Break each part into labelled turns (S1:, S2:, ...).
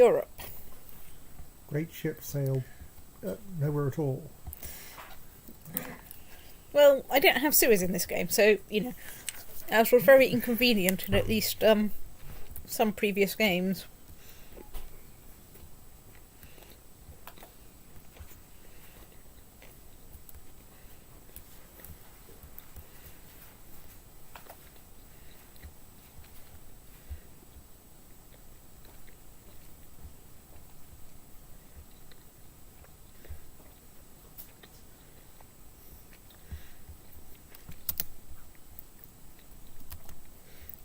S1: Europe.
S2: Great ship sailed nowhere at all.
S1: Well, I don't have sewers in this game, so, as was very inconvenient in at least some previous games.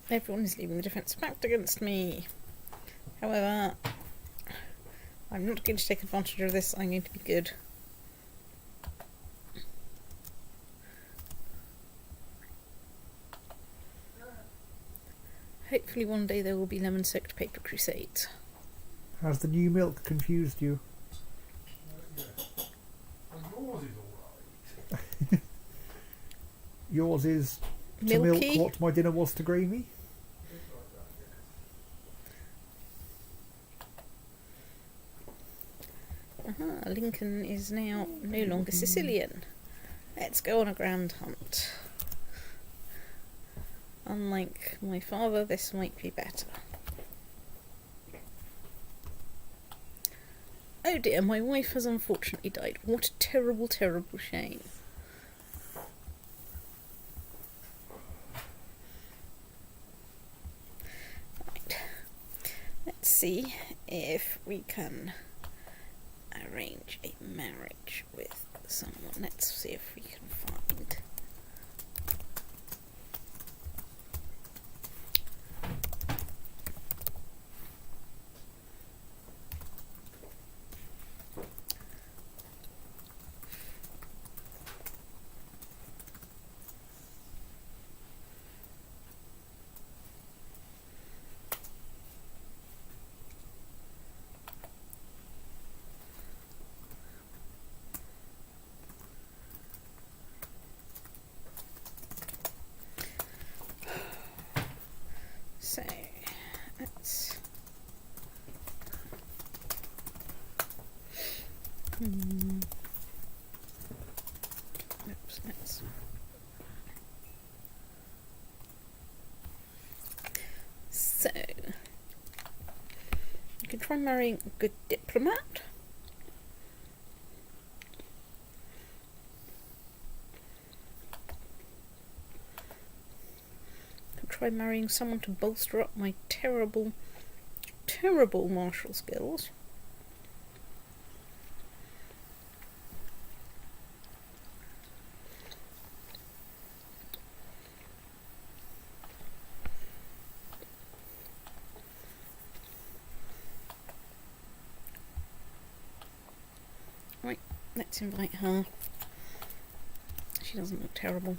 S1: Everyone is leaving the defensive pact against me. However, I'm not going to take advantage of this. I'm going to be good. Hopefully one day there will be lemon-soaked paper crusades.
S2: Has the new milk confused you?
S3: Yours is alright.
S2: Yours is to
S1: Milky?
S2: milk what my dinner was to gravy?
S1: Aha, Lincoln is now no longer Sicilian. Let's go on a grand hunt. Unlike my father, this might be better. Oh dear, my wife has unfortunately died. What a terrible, terrible shame. Right. Let's see if we can arrange a marriage with someone. Let's see if we can find... So, let's... Oops, let's... So, you can try marrying a good diplomat. Try marrying someone to bolster up my terrible, terrible martial skills. Right, let's invite her. She doesn't look terrible.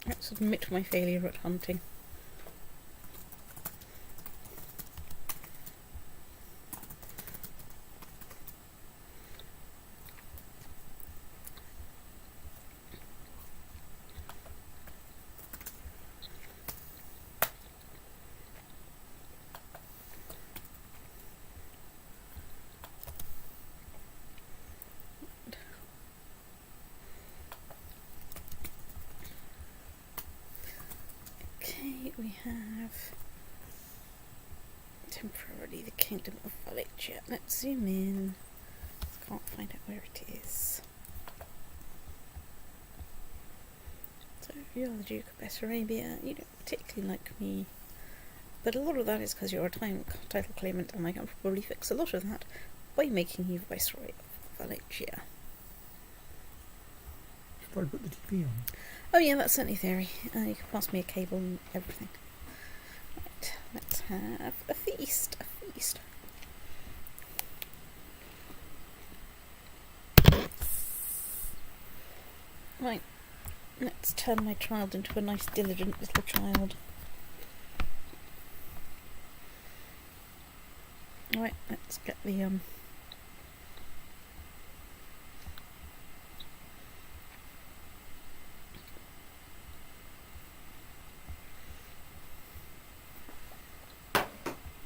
S1: Let's admit my failure at hunting. We have temporarily the Kingdom of Valencia. Let's zoom in. Can't find out where it is. So you're the Duke of Bessarabia. You don't particularly like me, but a lot of that is because you're a title claimant, and I can probably fix a lot of that by making you Viceroy of Valencia.
S2: Should I put the TV on?
S1: Oh yeah, that's certainly theory. You can pass me a cable and everything. Right, let's have a feast. A feast. Right, let's turn my child into a nice, diligent little child. Right, let's get the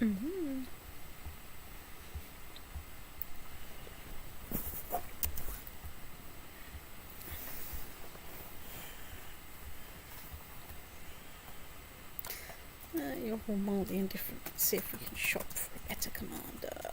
S1: Mm-hmm. You're all mildly indifferent. Let's see if we can shop for a better commander.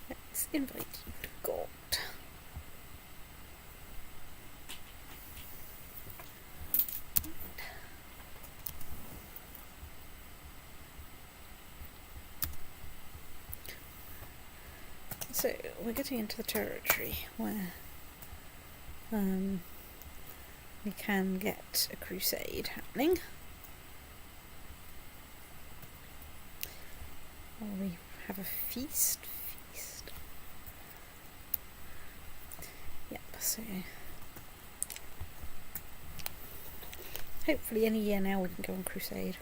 S1: Let's invite you to God. So we're getting into the territory where we can get a crusade happening. Or we have a feast. Yep, so hopefully any year now we can go on crusade.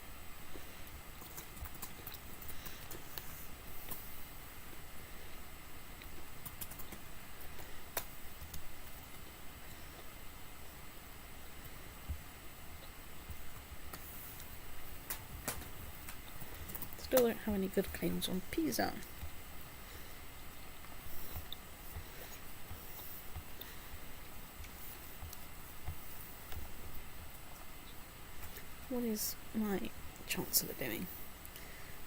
S1: Still don't have any good claims on Pisa. What is my Chancellor doing?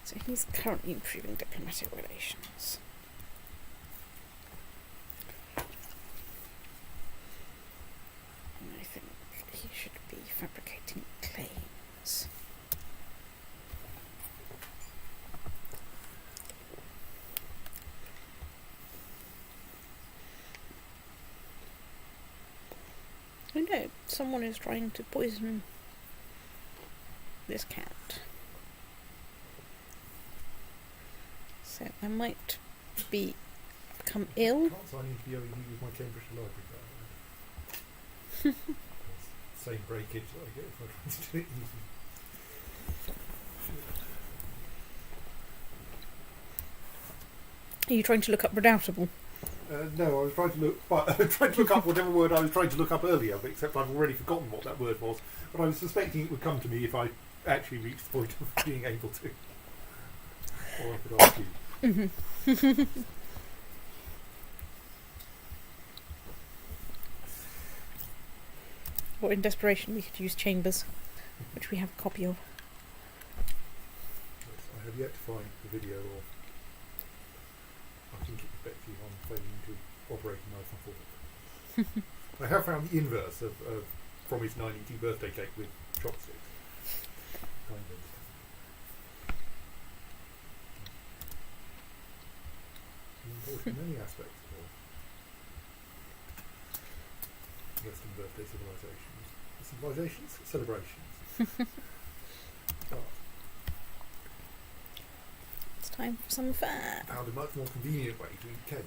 S1: So he's currently improving diplomatic relations. And I think he should be fabricating claims. Oh no, someone is trying to poison this cat. So I might become ill.
S3: Can't sign into the OED with my Cambridge library card. Same breakage that I get if I try to do it easy.
S1: Are you trying to look up Redoubtable?
S3: No, I was trying to look. But I was trying to look up whatever word I was trying to look up earlier, but except I've already forgotten what that word was. But I was suspecting it would come to me if I actually reached the point of being able to. Or I could ask you.
S1: Mm-hmm. Or in desperation we could use Chambers, which we have a copy of.
S3: Yes, I have yet to find the video of. I think it's Betsy on failing to operate a knife and fork. I have found the inverse of from his 92 birthday cake with chopsticks. Kind of. Important in many aspects of Western birthday civilizations. Celebrations. But
S1: It's time for some fun.
S3: found a much more convenient way to eat cake.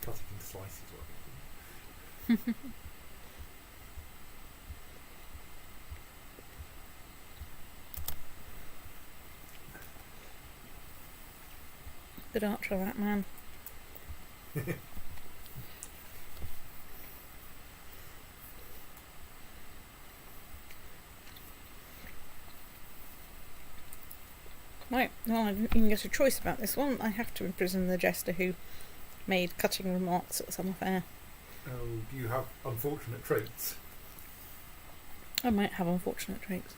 S3: Cut it into slices or anything.
S1: Good archer, that man. Right, well, I didn't even get a choice about this one. I have to imprison the jester who made cutting remarks at some affair.
S3: Oh, do you have unfortunate traits?
S1: I might have unfortunate traits.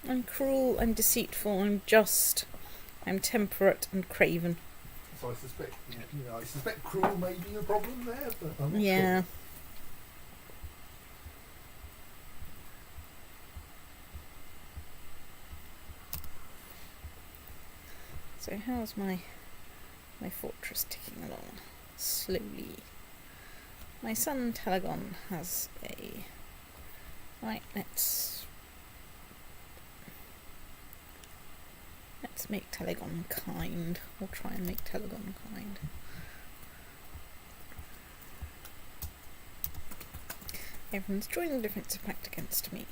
S1: I'm cruel, I'm deceitful, I'm just, I'm temperate and craven.
S3: So I suspect, I suspect cruel may be a problem there, but I'm not
S1: Yeah.
S3: sure.
S1: So how's my fortress ticking along? Slowly. My son Telegon has a... Right, let's make Telegon kind. We'll try and make Telegon kind. Everyone's joining the defensive pact against me.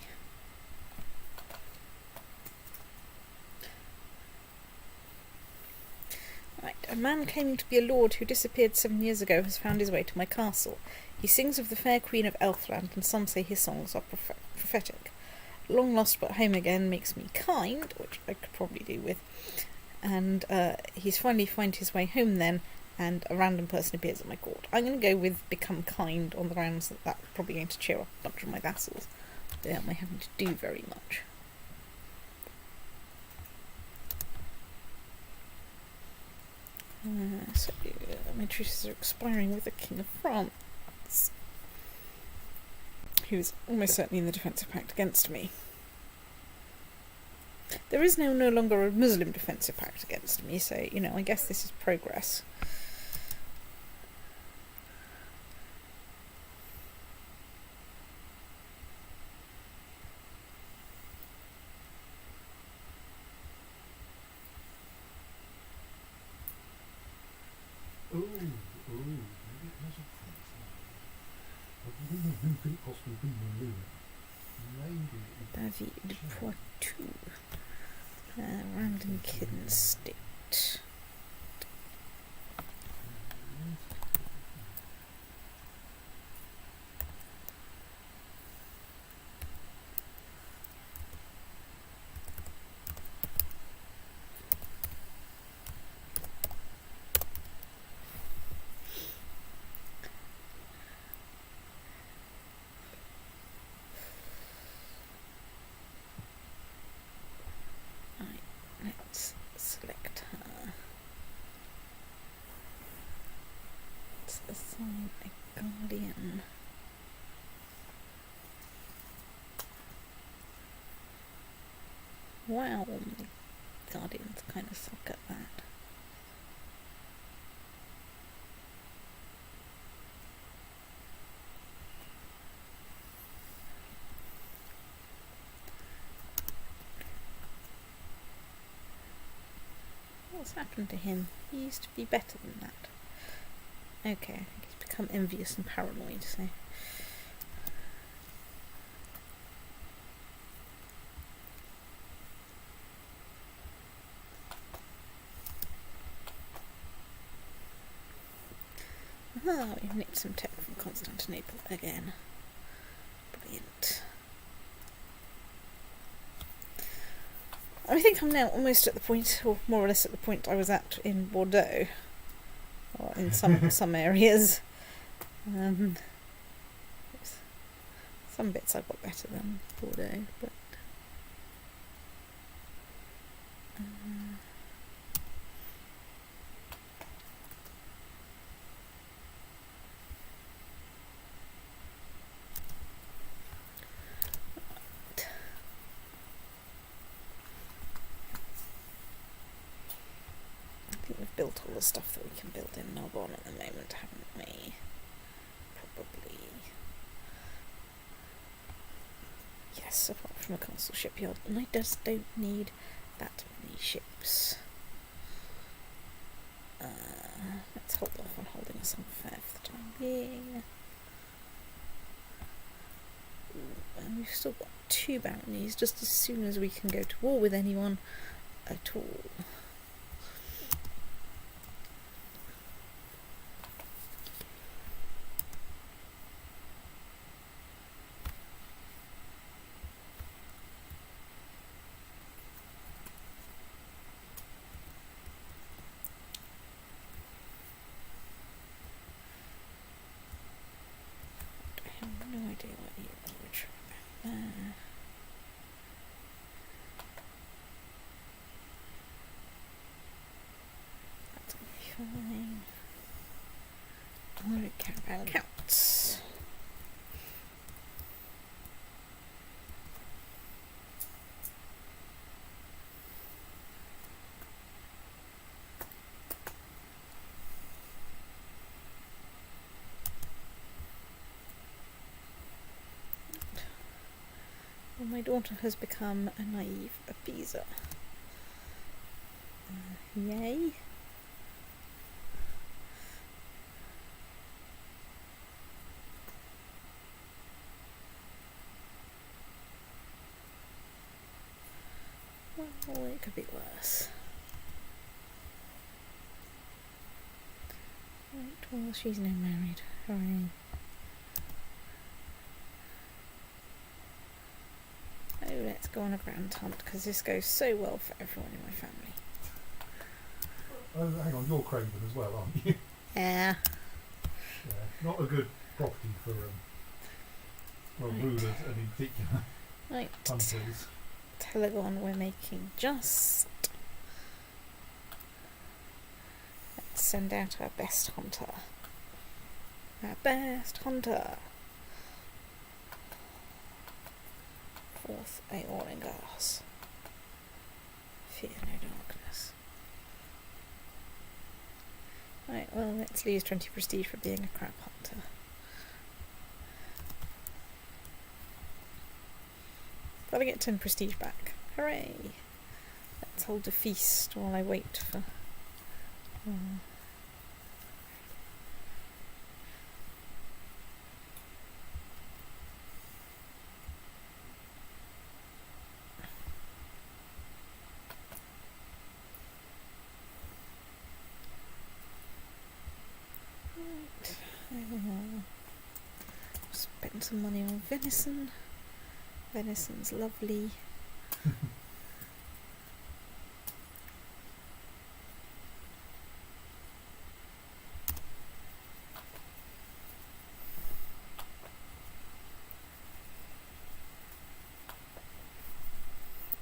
S1: A man claiming to be a lord who disappeared 7 years ago has found his way to my castle. He sings of the fair queen of Elfland, and some say his songs are prophetic. Long lost but home again makes me kind, which I could probably do with. And he's finally find his way home then, and a random person appears at my court. I'm going to go with become kind on the grounds that that's probably going to cheer up a bunch of my vassals without my having to do very much. So my truces are expiring with the King of France, who is almost certainly in the defensive pact against me. There is now no longer a Muslim defensive pact against me, so, you know, I guess this is progress.
S3: Maybe it has a prince now. I don't know who could it possibly be in Luna. Maybe
S1: David Poitou, random kitten state. Let's select her. Let's assign a guardian. Wow, the guardians kind of suck at that. What's happened to him? He used to be better than that. Okay, I think he's become envious and paranoid, so... Ah, we've nicked some tech from Constantinople again. Brilliant. I think I'm now almost at the point, or more or less at the point I was at in Bordeaux, or in some areas. Some bits I got better than Bordeaux, but we've built all the stuff that we can build in Melbourne at the moment, haven't we? Probably. Yes, apart from a castle shipyard. And I just don't need that many ships. Let's hold off on holding us unfair for the time being. And we've still got 2 baronies just as soon as we can go to war with anyone at all. I have no idea what you are trying there. That's gonna be fine. Alright, caravan counts. Well, my daughter has become a naive appeaser. Yay. Well, it could be worse. Well, she's now married. Hooray. Oh, let's go on a grand hunt, because this goes so well for everyone in my family.
S3: Oh, hang on, you're Craven as well, aren't you?
S1: Yeah.
S3: Yeah, not a good property for
S1: Right.
S3: rulers and in particular
S1: Right.
S3: hunters.
S1: Telegon we're making just. Let's send out our best hunter. Our best hunter. Fourth Aoringas. Fear no darkness. Right, well, let's lose 20 prestige for being a crap hunter. Gotta get 10 prestige back. Hooray! Let's hold a feast while I wait for... Spend some money on venison. Venison's lovely.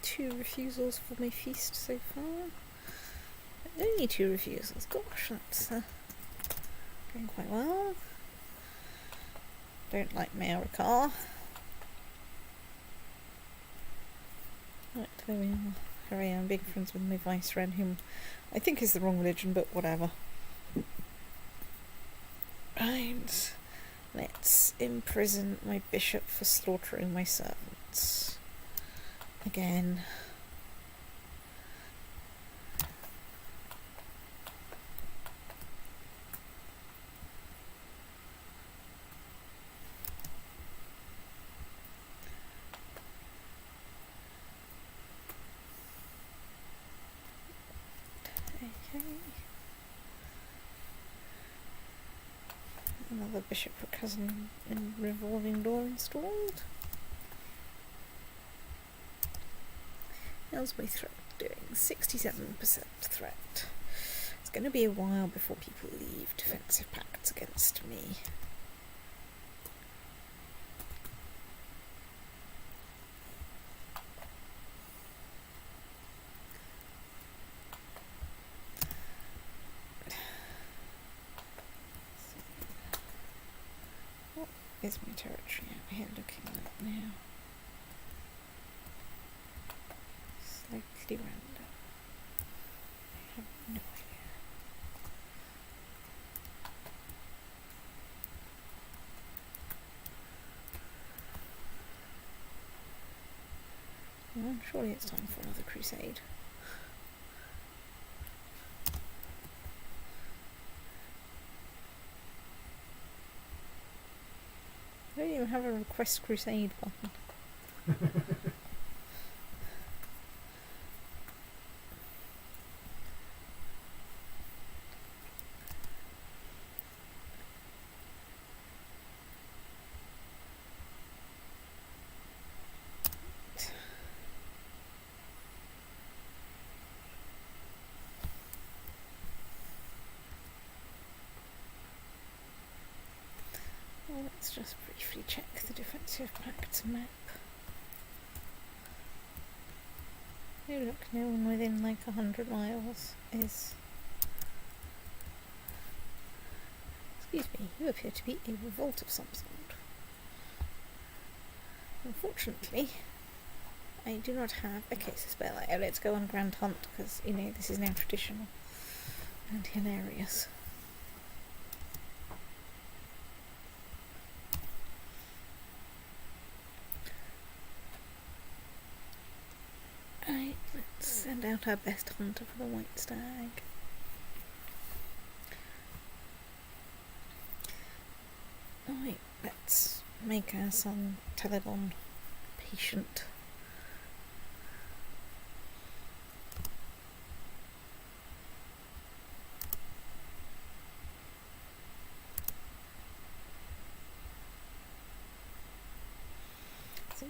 S1: Two refusals for my feast so far. Only 2 refusals. Gosh, that's going quite well. Don't like Mayorikar. Right, there we are. Hooray, I'm being friends with my viceroy, whom I think is the wrong religion, but whatever. Right. Let's imprison my bishop for slaughtering my servants. Again. Okay. Another bishop for cousin and revolving door installed. How's my threat doing? 67% threat. It's going to be a while before people leave defensive pacts against me. What is my territory out here looking like now? Slightly random. I have no idea. Well, surely it's time for another crusade. I don't even have a request crusade button. Well, let's just briefly check the defensive pact map. Oh look, no one within like 100 miles is... Excuse me, you appear to be a revolt of some sort. Unfortunately, I do not have a case of spare light. Oh, let's go on a grand hunt, because, you know, this is now traditional and hilarious. Right, let's send out our best hunter for the white stag. Right, let's make our son Telegon patient.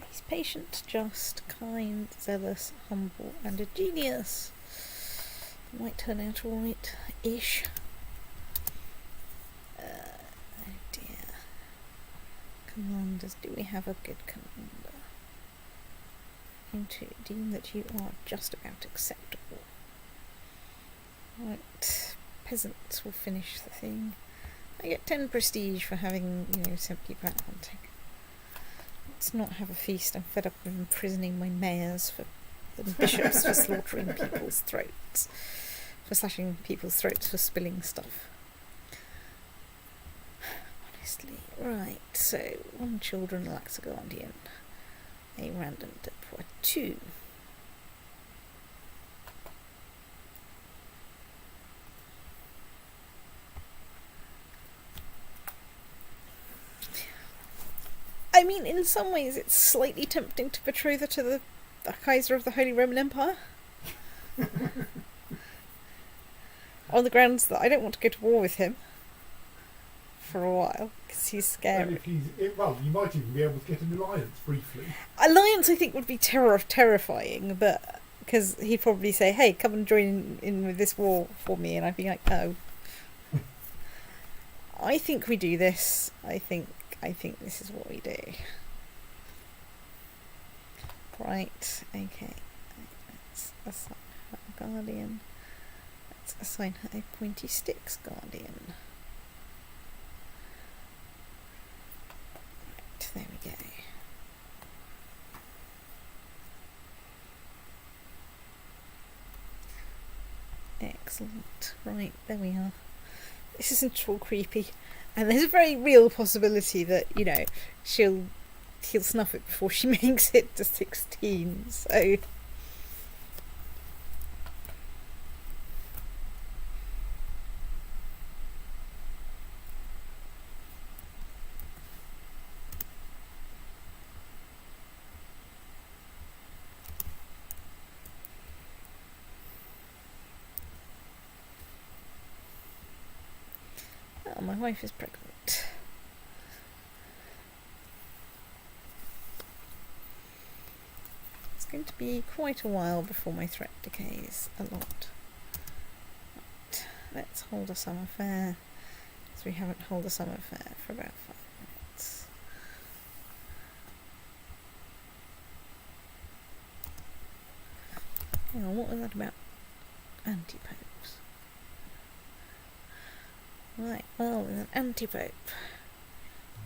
S1: He's patient, just, kind, zealous, humble, and a genius. Might turn out alright-ish. Oh dear. Commanders, do we have a good commander? To deem that you are just about acceptable. Right, peasants will finish the thing. I get 10 prestige for having, sent people out hunting. Let's not have a feast. I'm fed up with imprisoning my mayors and bishops for slaughtering people's throats. For slashing people's throats for spilling stuff. Honestly. Right, so 1 children lacks a guardian. A random de Poitou. I mean, in some ways it's slightly tempting to betroth her to the Kaiser of the Holy Roman Empire. On the grounds that I don't want to go to war with him for a while, because he's scary.
S3: Well, you might even be able to get an alliance briefly.
S1: Alliance, I think, would be terrifying, but because he'd probably say, "Hey, come and join in with this war for me," and I'd be like, "No." I think we do this. I think this is what we do. Right. Okay. Let's assign her a guardian. Let's assign her a pointy sticks guardian. There we go. Excellent. Right, there we are. This isn't all creepy. And there's a very real possibility that, he'll snuff it before she makes it to 16, so... Oh, my wife is pregnant. It's going to be quite a while before my threat decays a lot. Right, let's hold a summer fair, because we haven't held a summer fair for about 5 minutes. Hang on, what was that about anti-popes? Right, well, there's an anti-pope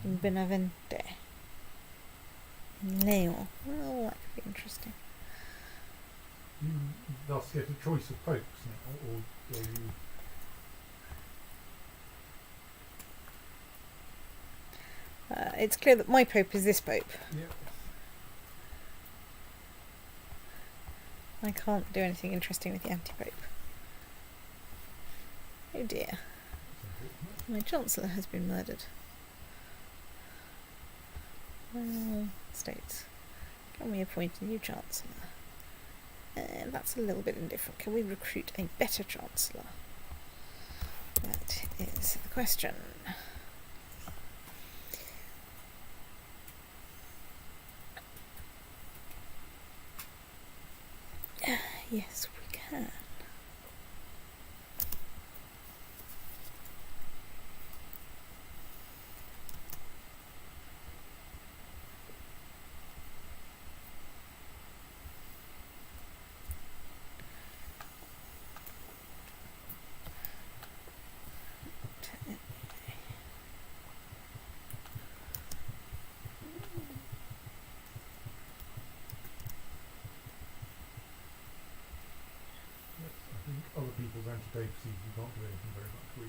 S1: in Benavente, in Leon. Well, that could be interesting.
S3: You thus get a choice of popes now, or you...
S1: It's clear that my pope is this pope.
S3: Yeah.
S1: I can't do anything interesting with the anti-pope. Oh dear. My chancellor has been murdered. Well, states. Can we appoint a new chancellor? That's a little bit indifferent. Can we recruit a better chancellor? That is the question. Yes, we can.
S3: Other people's anti-papacy, you can't do anything very much with.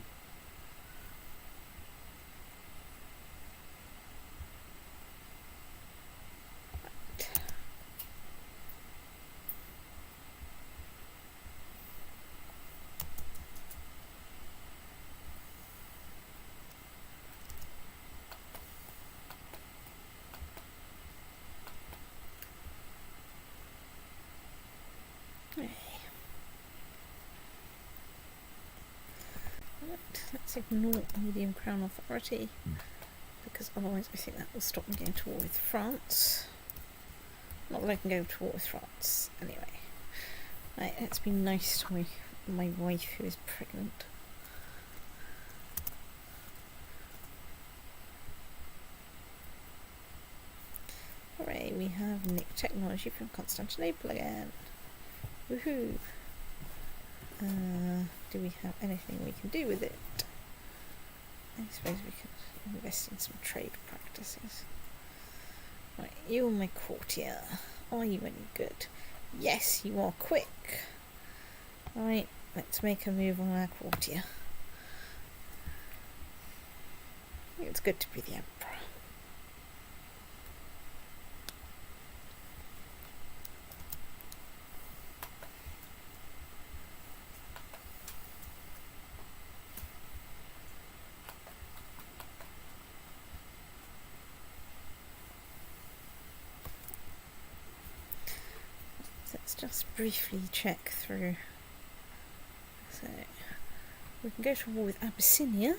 S1: Let's ignore medium crown authority, because otherwise I think that will stop me going to war with France. Not that I can go to war with France, anyway. Right, let's be nice to my wife who is pregnant. Hooray, we have nicked technology from Constantinople again. Woohoo! Do we have anything we can do with it? I suppose we could invest in some trade practices. Right, you're my courtier. Are you any good? Yes, you are quick. Right, let's make a move on our courtier. I think it's good to be the emperor. Let's just briefly check through. So, we can go to war with Abyssinia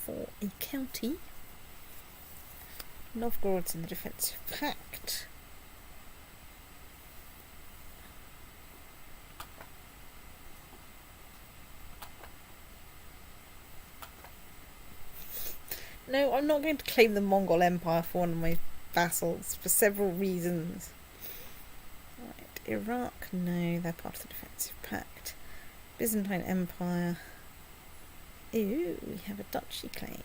S1: for a county. Novgorod's in the defensive pact. No, I'm not going to claim the Mongol Empire for one of my vassals for several reasons. Right, Iraq, no, they're part of the defensive pact. Byzantine Empire. Ooh, we have a duchy claim.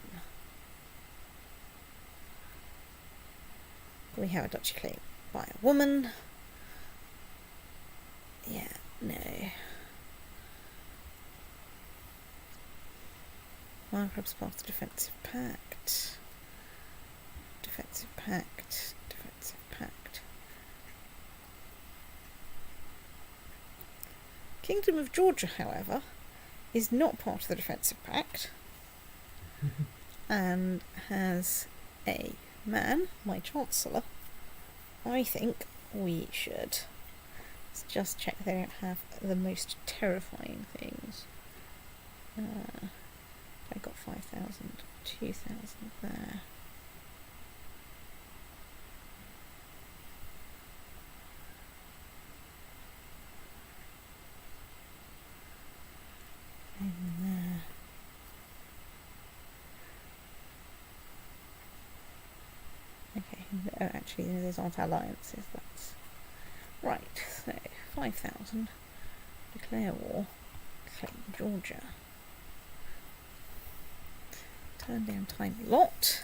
S1: We have a duchy claim by a woman. Yeah, no. Maghreb's part of the defensive pact. Defensive pact. Defensive pact. Kingdom of Georgia, however, is not part of the defensive pact and has a man, my chancellor. I think we should. Let's just check they don't have the most terrifying things. I got 5,000, 2,000 there. And there. Okay, oh, actually those aren't alliances, that's... Right, so 5,000. Declare war. Claim Georgia. Turn down tiny lot.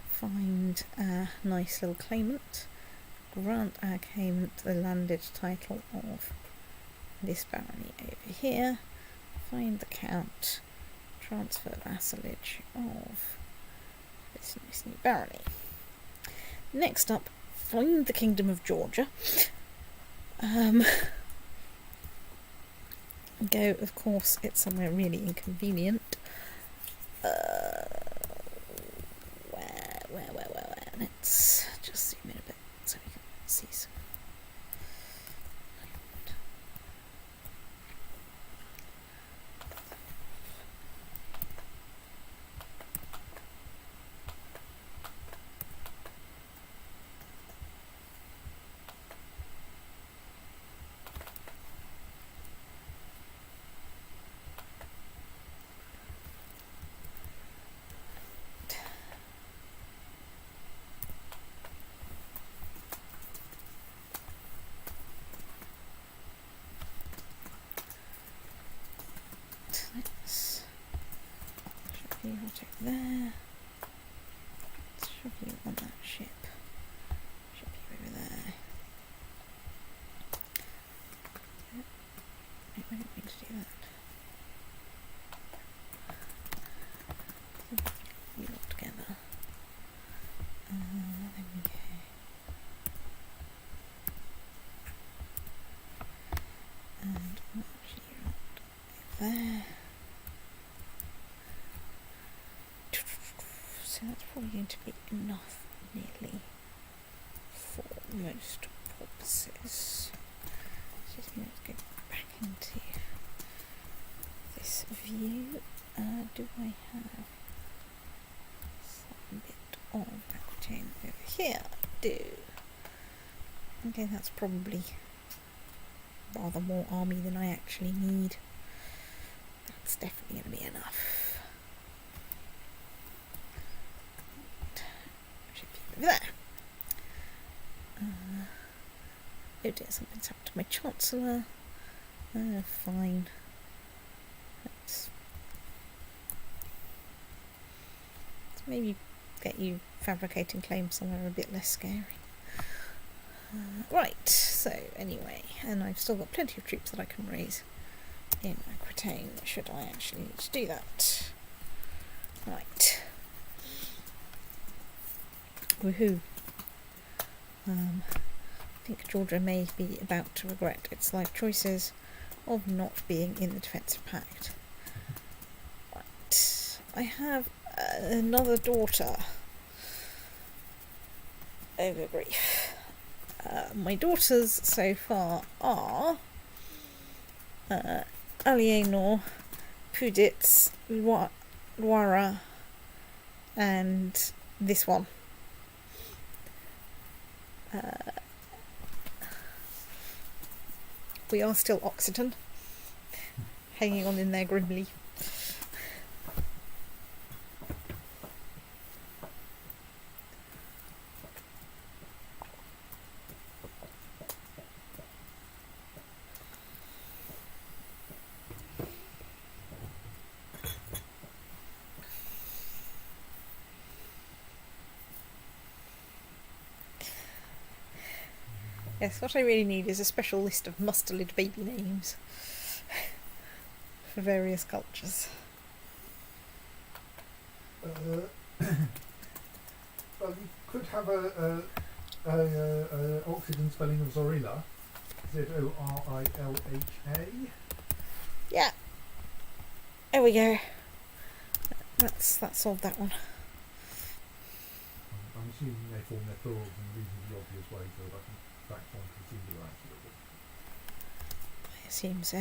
S1: Find a nice little claimant. Grant our claimant the landed title of this barony over here. Find the count. Transfer vassalage of this nice new barony. Next up, find the Kingdom of Georgia. Go, of course, it's somewhere really inconvenient. Where? Let's just zoom in a bit so we can see some. I'll take there. Let's shove you on that ship. Ship you over there. I don't mean to do that. You all together. There we go. And actually you're not there. So that's probably going to be enough, nearly, for most purposes. Just going to go back into this view. Do I have some bit of Aquitaine over here? I do. Okay, that's probably rather more army than I actually need. That's definitely going to be enough. Should be over there. Oh dear, something's happened to my Chancellor. Fine. Let's maybe get you fabricating claims somewhere a bit less scary. Right, so anyway, and I've still got plenty of troops that I can raise in Aquitaine, should I actually need to do that. Right. Woohoo. I think Georgia may be about to regret its life choices of not being in the defensive pact. Right. I have another daughter. Oh, good grief. My daughters so far are Alienor, Puditz, Loira, and this one. We are still Occitan, hanging on in there grimly. Yes, what I really need is a special list of mustelid baby names for various cultures.
S2: Well, you could have a Occitan spelling of Zorilla. Zorilha.
S1: Yeah. There we go. That solved that one.
S3: I'm assuming they form their plurals in a reasonably obvious way, so that can back on to the singular actually.
S1: I assume so.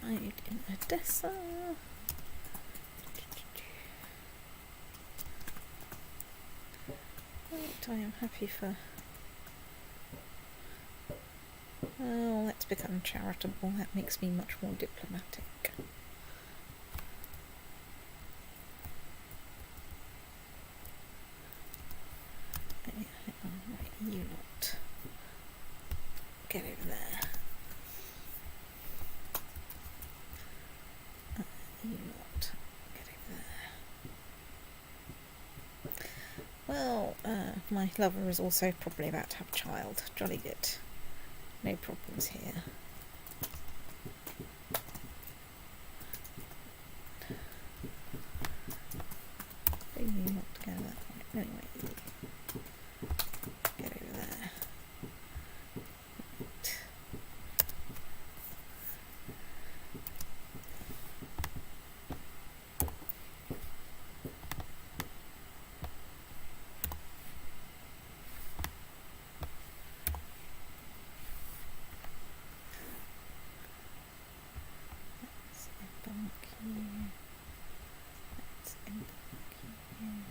S1: Right, in Odessa. Right, I am happy for... Oh, let's become charitable. That makes me much more diplomatic. Right, you lot. Get over there. You lot. Get over there. Well, my lover is also probably about to have a child. Jolly good. No problems here. Bring you not together. Right, anyway, get over there. Right. Let's embark here. Let's embark here.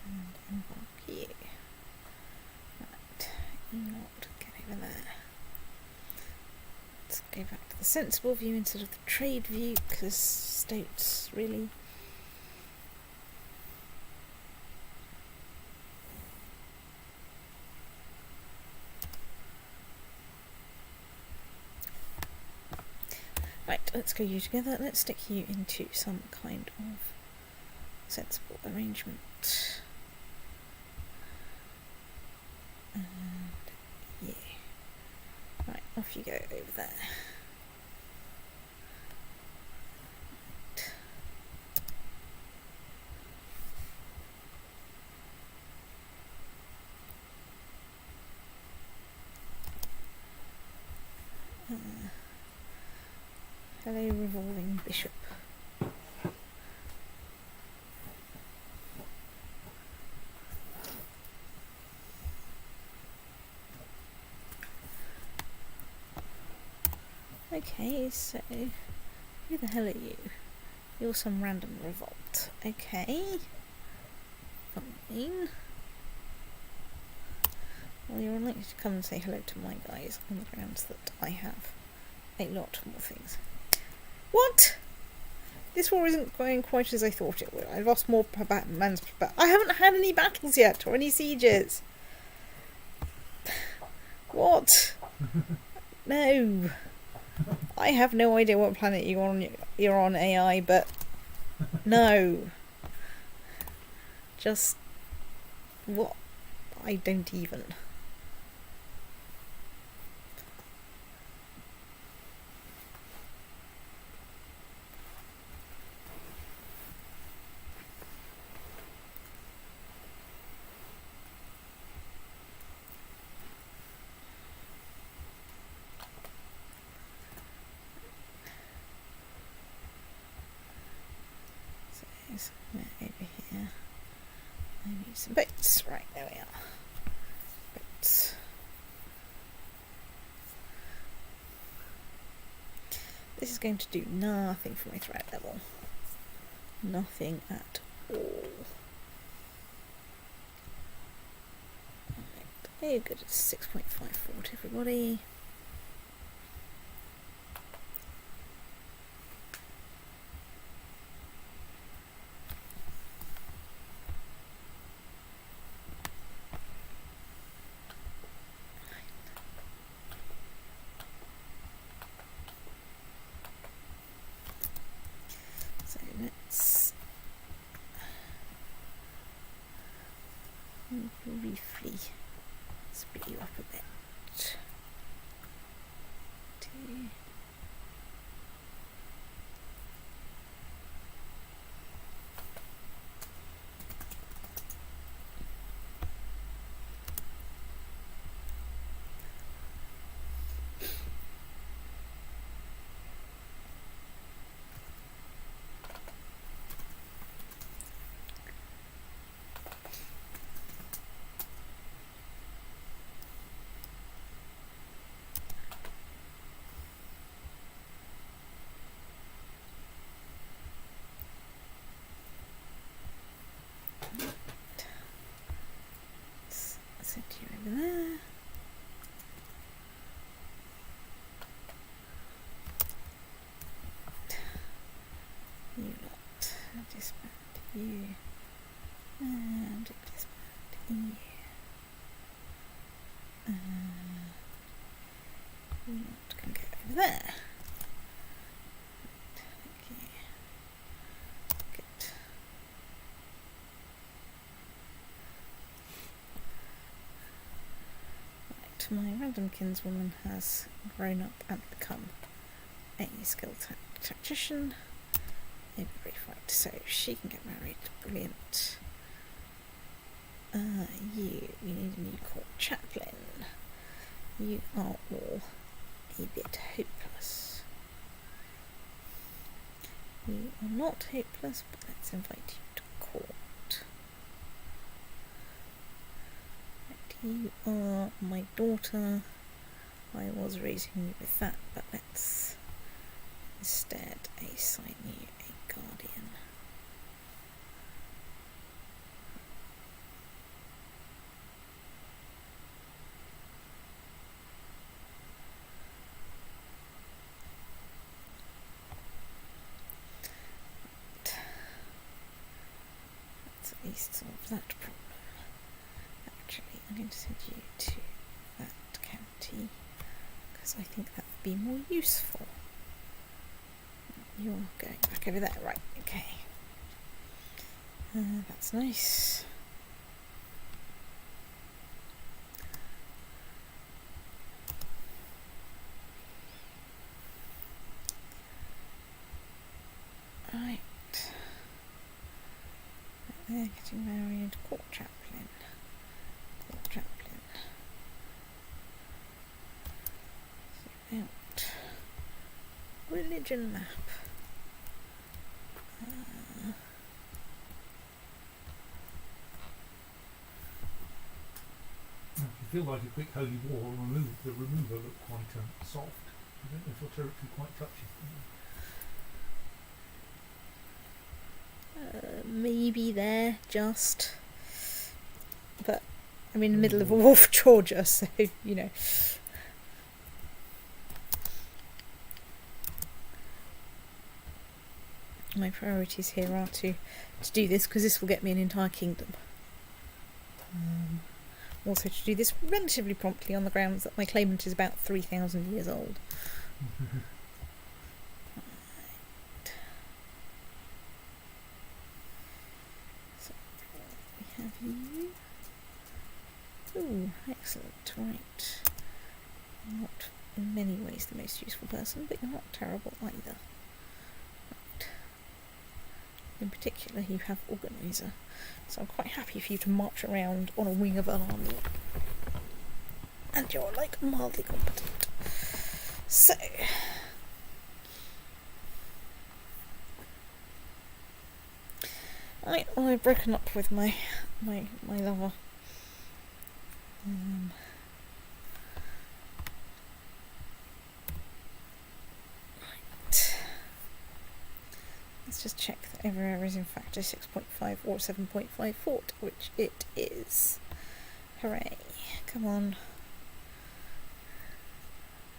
S1: And embark here. Right, you not get over there. Let's go back to the sensible view instead of the trade view, because states really... Right, let's go you together. Let's stick you into some kind of sensible arrangement. And yeah. Right, off you go over there. Right. Hello, revolving bishop. Okay, so who the hell are you? You're some random revolt. Okay. Fine. Well, you're unlikely to come and say hello to my guys on the grounds that I have a lot more things. What? This war isn't going quite as I thought it would. I lost more man's I haven't had any battles yet, or any sieges. What? No. I have no idea what planet you're on, AI, but no. Just what? I don't even. Over here. I need some boats. Right, there we are. Boats. This is going to do nothing for my threat level. Nothing at all. Right. Oh, good. It's 6.54 to everybody. So let's briefly split you up a bit. Two. Set you over there. You lot. Disband you. And disband you. You lot can go over there. Okay. Good. My random kinswoman has grown up and become a skilled tactician. Maybe very right, so she can get married. Brilliant. We need a new court chaplain. You are all a bit hopeless. You are not hopeless, but let's invite you to court. You are my daughter. I was raising you with that, but let's instead assign you a guardian. Let's at least solve that problem. Actually, I'm going to send you to that county because I think that would be more useful. You're going back over there, right? Okay. That's nice. Right. They're getting married. Court chaplain. Chaplain. Out. Would religion map.
S4: If you feel like a quick holy war, the remover looked quite soft. I don't know if your territory quite touches them.
S1: Maybe there, just. But I'm in the middle of a war for Georgia, so, you know. My priorities here are to do this, because this will get me an entire kingdom. Also to do this relatively promptly on the grounds that my claimant is about 3,000 years old. So we have you. Ooh, excellent, right. Not in many ways the most useful person, but you're not terrible either. Right. In particular, you have Organizer. So I'm quite happy for you to march around on a wing of an army. And you're, like, mildly competent. So... I've broken up with my lover. Right. Let's just check that everywhere is in fact a 6.5 or 7.5 fort, which it is. Hooray. Come on.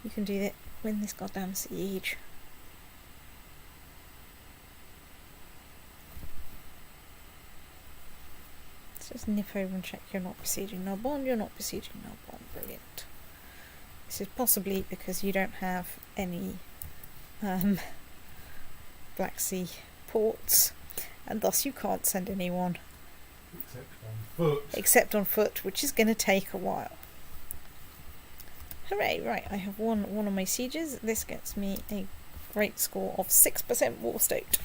S1: You can do it. Win this goddamn siege. Let's just nip over and check you're not besieging Narbonne. You're not besieging Narbonne. Brilliant. This is possibly because you don't have any Black Sea ports, and thus you can't send anyone. Except on foot, which is going to take a while. Hooray, right, I have won one of my sieges. This gets me a great score of 6% war state.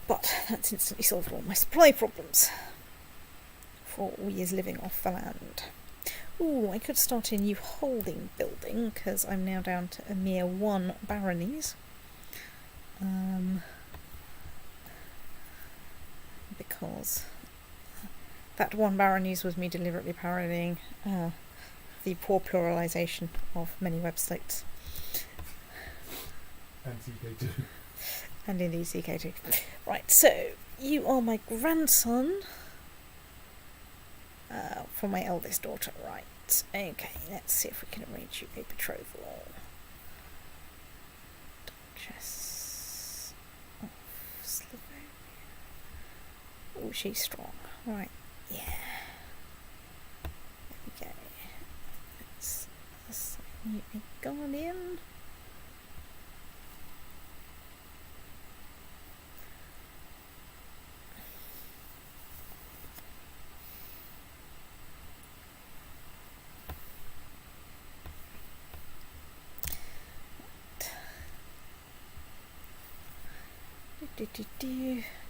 S1: But that's instantly solved all my supply problems. For all years living off the land. Ooh, I could start a new holding building, because I'm now down to a mere 1 baronies. Because that 1 baronies was me deliberately parodying the poor pluralisation of many websites.
S4: And CK2.
S1: And indeed CK2. Right, so you are my grandson from my eldest daughter, right. Okay, let's see if we can arrange you a betrothal. Duchess of Slovenia. Oh, she's strong. Right, yeah. There we go. Let's assign you a guardian.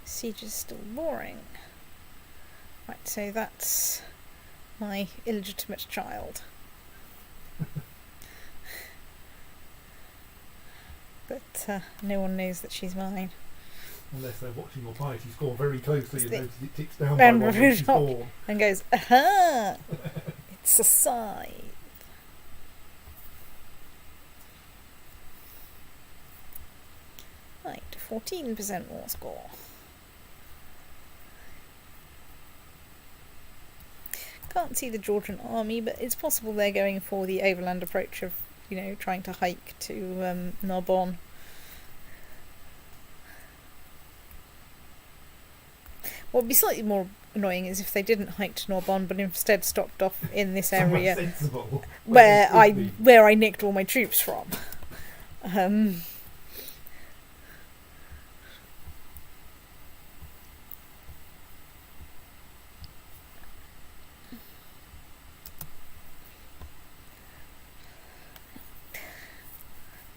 S1: Siege is still boring. Right, so that's my illegitimate child. But no one knows that she's mine.
S4: Unless they're watching your piety score very closely and notice it ticks down
S1: Round
S4: by 1 when she's born.
S1: and goes, aha! It's a sign. Right, 14% war score. Can't see the Georgian Army, but it's possible they're going for the overland approach of, you know, trying to hike to Narbonne. What would be slightly more annoying is if they didn't hike to Narbonne, but instead stopped off in this area
S4: sensible,
S1: where I nicked all my troops from.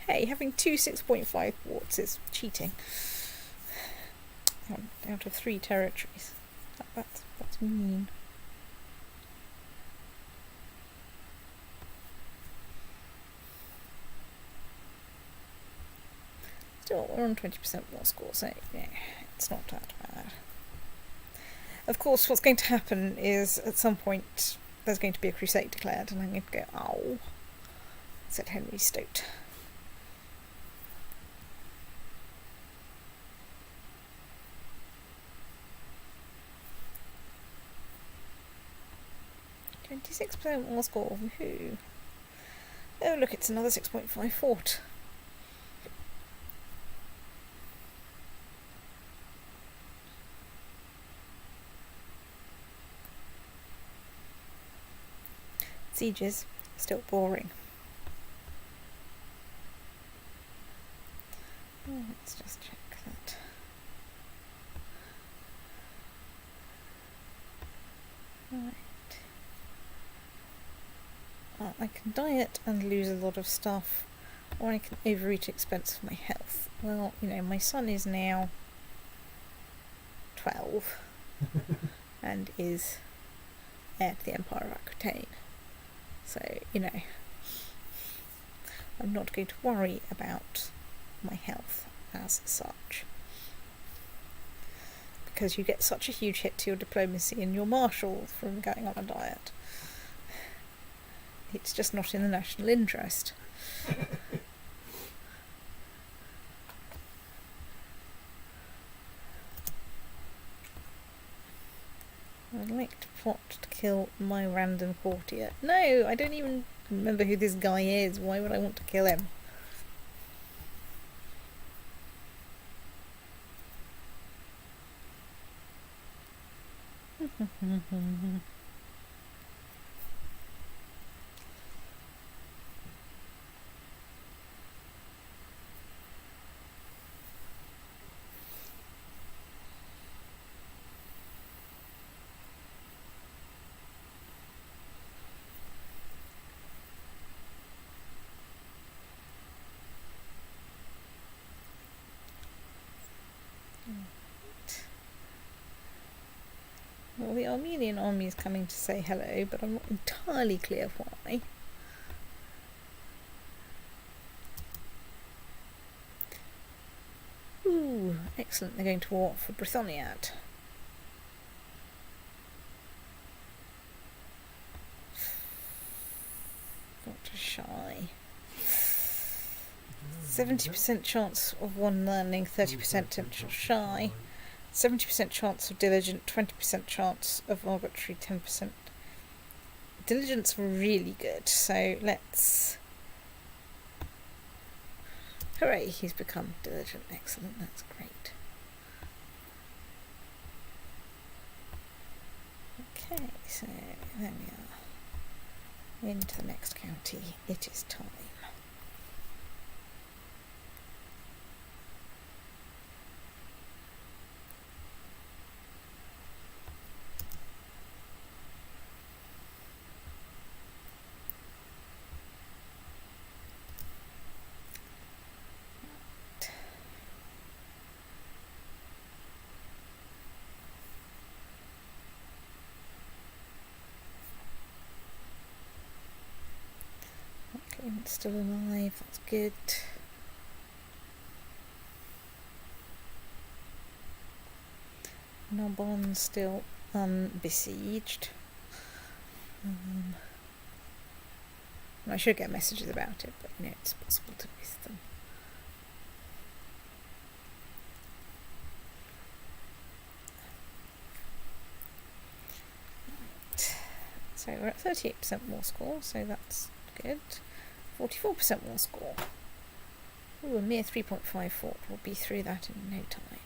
S1: Hey, having 2 6.5 wards is cheating. Out of 3 territories. That's mean. Still, we're on 20% war score, so yeah, it's not that bad. Of course, what's going to happen is at some point there's going to be a crusade declared, and I'm going to go, ow, said Henry Stoat. %26% war score, woohoo. Oh look, it's another 6.5 fort. Sieges, still boring. Oh, let's just check that. Right. I can diet and lose a lot of stuff, or I can overeat at expense of my health. Well, you know, my son is now 12 and is heir to the Empire of Aquitaine. So, you know, I'm not going to worry about my health as such. Because you get such a huge hit to your diplomacy and your martial from going on a diet. It's just not in the national interest. I'd like to plot to kill my random courtier. No, I don't even remember who this guy is. Why would I want to kill him? Well, the Armenian army is coming to say hello, but I'm not entirely clear why. Ooh, excellent, they're going to war for Brythoniad. Not shy. 70% chance of one learning, 30% shy. 70% chance of diligent, 20% chance of arbitrary, 10%. Diligent's really good, so let's... Hooray, he's become diligent. Excellent, that's great. Okay, so there we are. Into the next county. It is time. It's still alive, that's good. Narbonne's still besieged. I should get messages about it, but you know, it's possible to miss them. Right. So we're at 38% war score, so that's good. 44% war score. Ooh, a mere 3.5 fort. We'll be through that in no time.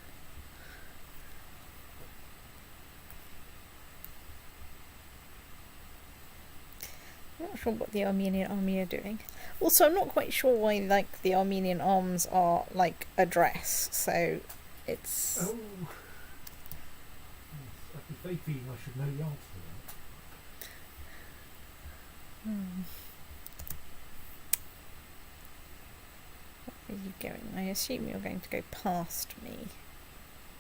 S1: I'm not sure what the Armenian army are doing. Also, I'm not quite sure why, like, the Armenian arms are like a dress. So it's.
S4: Oh, yes. I have a vague feeling I should know the answer to that.
S1: Where are you going? I assume you're going to go past me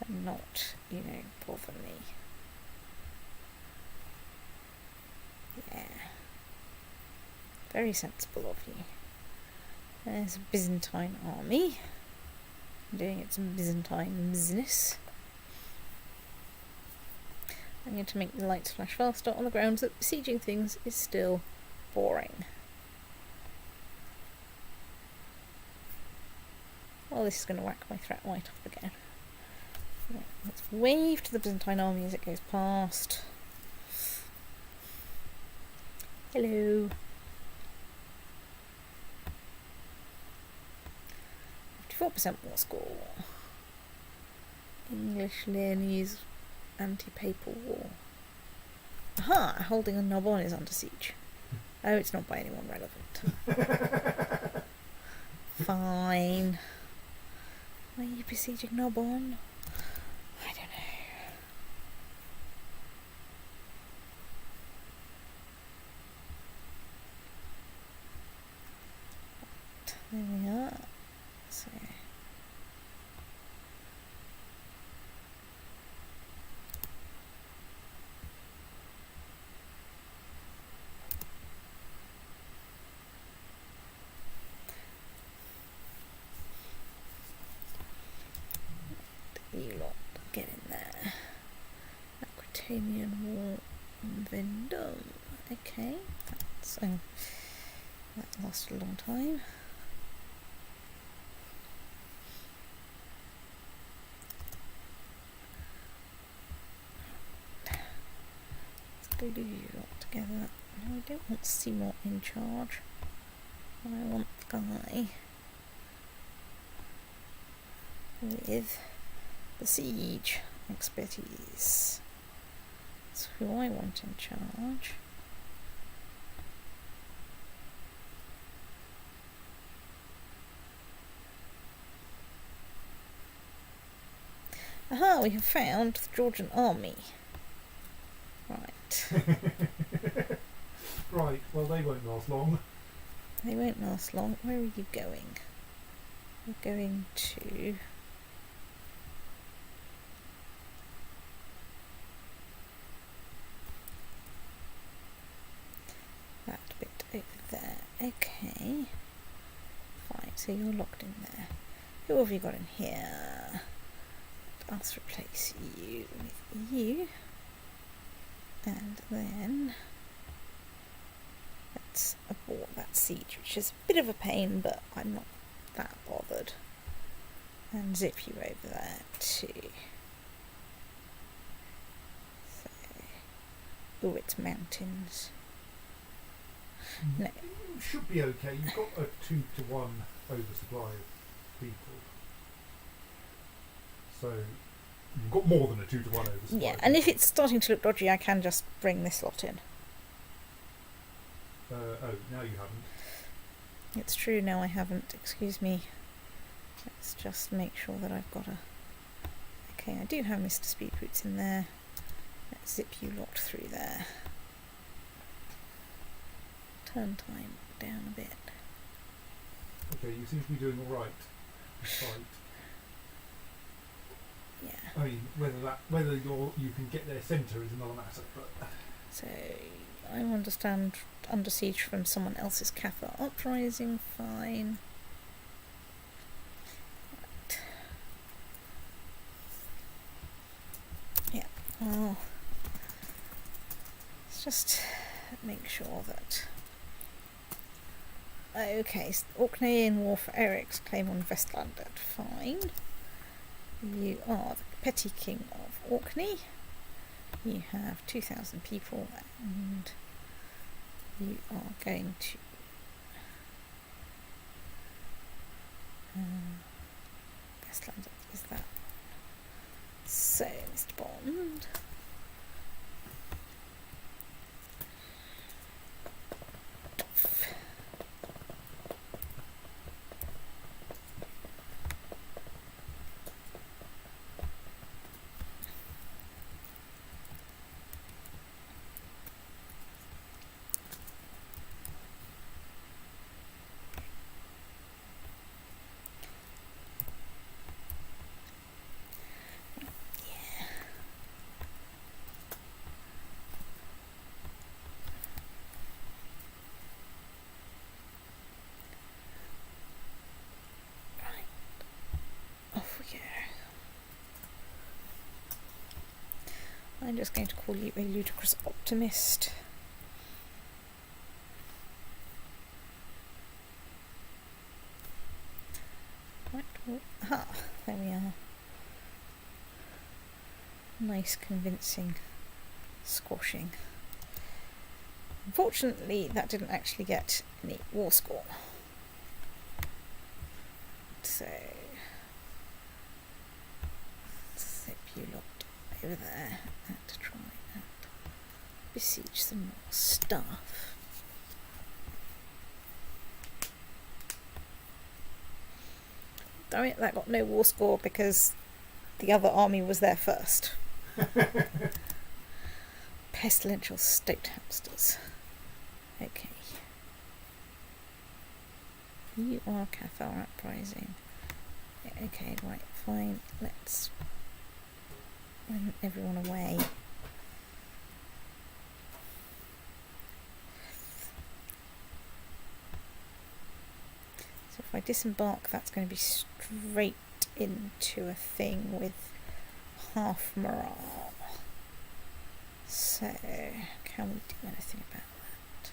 S1: and not, you know, bother me. Yeah. Very sensible of you. There's a Byzantine army. doing its Byzantine business. I'm going to make the lights flash faster on the grounds that besieging things is still boring. Well, this is going to whack my threat right off again. Right, let's wave to the Byzantine army as it goes past. Hello. 54% war score. English Leonese anti-papal war. Aha! Holding a Narbonne is under siege. Oh, it's not by anyone relevant. Fine. Are you besieging Narbonne? I don't know. There we are. So you lot get in there. Aquitanian War, Vendôme. Okay, that's that lasted a long time. Let's glue you lot together. No, I don't want Seymour in charge. I want the guy with the siege expertise. That's who I want in charge. Aha, we have found the Georgian Army. Right.
S4: Right, well they won't last long.
S1: They won't last long. Where are you going? We're going to... that bit over there. Okay. Fine, so you're locked in there. Who have you got in here? Let us replace you with you. And then let's abort that siege, which is a bit of a pain, but I'm not that bothered. And zip you over there too. So, oh, it's mountains. No.
S4: It should be okay. You've got a 2-to-1 oversupply of people. So you've got more than a 2-to-1 oversupply.
S1: Yeah, and if it's starting to look dodgy, I can just bring this lot in.
S4: Oh, now you haven't.
S1: It's true, no I haven't, excuse me. Let's just make sure that I've got a... Okay, I do have Mr. Speedboots in there. Let's zip you lot through there. Turn time down a bit.
S4: Okay, you seem to be doing all right. Right.
S1: Yeah.
S4: I mean, whether you can get their centre is another matter, but
S1: So, I understand under siege from someone else's Cathar uprising, fine. Right. Yeah, well, let's just make sure that... Okay, Orkneyan War for Eric's claim on Vestlandet, fine. You are the petty king of Orkney. You have 2,000 people and you are going to Vestlandet is that one. So, Mr. Bond. just going to call you a ludicrous optimist. Right. Aha, there we are. Nice, convincing squashing. Unfortunately, that didn't actually get any war score. So, zip you lot over there and try and besiege some more stuff. Damn it, that got no war score because the other army was there first. Pestilential state hamsters. Okay. You are Cathar Uprising. Yeah, okay, right, fine. Let's run everyone away. So if I disembark, that's going to be straight into a thing with half morale. So, can we do anything about that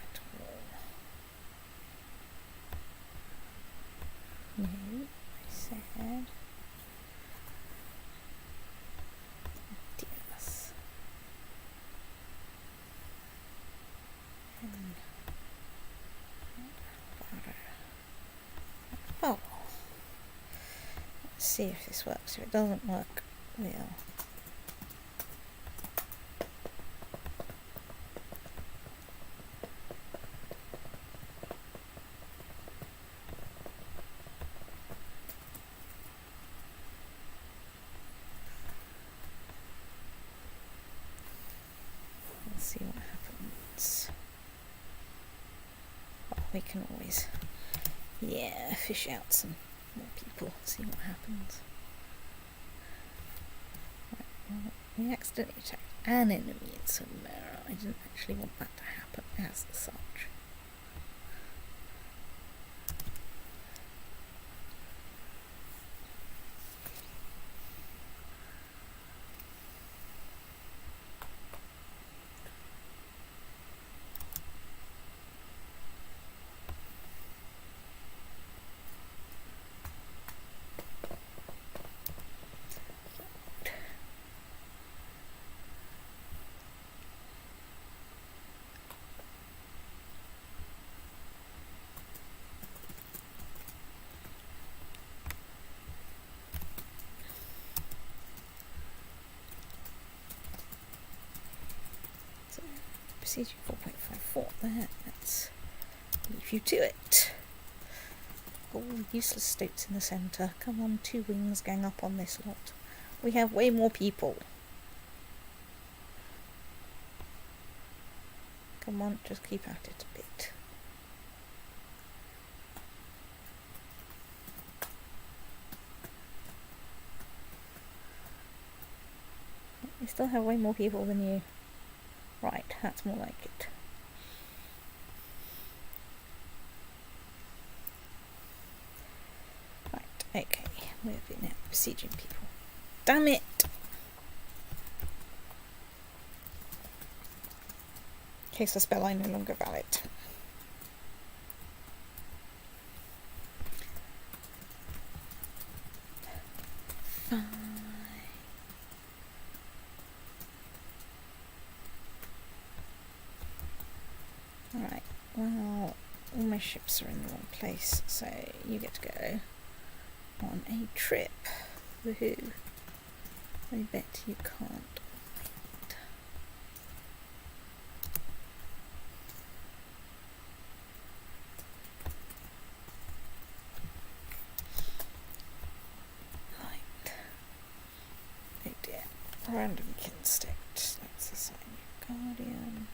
S1: at all? No, I said yes. Oh, let's see if this works. If it doesn't work, we'll see what happens. Well, we can always, fish out some more people, see what happens. Right, well, we accidentally attacked an enemy in Samara. I didn't actually want that to happen as such. Besieging 4.54 there, let's leave you to it. All useless stoats in the centre. Come on, 2 wings, gang up on this lot. We have way more people. Come on, just keep at it a bit. We still have way more people than you. Right, that's more like it. Right, okay, we're now besieging people. Damn it! Case of spell I no longer valid. Fine. Alright, well, all my ships are in the wrong place, so you get to go on a trip. Woohoo. I bet you can't wait. Right. Oh dear. Random kin state. Let's assign you guardian.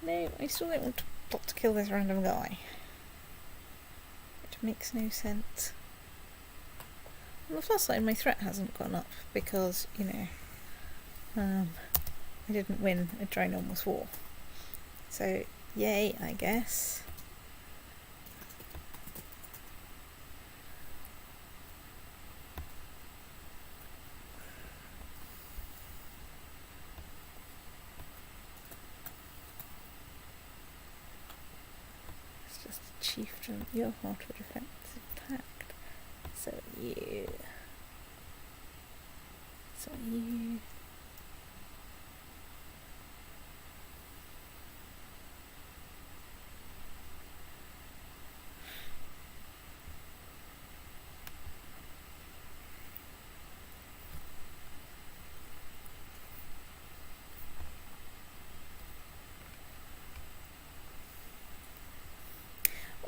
S1: No, I still don't want to plot to kill this random guy. It makes no sense. On the plus side, my threat hasn't gone up because, you know, I didn't win a ginormous war. So, yay, I guess. It's just a chieftain. Your heart of defense is intact. So you. So you.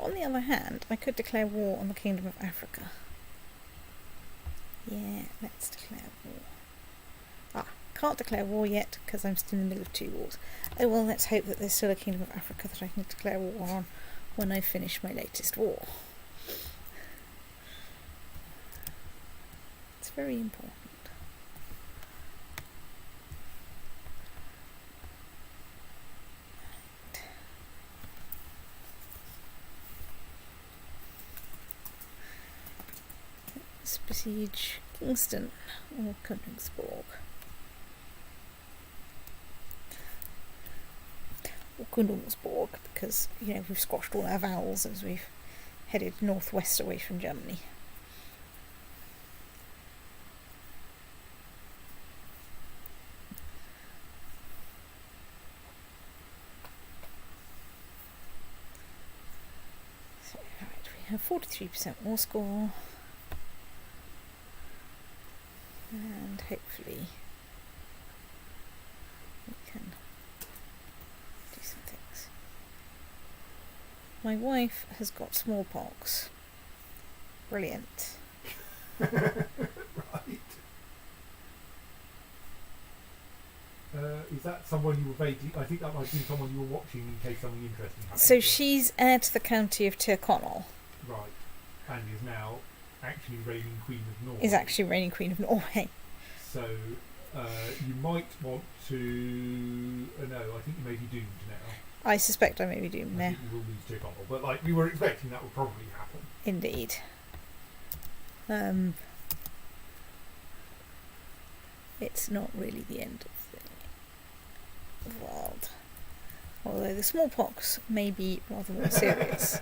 S1: On the other hand, I could declare war on the Kingdom of Africa. Yeah, let's declare war. Can't declare war yet because I'm still in the middle of 2 wars. Oh well, let's hope that there's still a Kingdom of Africa that I can declare war on when I finish my latest war. It's very important. Let's besiege Kingston or Königsborg. Or Königsborg, because, you know, we've squashed all our vowels as we've headed northwest away from Germany. So, right, we have 43% war score. And hopefully we can do some things. My wife has got smallpox. Brilliant.
S4: Right. Is that someone you were vaguely... I think that might be someone you were watching in case something interesting happened.
S1: So she's heir to the county of Tyrconnell.
S4: Right. And is now actually reigning Queen of Norway.
S1: Is actually reigning Queen of Norway.
S4: So you might want to... no, I think you may be doomed now.
S1: I suspect I may be doomed
S4: I
S1: now.
S4: think you will lose Tyrconnell. But like we were expecting that would probably happen.
S1: Indeed. It's not really the end of the world. Although the smallpox may be rather more serious.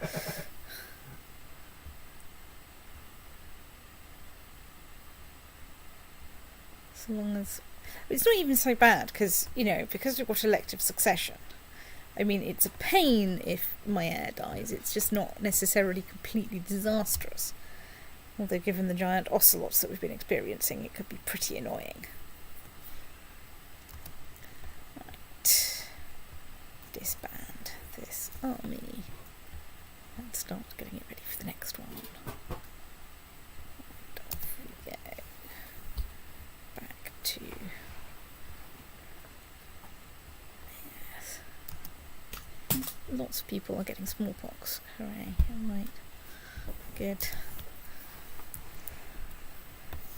S1: So long as... It's not even so bad, because, you know, because we've got elective succession. I mean, it's a pain if my heir dies. It's just not necessarily completely disastrous. Although given the giant ocelots that we've been experiencing, it could be pretty annoying. Right. Disband this army. And start getting it ready for the next one. And off we go. Back to... Yes. Lots of people are getting smallpox. Hooray. Alright. Good.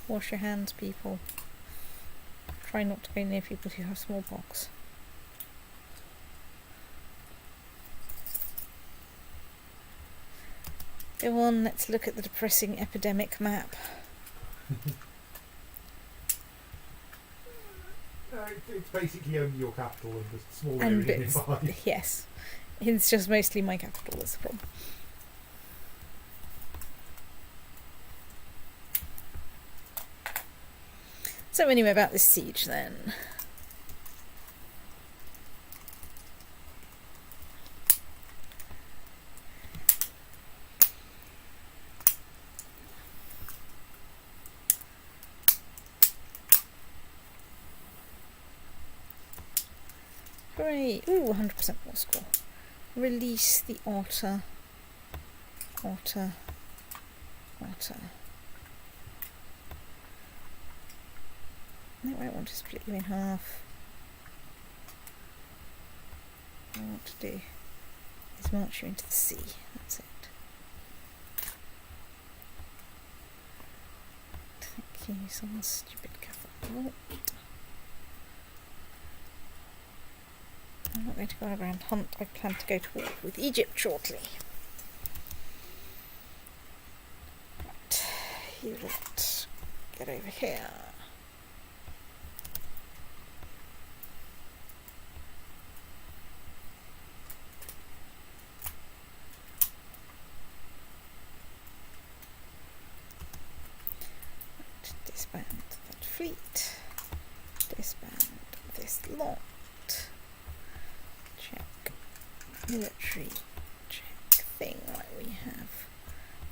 S1: Wash your hands, people. Try not to go near people who have smallpox. Go on, let's look at the depressing epidemic map.
S4: It's basically only your capital and just small
S1: And
S4: areas
S1: bits.
S4: nearby.
S1: Yes. It's just mostly my capital that's the problem. So anyway, about this siege then. Hooray! Ooh, 100% more score. Release the otter. Otter. Otter. No, I want to split you in half. I want to do is march you into the sea. That's it. Thank you, some stupid catapult. I'm not going to go around hunt. I plan to go to war with Egypt shortly. Right, you lot, get over here. Disband that fleet. Disband this lot. Check military. Check thing. Right, we have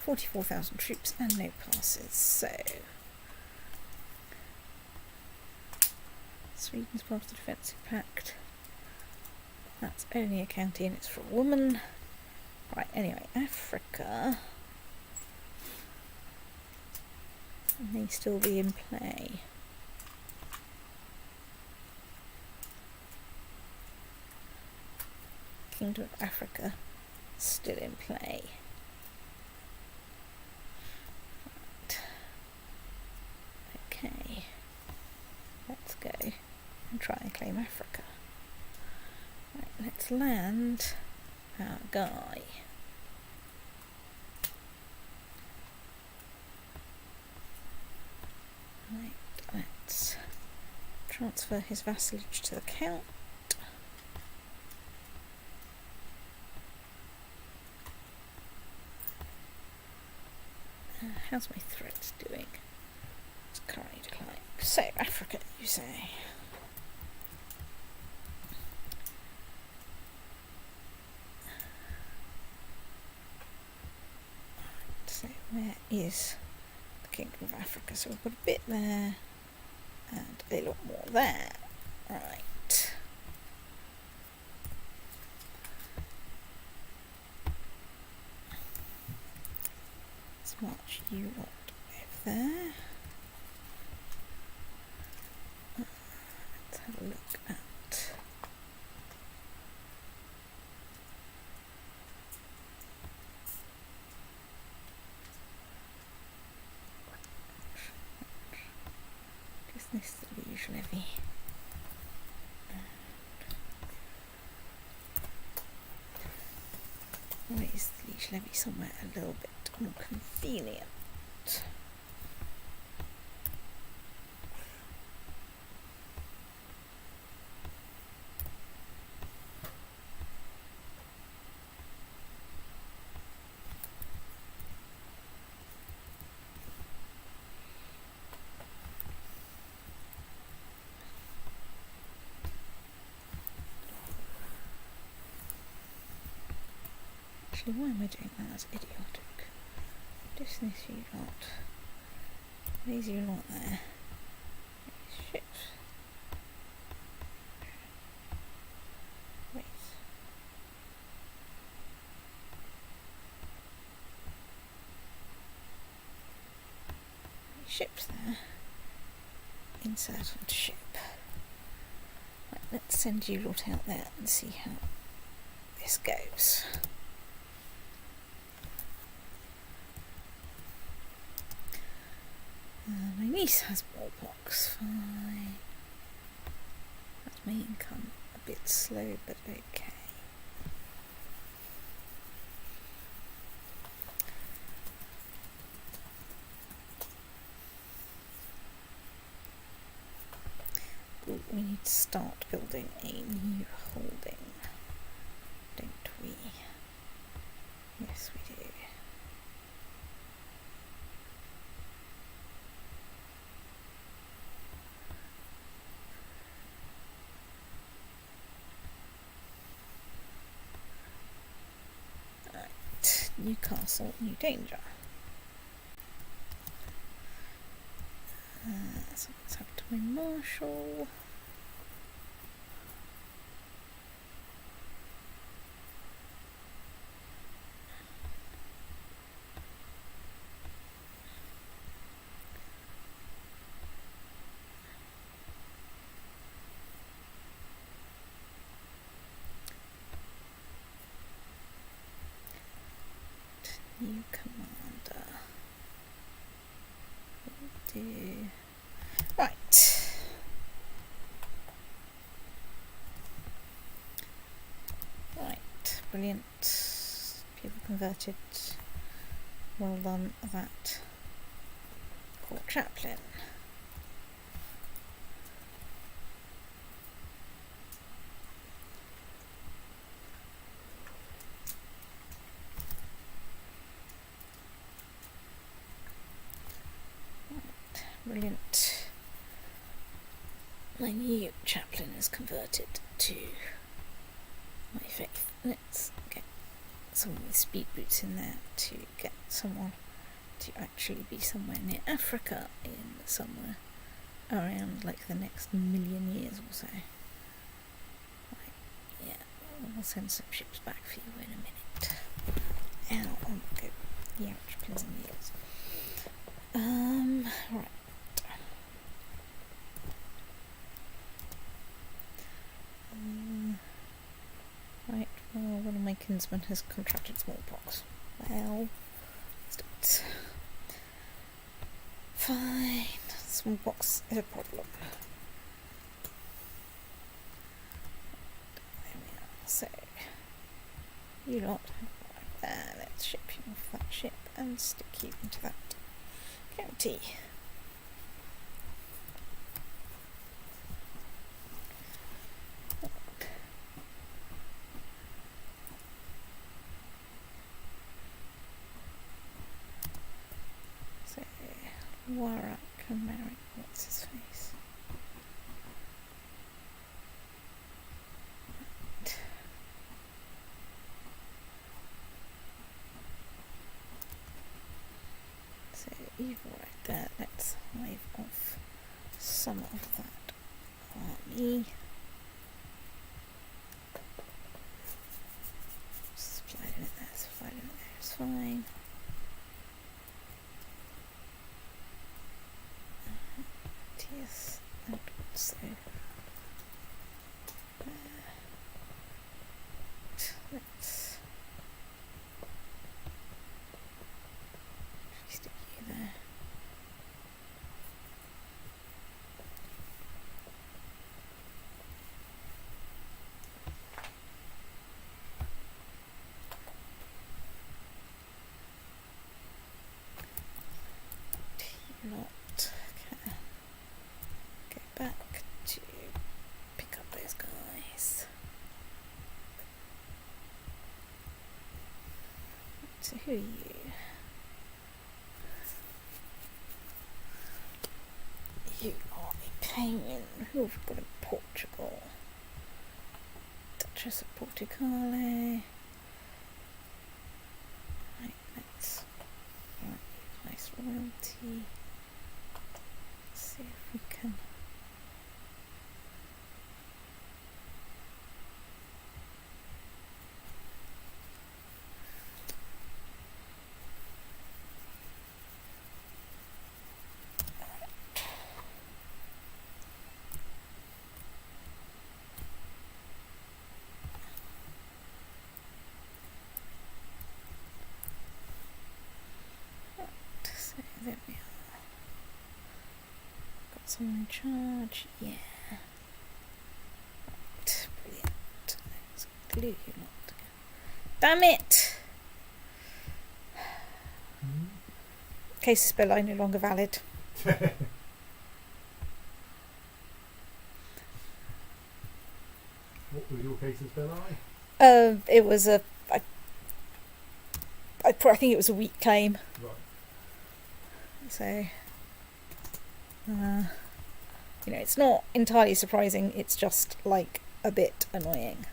S1: 44,000 troops and no passes. So Sweden's part of the defensive pact. That's only a county and it's for a woman. Right, anyway, Africa may still be in play. Kingdom of Africa still in play. Right. Okay, let's go and try and claim Africa. Right, let's land our guy. Right, let's transfer his vassalage to the Count. How's my threats doing? It's currently declining. So, Africa, you say? So, where is the Kingdom of Africa? So we've got a bit there and a lot more there. Right. Let's march you lot over there. Let's have a look at this the liege levy. Raise the liege levy somewhere a little bit more convenient. Actually, why am I doing that? That's idiotic. Dismiss you lot. Raise you lot there. Shit. Wait. Ships there. Insert onto ship. Right, let's send you lot out there and see how this goes. My niece has smallpox. Fine. That's my income. A bit slow, but okay. Ooh, we need to start building a new holding, don't we? Yes, we do. Newcastle, new danger. So let's have to my marshal. New commander. We'll do. Right. Right. Brilliant. People converted. Well done, that. Court chaplain. Brilliant. My new chaplain is converted to my faith. Let's get someone with speed boots in there to get someone to actually be somewhere near Africa in somewhere around like the next million years or so. Right, yeah, I'll send some ships back for you in a minute. Ow, oh my god. Yeah, pins and needles. Right. Right, well, one of my kinsmen has contracted smallpox. Well, let's do it. Fine, smallpox is a problem. There we are. So, you lot, right there, let's ship you off that ship and stick you into that county. Warwick and Merrick, what's his face? Right. So you're right there, let's hive off some of that army. Slide in it there, slide in it there, it's fine. Yes, and also let's stick you there. Not back to pick up those guys. So who are you? You are a pain. Who have we got in Portugal? Duchess of Portugal. Right, let's nice royalty. Let's see if we can. So there we are. Got someone in charge, yeah. Right, brilliant. Let's glue you lot together. Damn it! Casus belli no longer valid.
S3: What was your casus belli?
S1: It was I think it was a weak claim.
S3: Right.
S1: So, it's not entirely surprising, it's just, like, a bit annoying.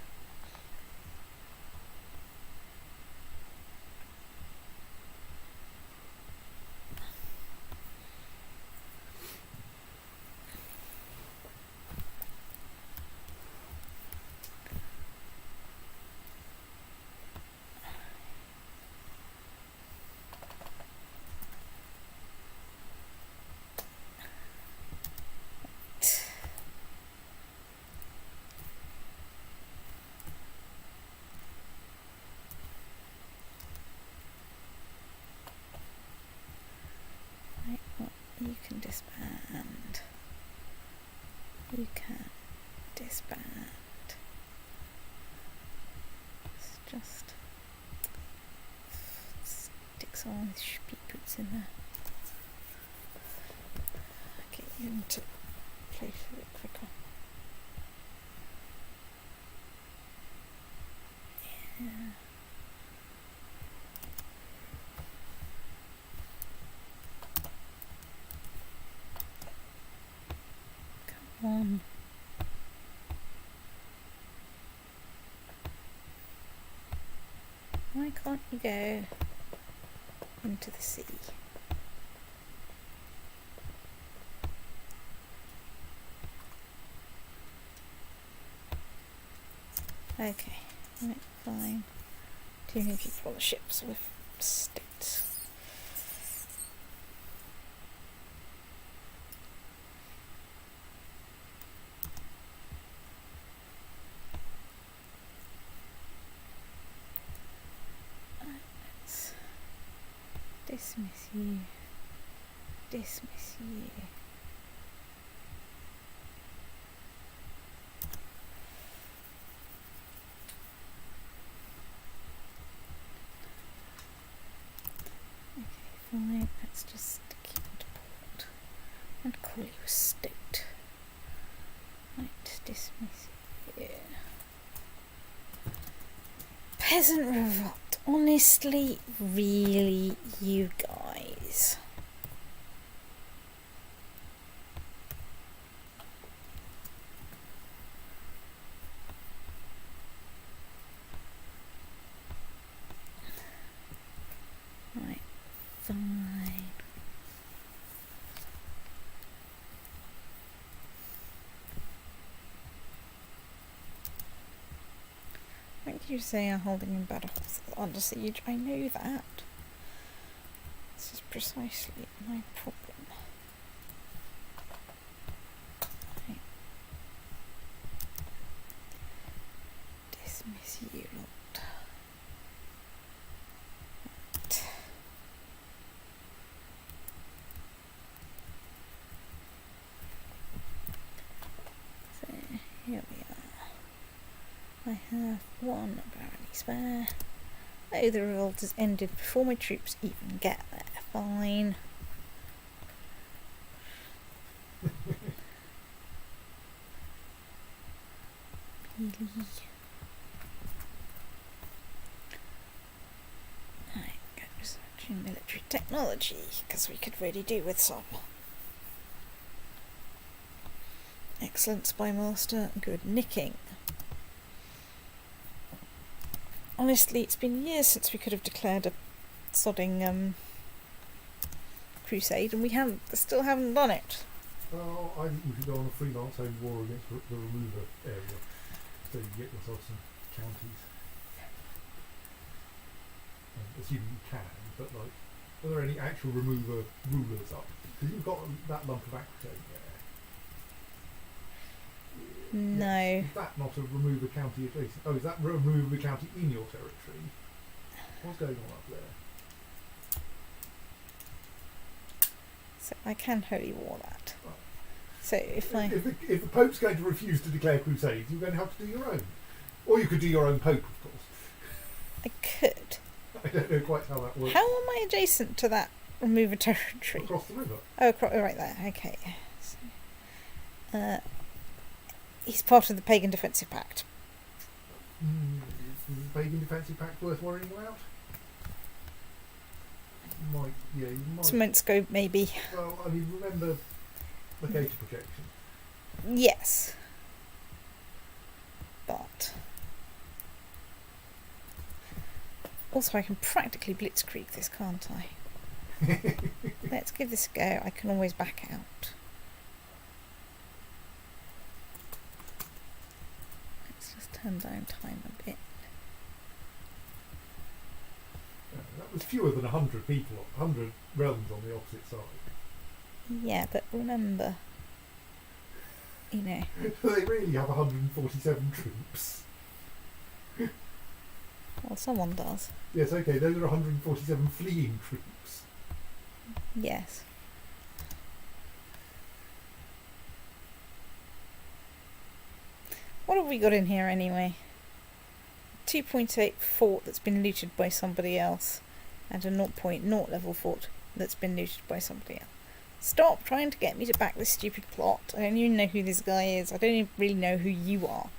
S1: You can disband. You can disband. Let's just stick some of these speed boots in there. Get you into place a bit quicker. Yeah. Come on. Why can't you go into the sea? Okay, right, fine. Do you need to keep all the ships with states? Let's dismiss you. Dismiss you. Fine, let's just stick you into port and call you a state. Right, dismiss you. Peasant revolt. Honestly, really, you guys. Right. Fine. Thank you say are holding in battles under siege. I know that. This is precisely my problem. Right. Dismiss you lot. Right. So here we are. I have one barely spare. Oh, the revolt has ended before my troops even get there. Fine. Really? Right, go researching military technology, because we could really do with some. Excellent spy master, good nicking. Honestly, it's been years since we could have declared a sodding crusade, and we still haven't done it.
S3: Well, I think we should go on a freelance home war against the remover area, so you get yourself some counties. Assuming you can, but like, are there any actual remover rulers up? Because you've got that lump of aquitaine there.
S1: No.
S3: Is that not a remover county adjacent? Oh, is that remover county in your territory? What's going on up there?
S1: So I can holy war that.
S3: Right.
S1: So if
S3: the Pope's going to refuse to declare crusades, you're going to have to do your own. Or you could do your own Pope, of course.
S1: I could.
S3: I don't know quite how that works.
S1: How am I adjacent to that remover territory?
S3: Across the river.
S1: Oh, right there. Okay. So, he's part of the Pagan Defensive Pact.
S3: Is the Pagan Defensive Pact worth worrying about? You might.
S1: Smolensk, maybe.
S3: Well, I mean, remember the data projection.
S1: Yes. But also I can practically blitzkrieg this, can't I? Let's give this a go. I can always back out. Let's just turn down time a bit.
S3: That was fewer than 100 people, 100 realms on the opposite side.
S1: Yeah, but remember, you know.
S3: They really have 147 troops.
S1: Well, someone does.
S3: Yes, okay, those are 147 fleeing troops.
S1: Yes. What have we got in here anyway? 2.8 fort that's been looted by somebody else, and a 0.0 level fort that's been looted by somebody else. Stop trying to get me to back this stupid plot. I don't even know who this guy is. I don't even really know who you are.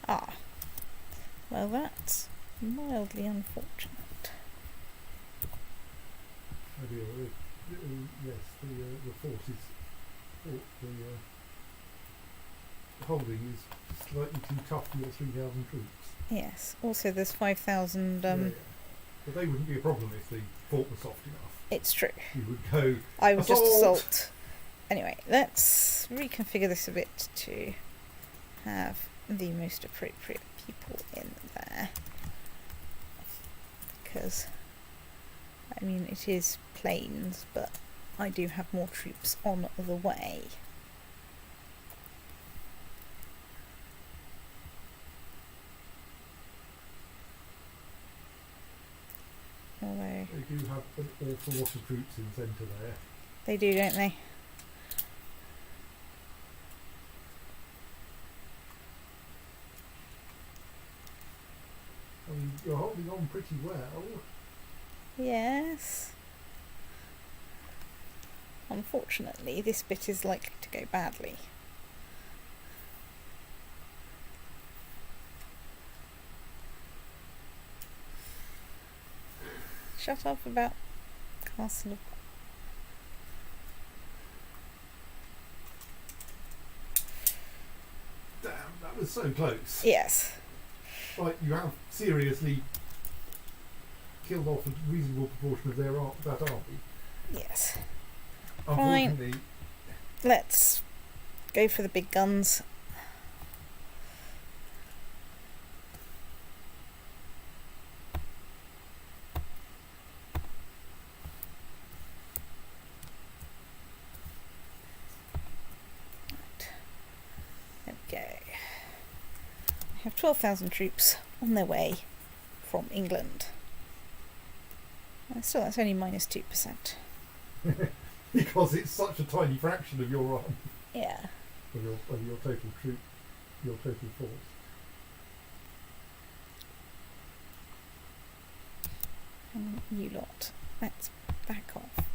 S1: Ah. Well, that's mildly unfortunate.
S4: Oh dear, yes, the fort is, the holding is slightly too tough for your 3,000 troops.
S1: Yes. Also, there's 5,000.
S4: Yeah. But they wouldn't be a problem if the fort was soft enough.
S1: It's true.
S4: You would go.
S1: I would just
S4: assault!
S1: assault. Anyway, let's reconfigure this a bit to have the most appropriate people in there. Because, I mean, it is plains, but I do have more troops on the way. Although,
S4: They do have an awful lot of troops in centre there.
S1: they do, don't they?
S4: I mean, you're holding on pretty well.
S1: Yes. Unfortunately, this bit is likely to go badly. Shut up about Castle of...
S4: Damn, that was so close.
S1: Yes.
S4: Like, you have seriously killed off a reasonable proportion of that army.
S1: Yes.
S4: Unfortunately,
S1: Let's go for the big guns. Right. There we go. I have 12,000 troops on their way from England. Still, that's only minus 2%.
S4: because it's such a tiny fraction of your army,
S1: Yeah.
S4: of your total troop, your total force.
S1: And you lot, let's back off.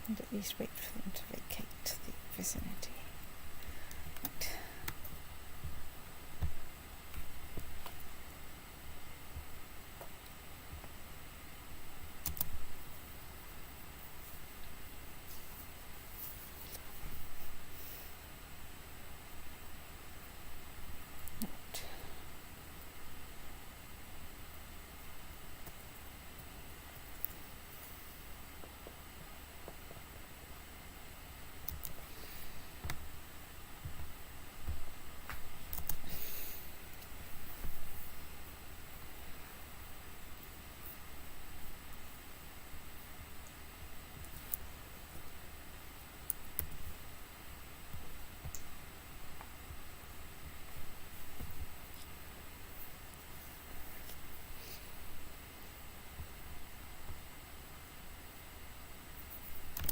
S1: And at least wait for them to vacate the vicinity. Right. Right.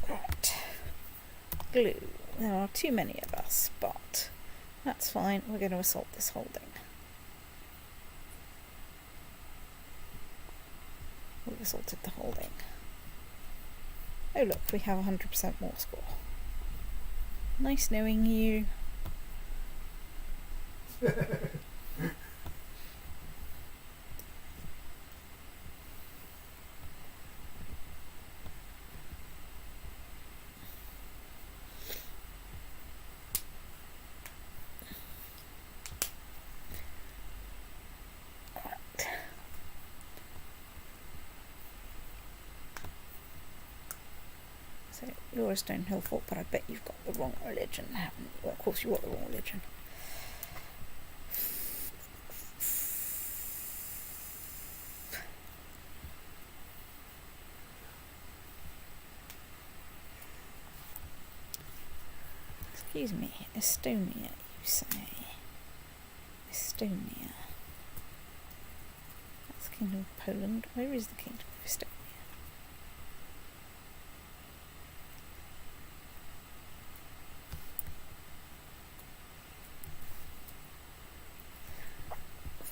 S1: Right. Glue. There are too many of us, but that's fine. We're going to assault this holding. We've assaulted the holding. Oh look, we have 100% more score. Nice knowing you. So you're a Stonehill Fort, but I bet you've got the wrong religion, haven't you? Well, of course you've got the wrong religion. Excuse me, Estonia, you say? Estonia. That's the Kingdom of Poland. Where is the Kingdom of Estonia?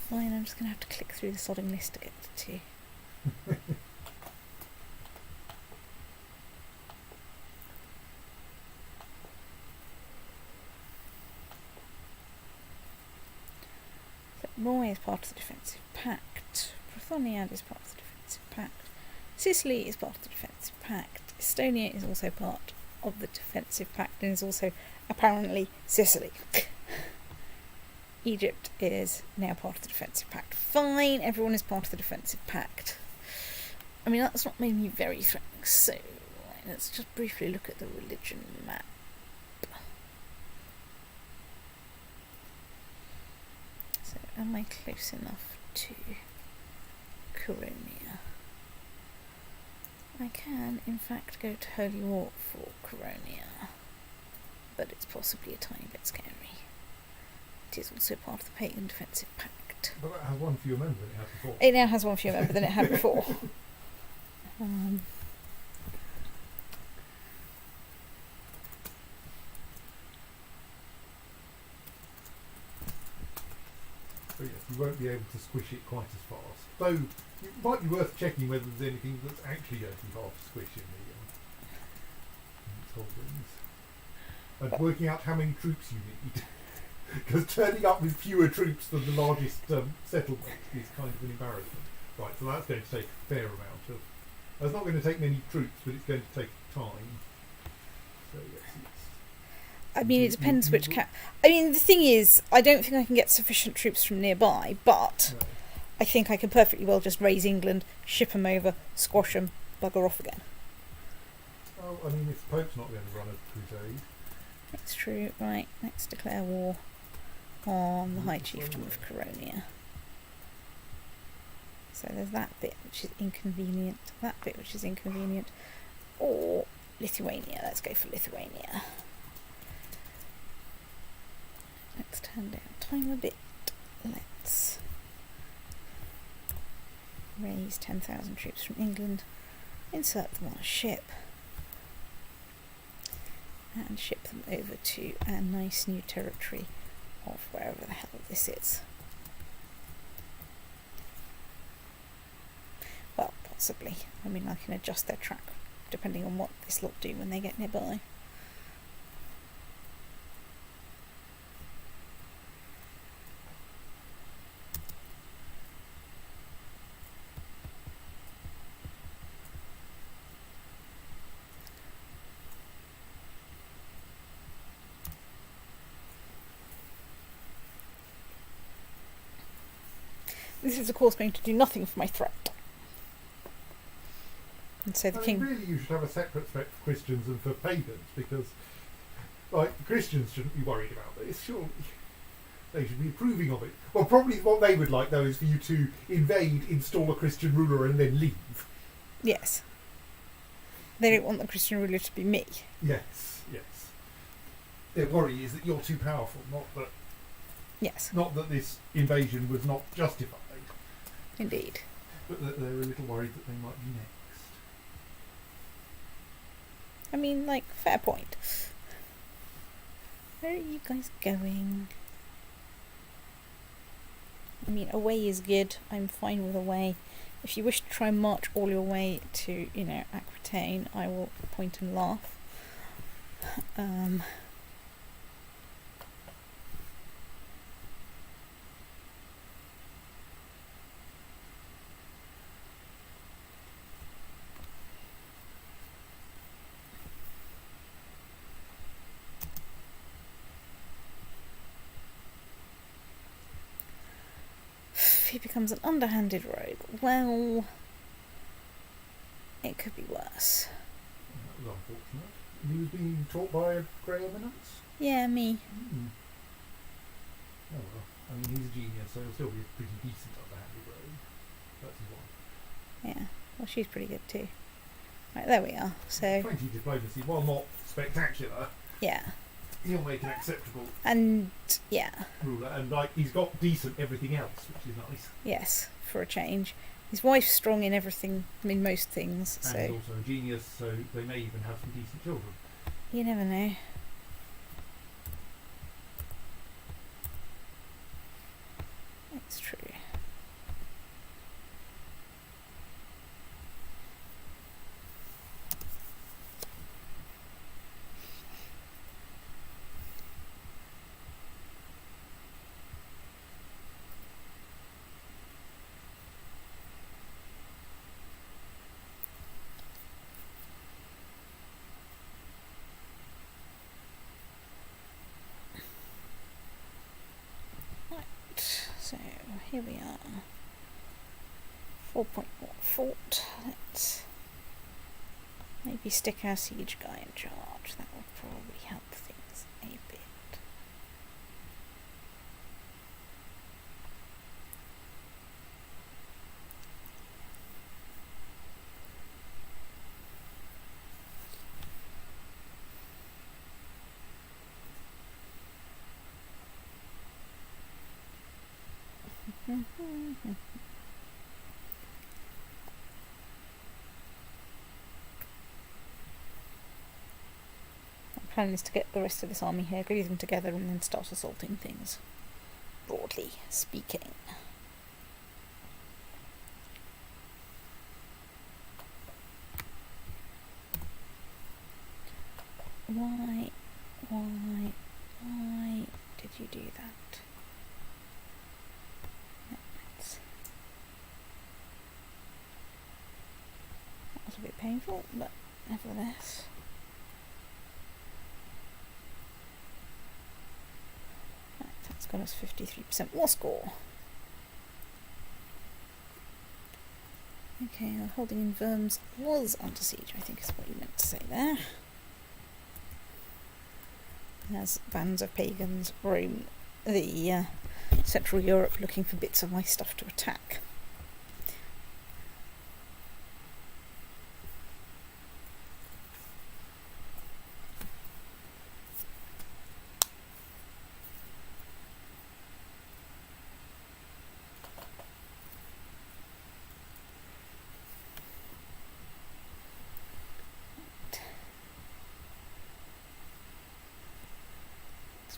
S1: Fine, I'm just going to have to click through the sodding list to get to. So Norway is part of the defensive pact. Brythoniad is part of the defensive pact. Sicily is part of the defensive pact. Estonia is also part of the defensive pact and is also apparently Sicily. Egypt is now part of the defensive pact. Fine, everyone is part of the defensive pact. I mean, that's not made me very threatening, so let's just briefly look at the religion map. So, am I close enough to Coronia? I can, in fact, go to Holy War for Coronia, but it's possibly a tiny bit scary. It is also part of the Pagan Defensive Pact.
S4: But that has one fewer member than it had before.
S1: It now has one fewer member than it had before.
S4: So yes, you won't be able to squish it quite as fast. Though it might be worth checking whether there's anything that's actually going to be hard to squish in its holdings. And working out how many troops you need. Because turning up with fewer troops than the largest settlement is kind of an embarrassment. Right, so that's going to take a fair amount of... It's not going to take many troops, but it's going to take time. So yes,
S1: I mean, it depends which I mean, the thing is, I don't think I can get sufficient troops from nearby, but
S4: no.
S1: I think I can perfectly well just raise England, ship them over, squash them, bugger off again.
S4: Oh, I mean, if the Pope's not going to run a crusade...
S1: It's true. Right, let's declare war on the High Chiefdom of Coronia. So there's that bit which is inconvenient, that bit which is inconvenient, or Lithuania. Let's go for Lithuania. Let's turn down time a bit. Let's raise 10,000 troops from England, insert them on a ship, and ship them over to a nice new territory of wherever the hell this is. Well, possibly. I mean, I can adjust their track depending on what this lot do when they get nearby. This is, of course, going to do nothing for my threat. And so the king...
S4: Really, you should have a separate threat for Christians and for pagans, because, like, the Christians shouldn't be worried about this, surely. They should be approving of it. Well, probably what they would like, though, is for you to invade, install a Christian ruler, and then leave.
S1: Yes. They don't want the Christian ruler to be me.
S4: Yes, yes. Their worry is that you're too powerful, not that...
S1: Yes.
S4: Not that this invasion was not justified.
S1: Indeed.
S4: But that they're a little worried that they might be next.
S1: I mean, like, fair point. Where are you guys going? I mean, away is good. I'm fine with away. If you wish to try and march all your way to, you know, Aquitaine, I will point and laugh. He becomes an underhanded rogue. Well, it could be worse.
S4: That was unfortunate. He was being taught by a grey eminence?
S1: Yeah, me.
S4: Oh well. I mean, he's a genius, so he'll still be a pretty decent underhanded rogue. That's his wife.
S1: Yeah, well, she's pretty good too. Right, there we are. So,
S4: 20 diplomacy, while not spectacular,
S1: yeah.
S4: he'll make an acceptable
S1: And yeah,
S4: ruler, and like he's got decent everything else, which is nice.
S1: yes, for a change. His wife's strong in everything, in most things,
S4: And
S1: so
S4: he's also a genius, so they may even have some decent children.
S1: you never know. It's true. So here we are. 4.1 fort. Let's maybe stick our siege guy in charge. That would probably help things a bit. My plan is to get the rest of this army here, glue them together, and then start assaulting things. Broadly speaking. Why did you do that? That was a bit painful, but nevertheless. Right, that's got us 53% war score. Okay, holding in Worms was under siege, I think is what you meant to say there. As bands of pagans roam the Central Europe looking for bits of my stuff to attack.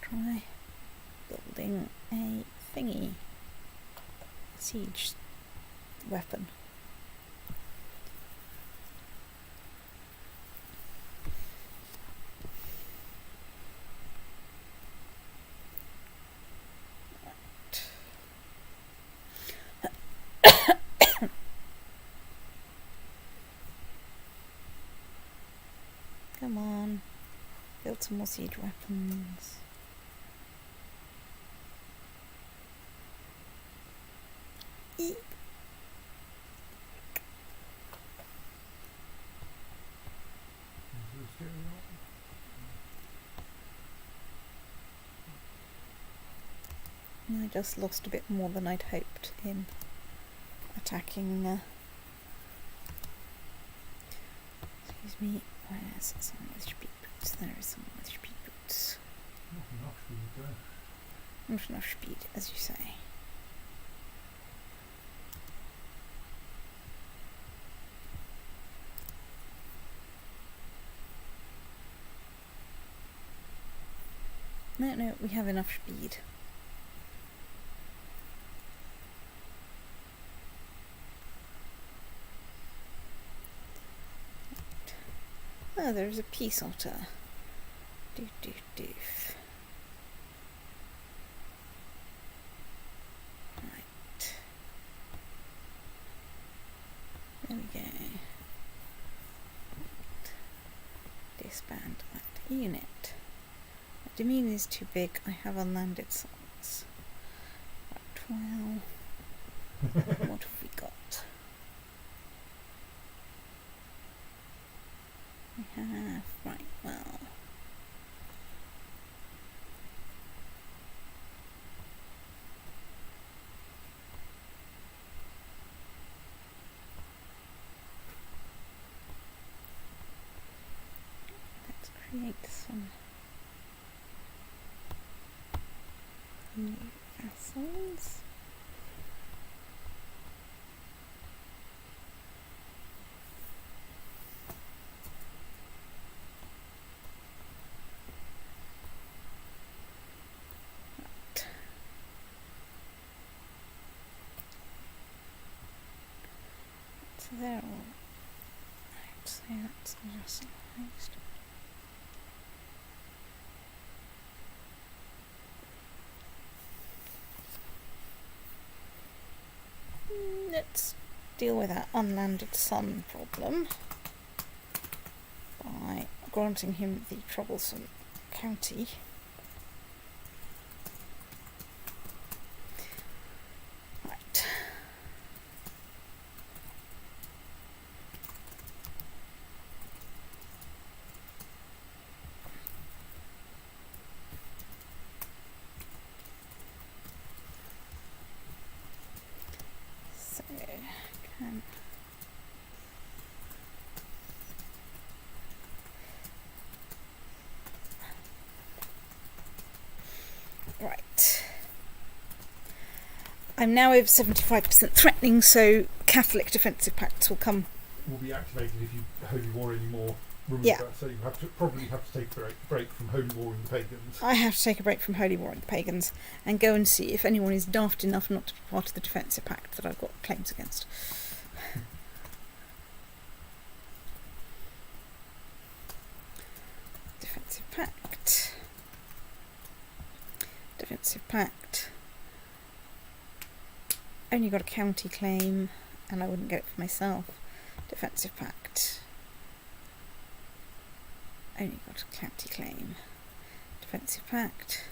S1: Try building a thingy siege weapon. Come on, build some more siege weapons. I just lost a bit more than I'd hoped in attacking. Excuse me, where's someone with speed boots? There is someone with speed boots.
S4: Not enough speed, though.
S1: Not enough speed, as you say. No, we have enough speed. Oh, there's a peace otter. Doof. Right. There we go. Disband that unit. Demean is too big. I have unlanded sites. Right, well, what have we got? We have, right, well. Let's create some New vassals. So they're all right, so that's vassalized. Let's deal with that unlanded son problem by granting him the troublesome county. Right. So, can right. I'm now over 75% threatening, so Catholic defensive pacts will come.
S4: Will be activated if you Holy War anymore. Remember
S1: Yeah.
S4: that, so you probably have to take a break from Holy War and the Pagans.
S1: I have to take a break from Holy War and the Pagans and go and see if anyone is daft enough not to be part of the defensive pact that I've got claims against. Defensive pact. Defensive pact. Only got a county claim, and I wouldn't get it for myself. Defensive pact. Only got a county claim. Defensive pact.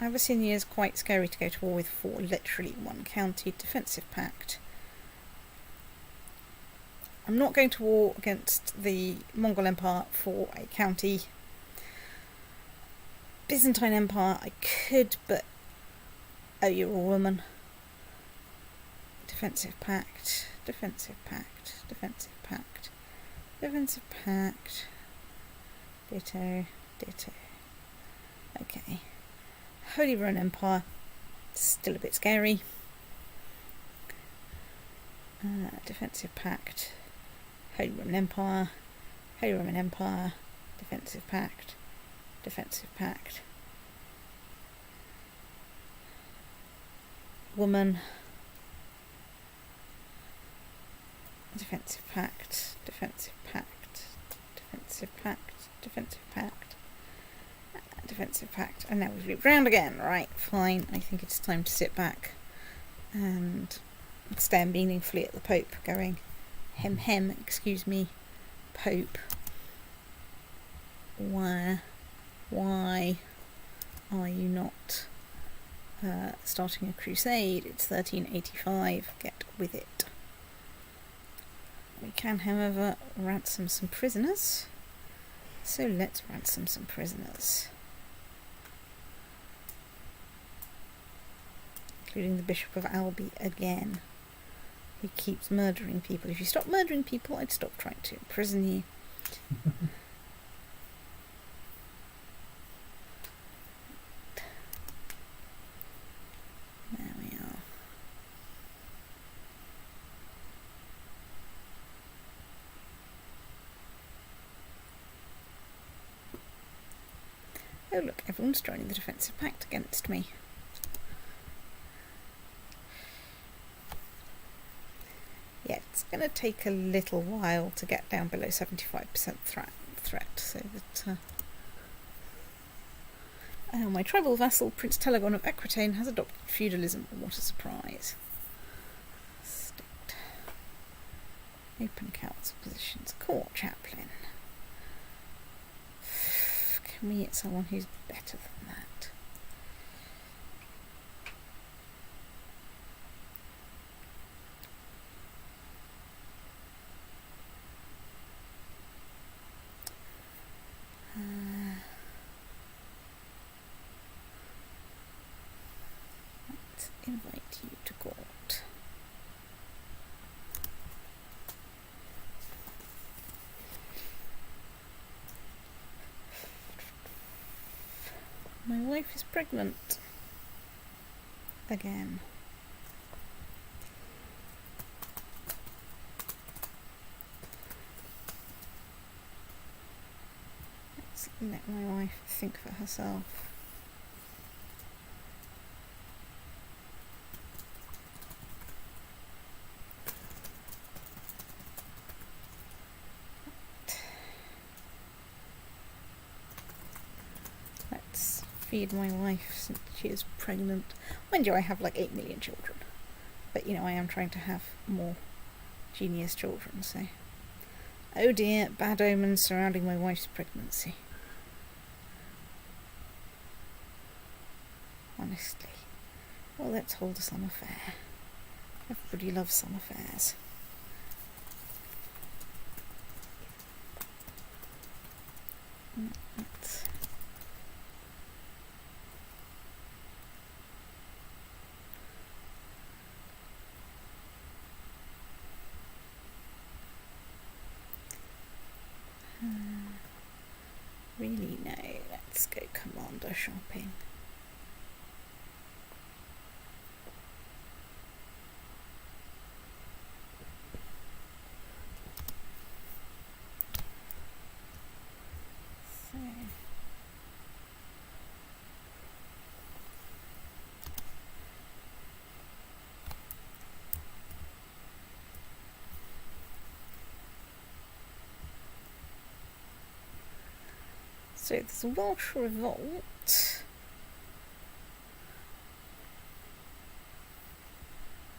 S1: Abyssinia is quite scary to go to war with for literally one county. Defensive pact. I'm not going to war against the Mongol Empire for a county. Byzantine Empire, I could, but oh, you're a woman. Defensive pact. Defensive pact. Defensive pact. Defensive pact. Ditto. Ditto. Okay. Holy Roman Empire. Still a bit scary. Defensive pact. Holy Roman Empire. Holy Roman Empire. Defensive pact. Defensive pact. Woman. Defensive pact. Defensive pact. Defensive pact. Defensive pact. Defensive pact. And now we've looped round again. Right, fine. I think it's time to sit back and stare meaningfully at the Pope, going, hem hem, excuse me, Pope. Why are you not starting a crusade? It's 1385. Get with it. We can, however, ransom some prisoners. So let's ransom some prisoners. Including the Bishop of Albi again. He keeps murdering people. If you stop murdering people, I'd stop trying to imprison you. There we are. Oh look, everyone's joining the defensive pact against me. Yeah, it's going to take a little while to get down below 75% threat, so that my tribal vassal, Prince Telegon of Aquitaine, has adopted feudalism. What a surprise. State. Open council positions. Court chaplain. Can we get someone who's better than that? Let's invite you to court. My wife is pregnant. Again. Let's let my wife think for herself. Let's feed my wife since she is pregnant. Mind you, I have like 8 million children. But you know, I am trying to have more genius children, so. Oh dear, bad omens surrounding my wife's pregnancy. Honestly. Well, let's hold a summer fair. Everybody loves summer fairs. Let's really no, let's go commander shopping. So So there's a Welsh revolt.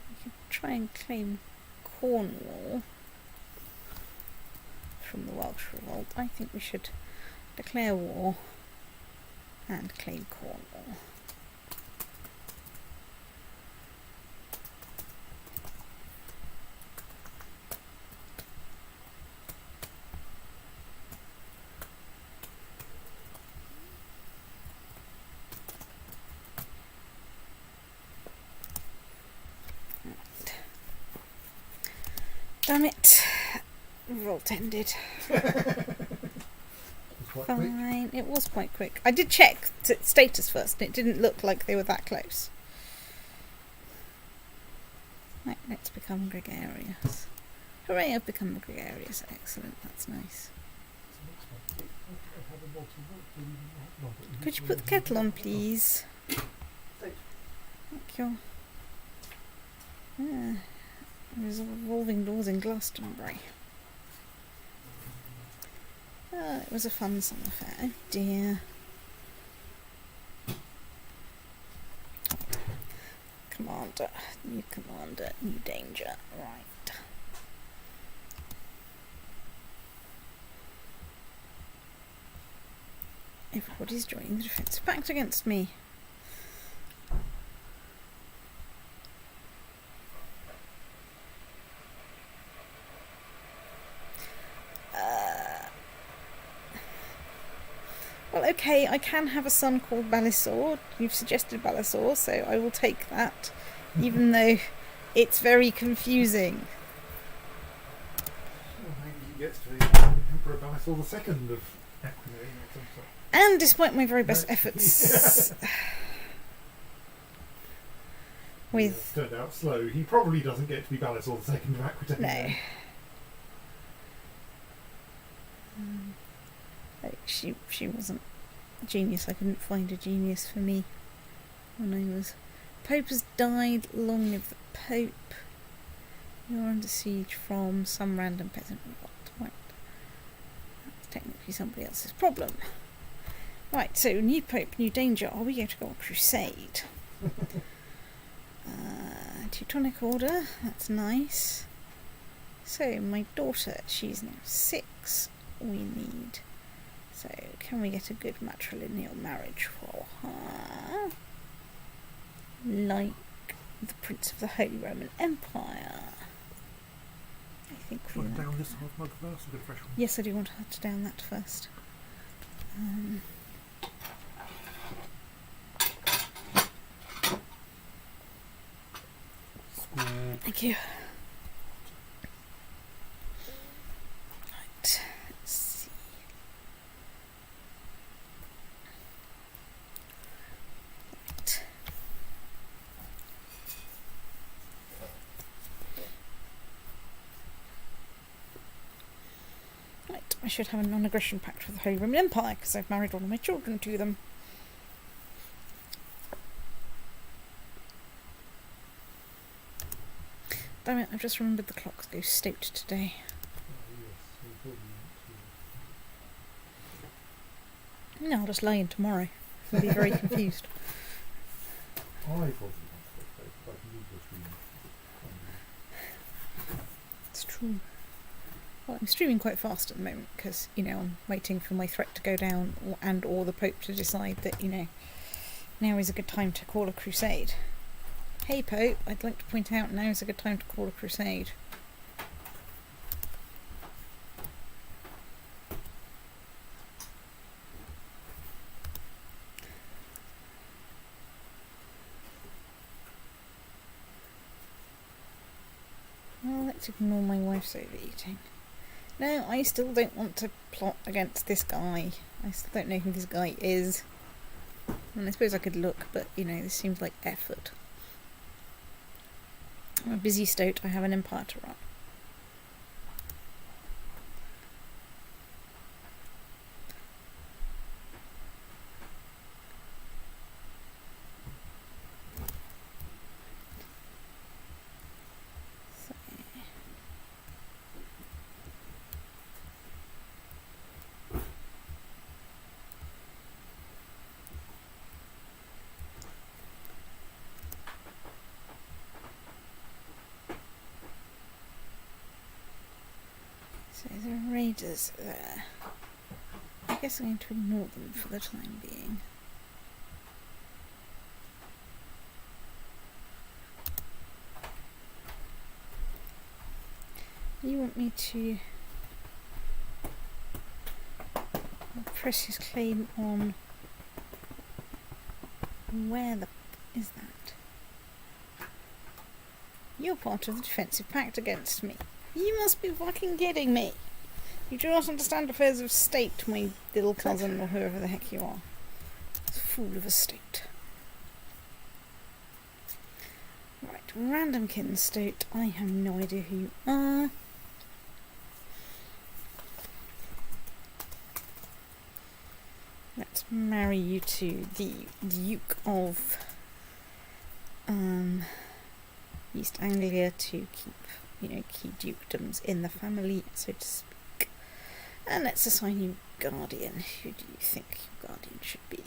S1: We could try and claim Cornwall from the Welsh revolt. I think we should declare war and claim Cornwall. Damn it. Revolt ended. Fine. It was quite quick. I did check status first and it didn't look like they were that close. Right, let's become gregarious. Hooray, I've become gregarious. Excellent, that's nice. Could you put the kettle on, please? Thank you. Yeah. There's revolving doors in Glastonbury. Oh, it was a fun summer fair. Oh dear. Commander, new danger. Right. Everybody's joining the defensive pact against me. Well, okay, I can have a son called Balisaur. You've suggested Balisaur, so I will take that, even though it's very confusing.
S4: Well, maybe he gets to be Emperor Balisaur the second of Aquitaine or some sort.
S1: And despite my very best efforts, with
S4: Turned out slow. He probably doesn't get to be Balisaur the second of Aquitaine.
S1: no. She wasn't a genius. I couldn't find a genius for me when I was. Pope has died. Long live the Pope. You're under siege from some random peasant revolt. Right. That's technically somebody else's problem. Right, so new Pope, new danger. Are we going to go on crusade? Teutonic Order. That's nice. So my daughter, she's now 6. We need. So, can we get a good matrilineal marriage for her? Like the Prince of the Holy Roman Empire. I think we
S3: Want
S1: like
S3: to down this
S1: that.
S3: half mug first or get a fresh one?
S1: Yes, I do want her to down that first. Thank you. Right, let's see. I should have a non-aggression pact with the Holy Roman Empire, because I've married one of my children to them. Damn it, I've just remembered the clocks go stout today. No, I'll just lie in tomorrow. I'll be very confused.
S4: I probably want to go, but you just
S1: It's true. Well, I'm streaming quite fast at the moment because, I'm waiting for my threat to go down or the Pope to decide that, now is a good time to call a crusade. Hey Pope, I'd like to point out now is a good time to call a crusade. Well, let's ignore my wife's overeating. No, I still don't want to plot against this guy. I still don't know who this guy is. And I suppose I could look, but, this seems like effort. I'm a busy stoat, I have an empire to run. So there are raiders there. I guess I'm going to ignore them for the time being. You want me to press his claim on where the is that? You're part of the defensive pact against me. You must be fucking kidding me. You do not understand affairs of state, my little cousin, or whoever the heck you are. Fool of a state. Right, randomkin state. I have no idea who you are. Let's marry you to the Duke of East Anglia to keep, key dukedoms in the family, so to speak. And let's assign you guardian. Who do you think your guardian should be?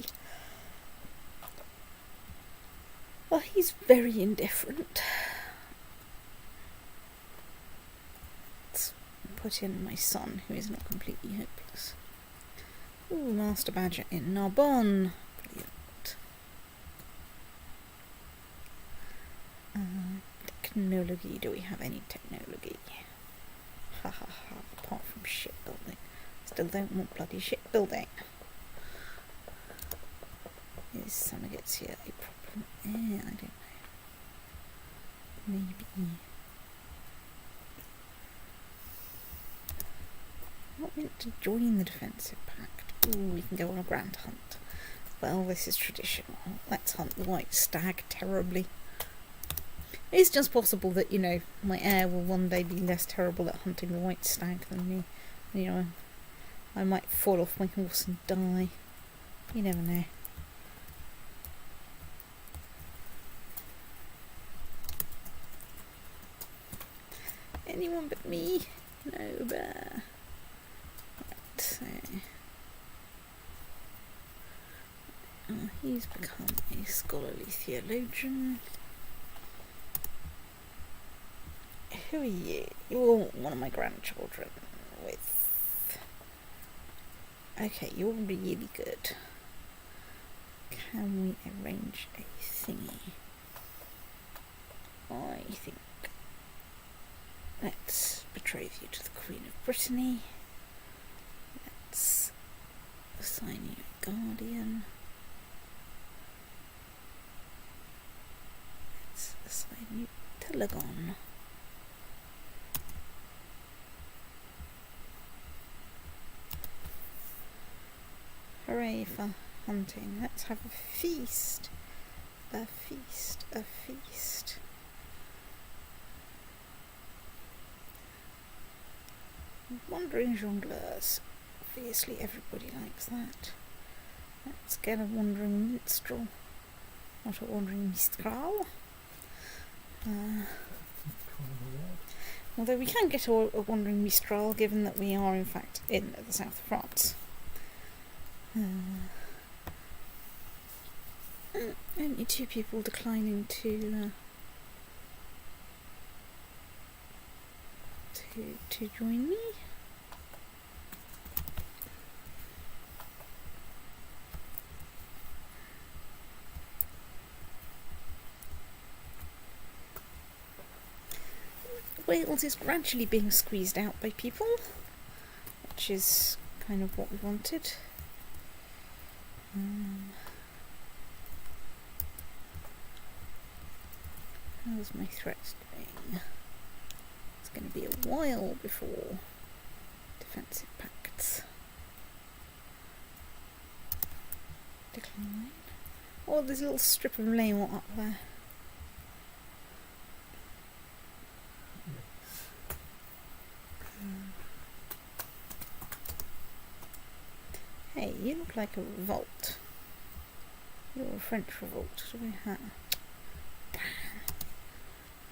S1: Well, he's very indifferent. Let's put in my son, who is not completely hopeless. Ooh, Master Badger in Narbonne. Brilliant. Technology. Do we have any technology? Ha ha ha. Apart from shipbuilding. Still don't want bloody shipbuilding. Is Summergates here a problem? I don't know. Maybe. Not meant to join the defensive pact. Ooh, we can go on a grand hunt. Well, this is traditional. Let's hunt the white stag terribly. It's just possible that, my heir will one day be less terrible at hunting the white stag than me. I might fall off my horse and die. You never know. Anyone but me? No bear. Right, so... he's become a scholarly theologian. Who are you? You're one of my grandchildren with... Okay, you're really good. Can we arrange a thingy? I think... Let's betroth you to the Queen of Brittany. Let's assign you a guardian. Let's assign you to Lagon. Hooray for hunting. Let's have a feast. A feast. A feast. Wandering jongleurs. Obviously everybody likes that. Let's get a wandering minstrel. Not a wandering minstrel. Although we can get a wandering mistral, given that we are in fact in the south of France. Only 2 people declining to join me. Wales is gradually being squeezed out by people, which is kind of what we wanted. How's my threat doing? It's going to be a while before defensive pacts. Decline. Oh, there's a little strip of lane up there. Hey, you look like a revolt. You're a French revolt. What do we have?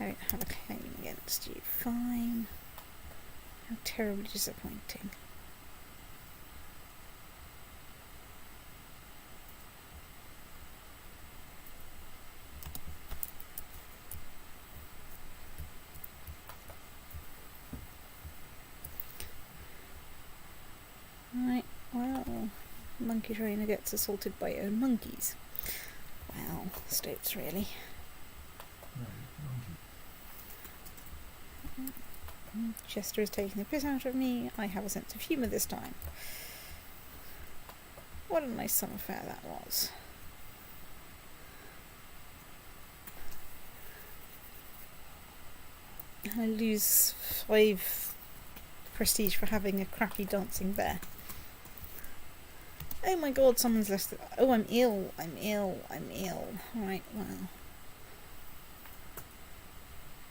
S1: I don't have a claim against you. Fine. How terribly disappointing. Right, well, monkey trainer gets assaulted by own monkeys. Well, Stoats really. Chester is taking the piss out of me. I have a sense of humour this time. What a nice summer fair that was. I lose 5 prestige for having a crappy dancing bear. Oh my god, someone's listed. Oh, I'm ill. Right, well.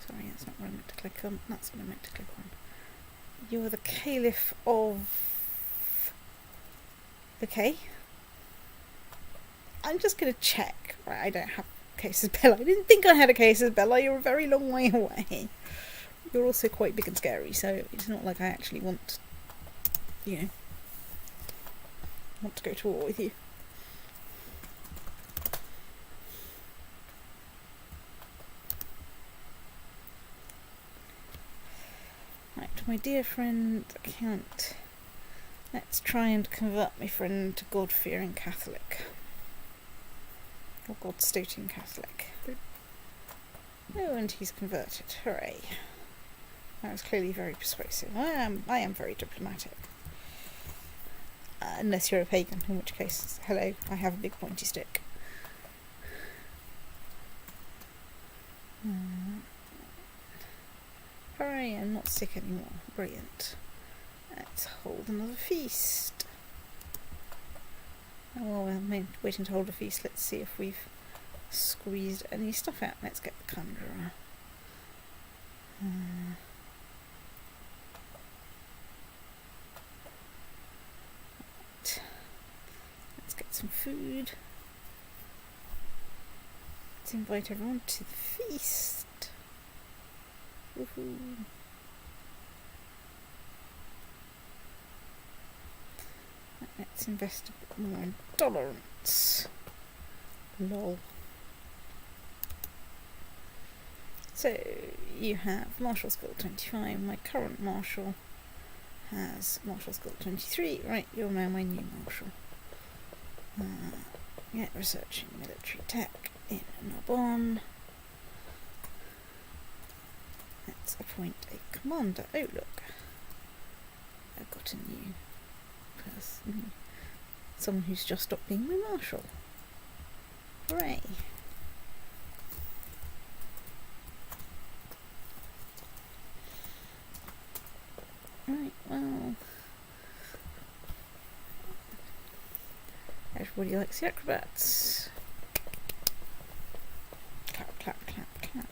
S1: Sorry, that's not what I meant to click on. That's what I meant to click on. You're the Caliph of... Okay. I'm just going to check. Right, I don't have Casus Belli. I didn't think I had a Casus Belli. You're a very long way away. You're also quite big and scary, so it's not like I actually want, want to go to war with you. Right, my dear friend Count, let's try and convert my friend to God-fearing Catholic. Or God-stoating Catholic. Oh, and he's converted. Hooray. That was clearly very persuasive. I am very diplomatic. Unless you're a pagan, in which case, hello, I have a big pointy stick. Hooray, I'm not sick anymore. Brilliant. Let's hold another feast. Oh, well, we're waiting to hold a feast. Let's see if we've squeezed any stuff out. Let's get the Conjurer. Let's get some food. Let's invite everyone to the feast. Woohoo! Let's invest a bit more in tolerance. Lol. So, you have Martial Skill 25. My current Marshal has Martial Skill 23. Right, you're now my new Marshal. Get researching military tech in Narbonne. Let's appoint a commander. Oh, look. I've got a new person. Someone who's just stopped being my Marshal. Hooray. Right, well. Everybody likes the acrobats. Clap, clap, clap, clap.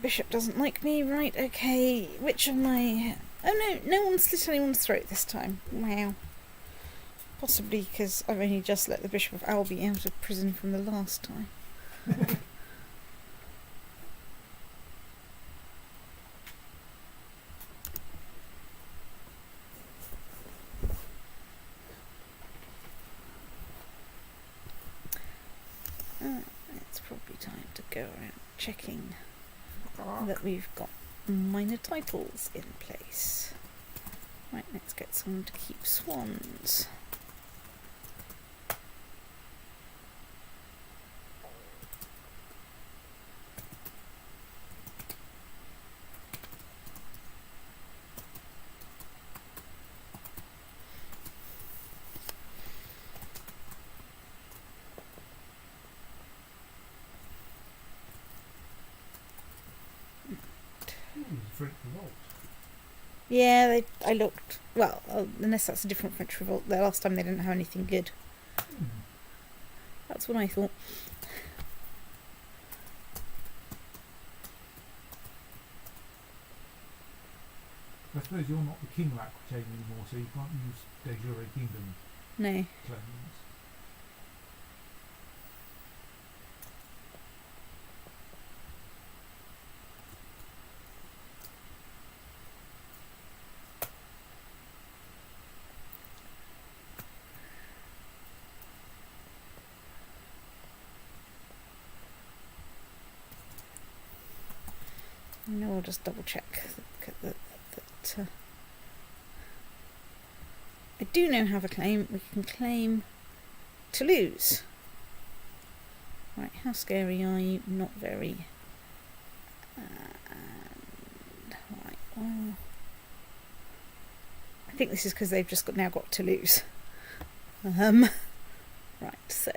S1: Bishop doesn't like me, right, okay. Which of my Oh no, no one slit anyone's throat this time. Wow. Possibly because I've only just let the Bishop of Albi out of prison from the last time. It's probably time to go around checking that we've got minor titles in place. Right, let's get someone to keep swans.
S4: French revolt.
S1: Yeah, I looked. Well, unless that's a different French revolt. The last time they didn't have anything good. That's what I thought.
S4: I suppose you're not the king of Aquitaine anymore, so you can't use de jure kingdom
S1: No.
S4: claims.
S1: No, we'll just double check that I do now have a claim. We can claim Toulouse. Right, how scary are you? Not very. Right, well, I think this is because they've just now got Toulouse. Right, so.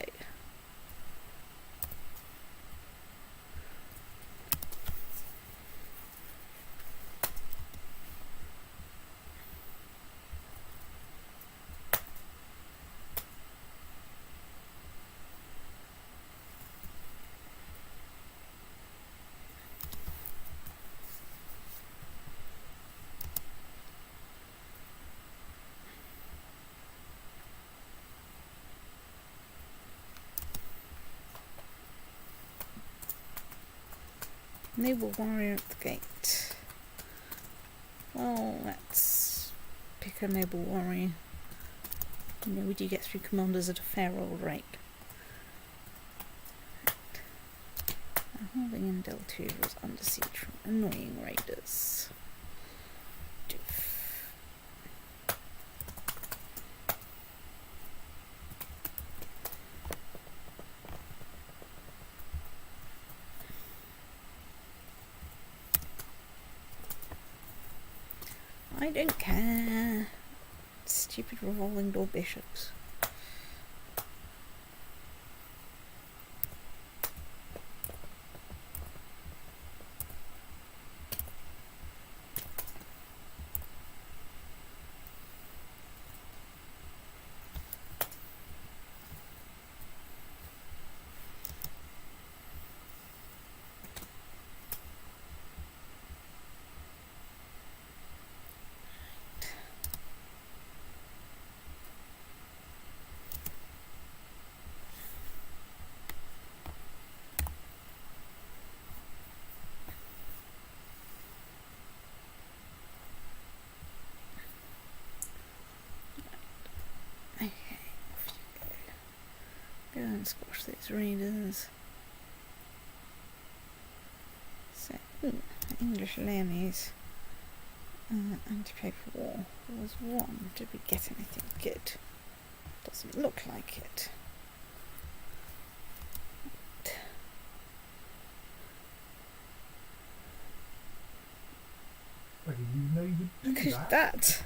S1: Noble warrior at the gate. Well, let's pick a noble warrior. You know, we do get through commanders at a fair old rate. Holding in Deltour was under siege from annoying raiders. I don't care. Stupid revolving door bishops. Go and squash these raiders. So, English Leonese. Anti-paper war was one. Did we get anything good? Doesn't look like it.
S4: I didn't know you would do that.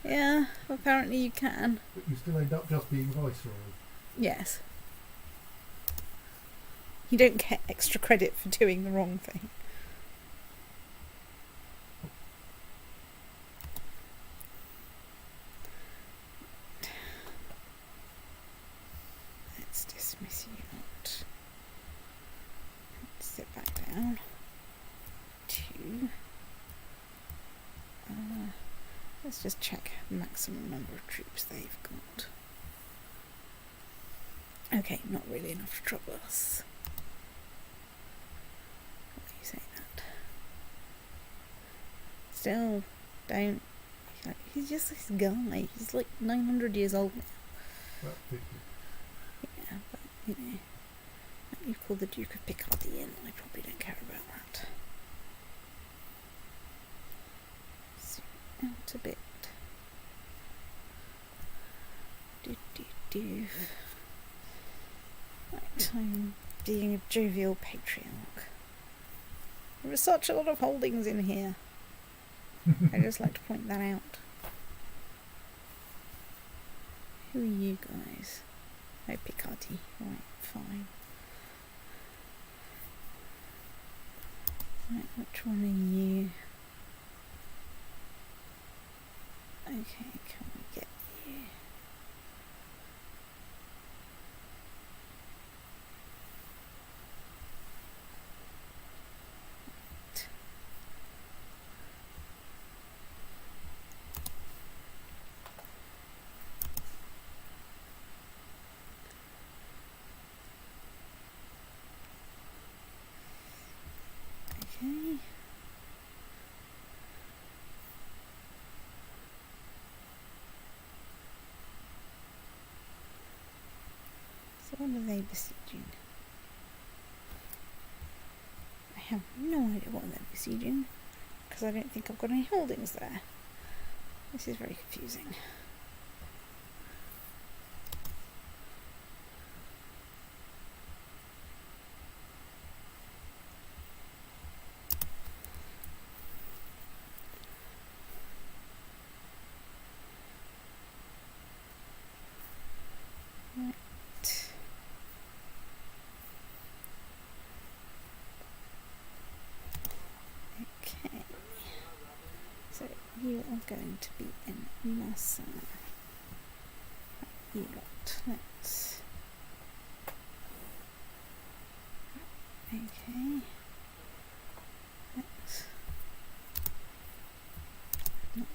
S1: Yeah, apparently you can.
S4: But you still end up just being viceroy.
S1: Yes. You don't get extra credit for doing the wrong thing. Let's dismiss you out. Let's sit back down. 2. Let's just check maximum number of troops they've got. Okay, not really enough to trouble us. What do you say that? Still, don't. He's just this guy. He's like 900 years old now.
S4: About 50.
S1: Yeah, but, you know, you call the Duke of Picardy in, I probably don't care about that. Zoom out a bit. Right, I'm being a jovial patriarch. There are such a lot of holdings in here. I just like to point that out. Who are you guys? Oh, Picardy. Right, fine. Right, which one are you? Okay, can we get you? Okay. So what are they besieging? I have no idea what they're besieging, because I don't think I've got any holdings there. This is very confusing. Okay, so you are going to be in Massa. You lot, let's... Okay. Let's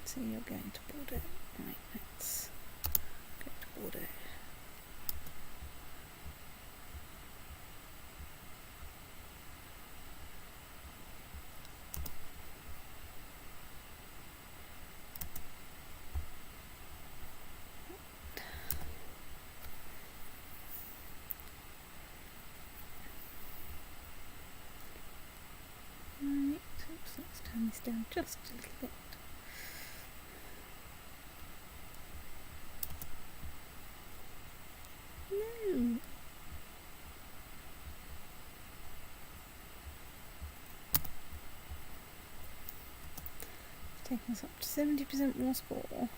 S1: say you're going to Bordeaux. Right, let's go to Bordeaux. Right, oops, let's turn this down just a little bit. No! It's taking us up to 70% more score.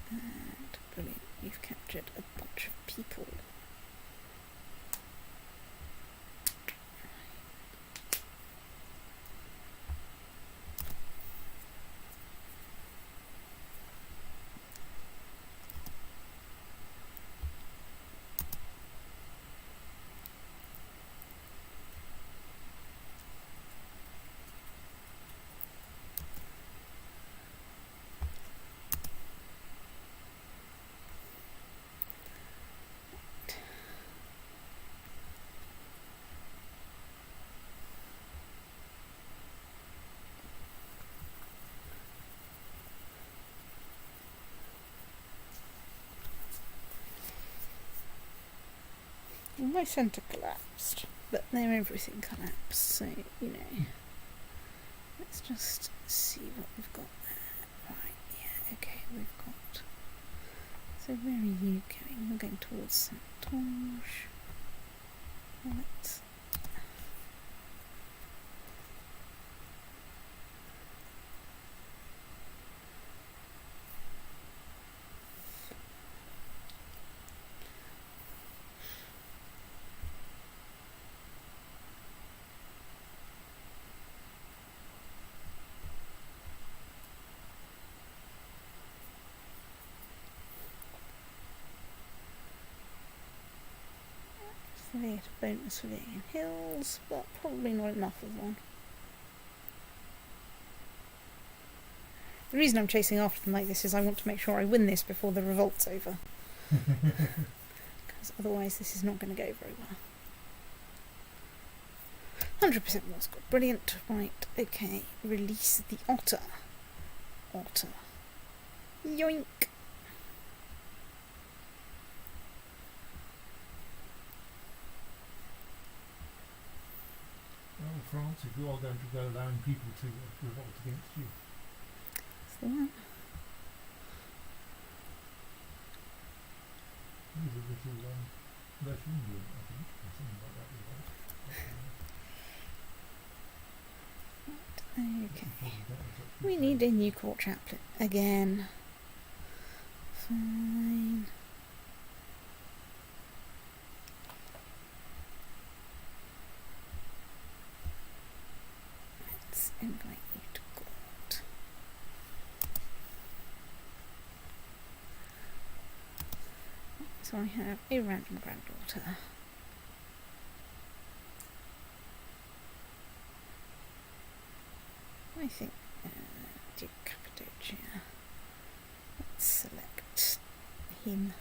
S1: And brilliant, we've captured a bunch of people. Well, my centre collapsed, but then everything collapsed, so, you know, let's just see what we've got there. Right, yeah, okay, we've got... So where are you going? We're going towards Saintonge. Let's... So they get a bonus for being in hills, but probably not enough of one. The reason I'm chasing after them like this is I want to make sure I win this before the revolt's over. Because otherwise this is not going to go very well. 100% more score. Brilliant. Right, okay. Release the otter. Otter. Yoink.
S4: Well, France, if you are going to go allowing people to revolt against you.
S1: That's the one.
S4: There's a little less England, I think, or something like that.
S1: Okay. We need a new court chaplain again. Fine. Let's invite you to court. So I have a random granddaughter. I think Duke Cappadocia. Let's select him.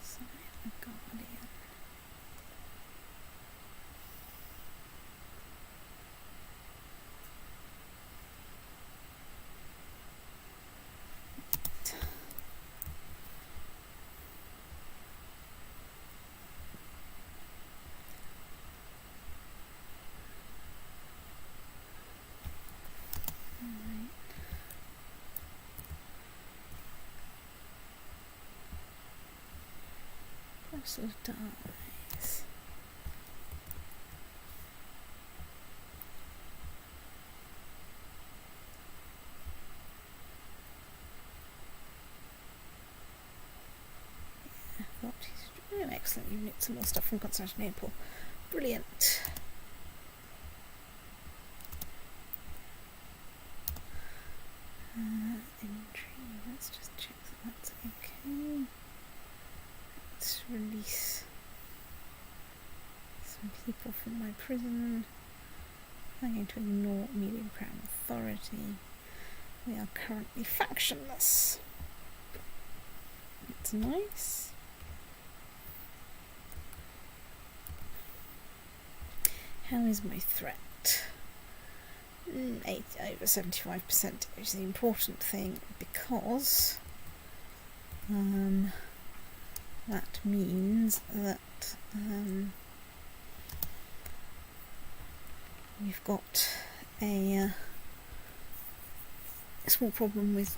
S1: Assign a guardian. Parcel dies. Yeah, thought he's doing excellent. You need some more stuff from Constantinople. Brilliant. Entry. Let's just check that that's okay. Let's release some people from my prison. I'm going to ignore medium crown authority. We are currently factionless. That's nice. How is my threat? 8 over 75%, which is the important thing because that means that we've got a small problem with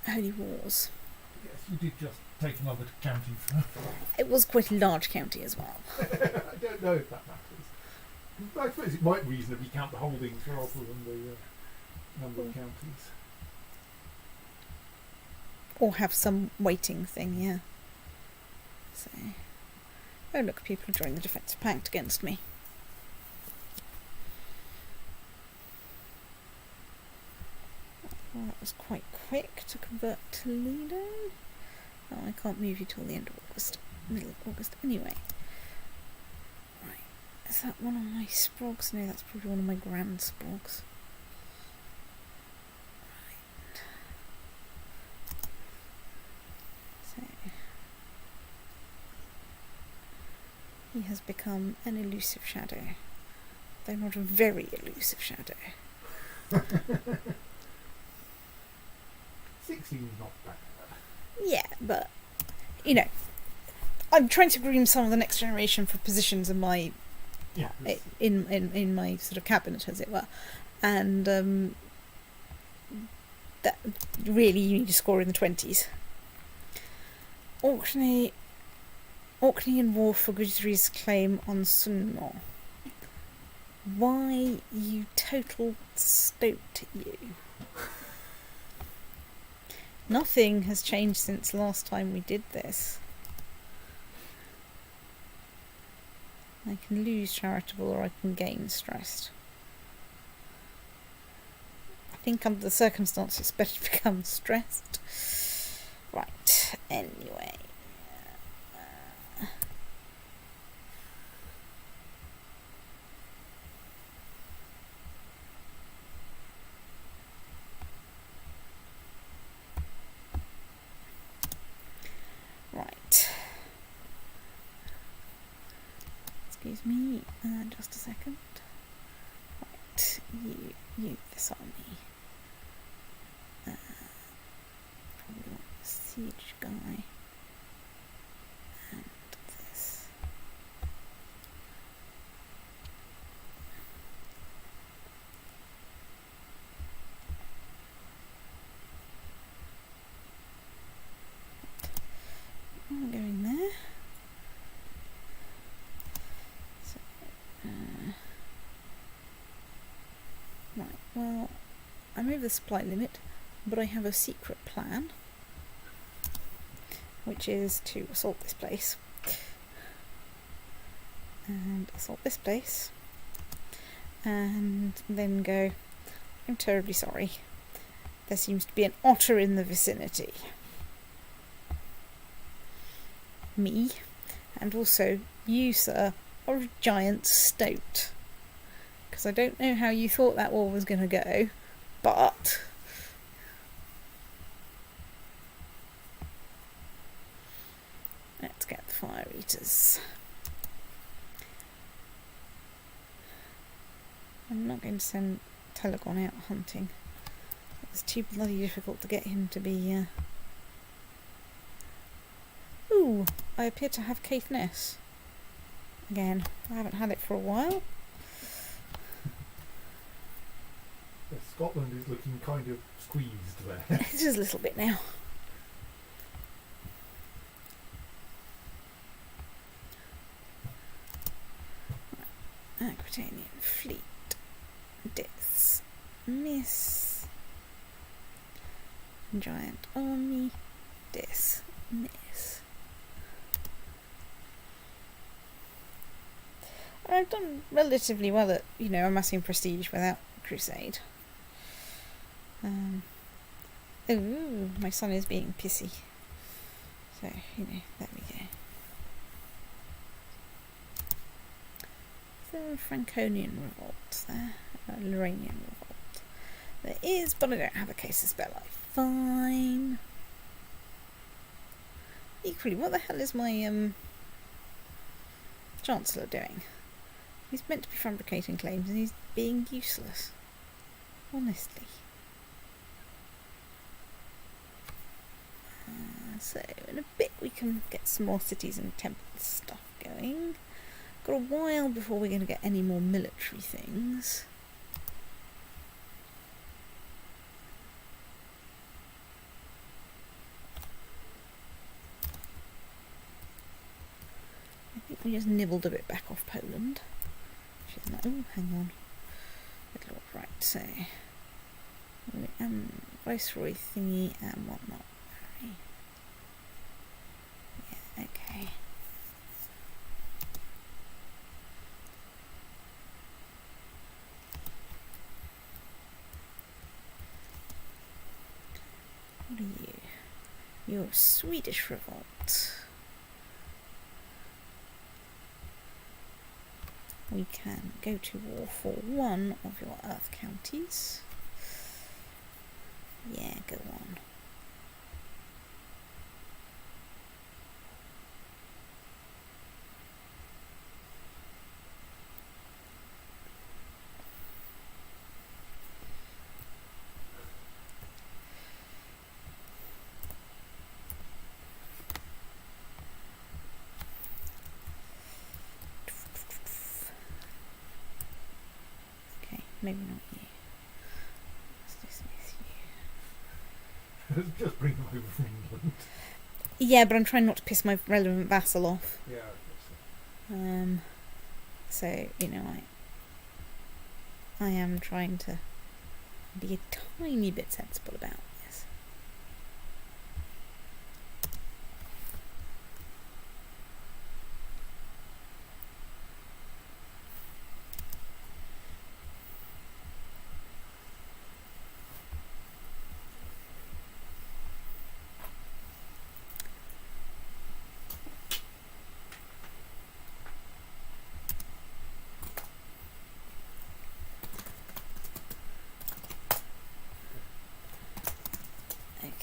S1: holy wars.
S4: Yes, you did just take another county.
S1: It was quite a large county as well.
S4: I don't know if that matters. I suppose it might reasonably count the holdings rather than the number of counties.
S1: Or have some waiting thing, yeah. So, oh look, people are joining the defensive pact against me. Well, that was quite quick to convert Toledo. Oh, I can't move you till the end of August, middle of August anyway. Right, is that one of my sprogs? No, that's probably one of my grand sprogs. Right. So, he has become an elusive shadow, though not a very elusive shadow.
S4: 16 is not bad.
S1: Yeah, but you know, I'm trying to groom some of the next generation for positions in my in my sort of cabinet, as it were, and that really you need to score in the 20s. Orkney and war for Guthries' claim on Sunmo. Why, you total stoat, you. Nothing has changed since last time we did this. I can lose charitable or I can gain stressed. I think under the circumstances it's better to become stressed. Right, anyway. Excuse me, just a second. Right, you this army. Probably want the siege guy. And this. I'm going there. So, right, well, I'm over the supply limit, but I have a secret plan, which is to assault this place. And assault this place. And then go, I'm terribly sorry. There seems to be an otter in the vicinity. Me, and also you, sir, are a giant stoat. Because I don't know how you thought that war was going to go, but let's get the fire eaters. I'm not going to send Telegon out hunting. It's too bloody difficult to get him to be Ooh, I appear to have Caithness. Again, I haven't had it for a while.
S4: Yeah, Scotland is looking kind of squeezed there.
S1: It is a little bit now. Aquitanian fleet. Dismiss. Giant army. Dismiss. I've done relatively well at, amassing prestige without crusade. Ooh, my son is being pissy. So, there we go. The Franconian revolt there. Lorrainian revolt. There is, but I don't have a casus belli. Fine. Equally, what the hell is my Chancellor doing? He's meant to be fabricating claims and he's being useless. Honestly. So, in a bit we can get some more cities and temples stuff going. Got a while before we're going to get any more military things. I think we just nibbled a bit back off Poland. Oh, hang on. Good lord, right, so Viceroy thingy and whatnot. Yeah, okay. What are you? You're a Swedish revolt. We can go to war for one of your Earth counties. Yeah, go on. Maybe not you. Let's dismiss you.
S4: Just bring them over from England.
S1: Yeah, but I'm trying not to piss my relevant vassal off.
S4: Yeah, I guess so.
S1: So, I am trying to be a tiny bit sensible about this.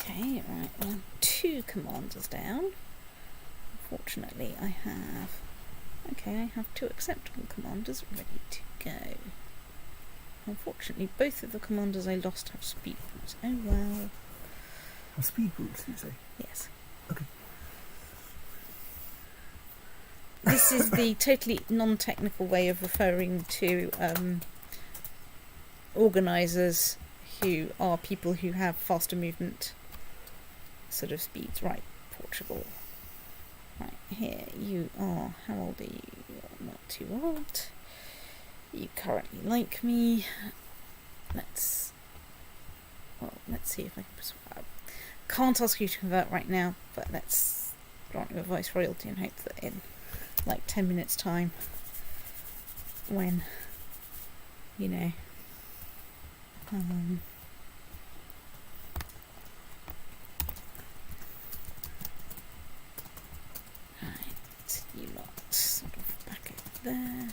S1: Okay, right, well, 2 commanders down. Unfortunately, I have Okay, I have 2 acceptable commanders ready to go. Unfortunately, both of the commanders I lost have speed boots. Oh well.
S2: Have speed boots, you say?
S1: Yes.
S2: Okay.
S1: This is the totally non-technical way of referring to organisers who are people who have faster movement sort of speeds. Right, Portugal. Right, here you are. How old are you? You're not too old. You currently like me. Let's see if I can persuade. Can't ask you to convert right now, but let's grant you a viceroyalty and hope that in like 10 minutes time, when you know right, you lot sort of back over there.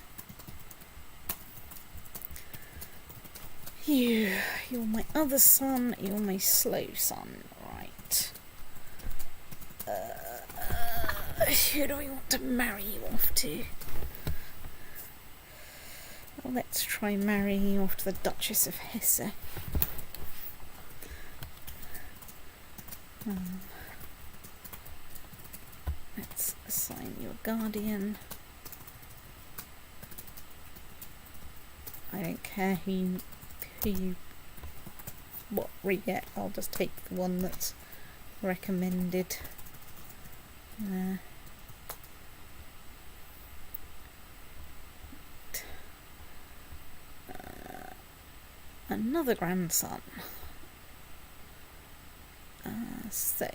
S1: You're my other son, you're my slow son, right. Who do I want to marry you off to? Well, let's try marrying you off to the Duchess of Hesse. Let's assign you a guardian. I don't care what we get, I'll just take the one that's recommended. Another grandson. So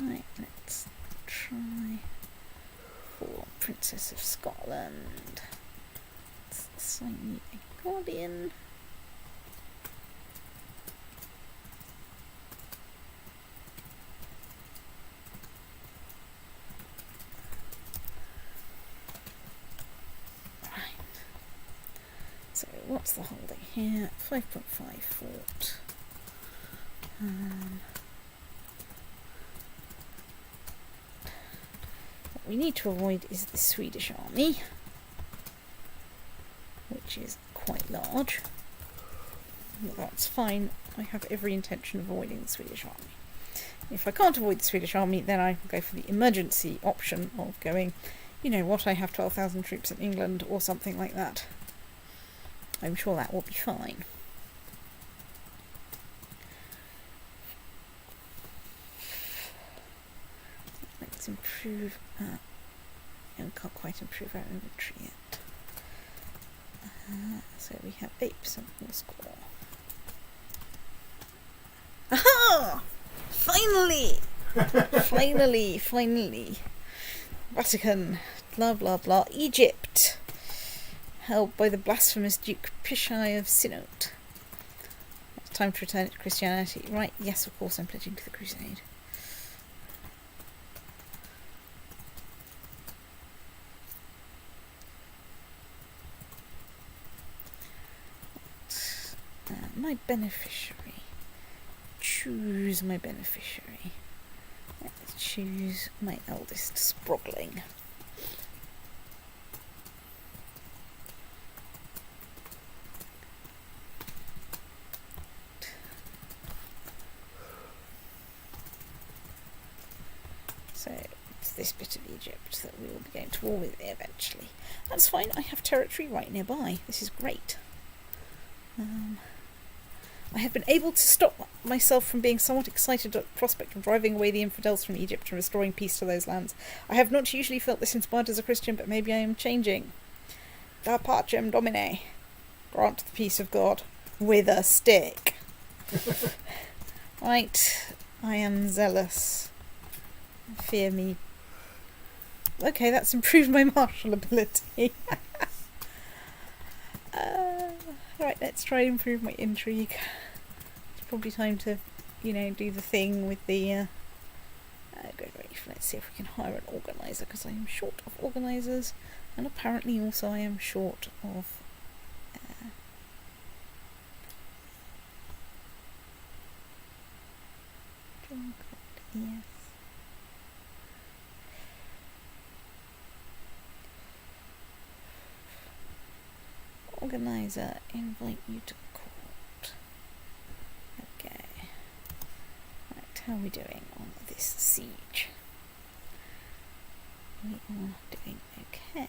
S1: right, let's try for Princess of Scotland. Let's assign you a guardian. So what's the holding here? 5.5 fort. What we need to avoid is the Swedish army, which is quite large. Well, that's fine. I have every intention of avoiding the Swedish army. If I can't avoid the Swedish army, then I will go for the emergency option of going, you know what, I have 12,000 troops in England or something like that. I'm sure that will be fine. Let's improve. We can't quite improve our inventory yet. So we have 8% more score. Aha! Finally! Finally! Vatican. Blah blah blah. Egypt. Held by the blasphemous Duke Pichai of Sinote. It's time to return it to Christianity. Right, yes, of course I'm pledging to the crusade. My beneficiary. Choose my beneficiary. Let's choose my eldest Sprogling. So it's this bit of Egypt that we will be going to war with eventually. That's fine, I have territory right nearby. This is great. I have been able to stop myself from being somewhat excited at the prospect of driving away the infidels from Egypt and restoring peace to those lands. I have not usually felt this inspired as a Christian, but maybe I am changing. Da pacem Domine. Grant the peace of God. With a stick. Right. I am zealous. Fear me. Okay, that's improved my martial ability. Right, let's try and improve my intrigue. It's probably time to, do the thing with the go brief. Let's see if we can hire an organiser, because I am short of organisers, and apparently also I am short of Yes. Organizer, invite you to court. Okay. Right, how are we doing on this siege? We are doing okay.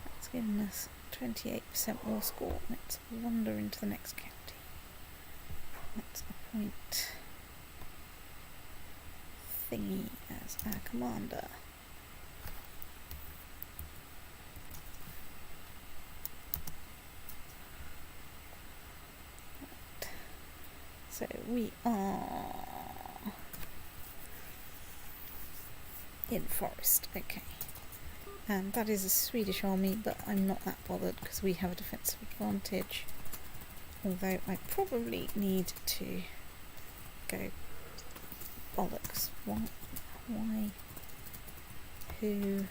S1: That's given us 28% more score. Let's wander into the next county. Let's appoint Thingy as our commander. Right. So we are in forest, okay. And that is a Swedish army, but I'm not that bothered because we have a defensive advantage. Although I probably need to go bollocks. What? Why? Who?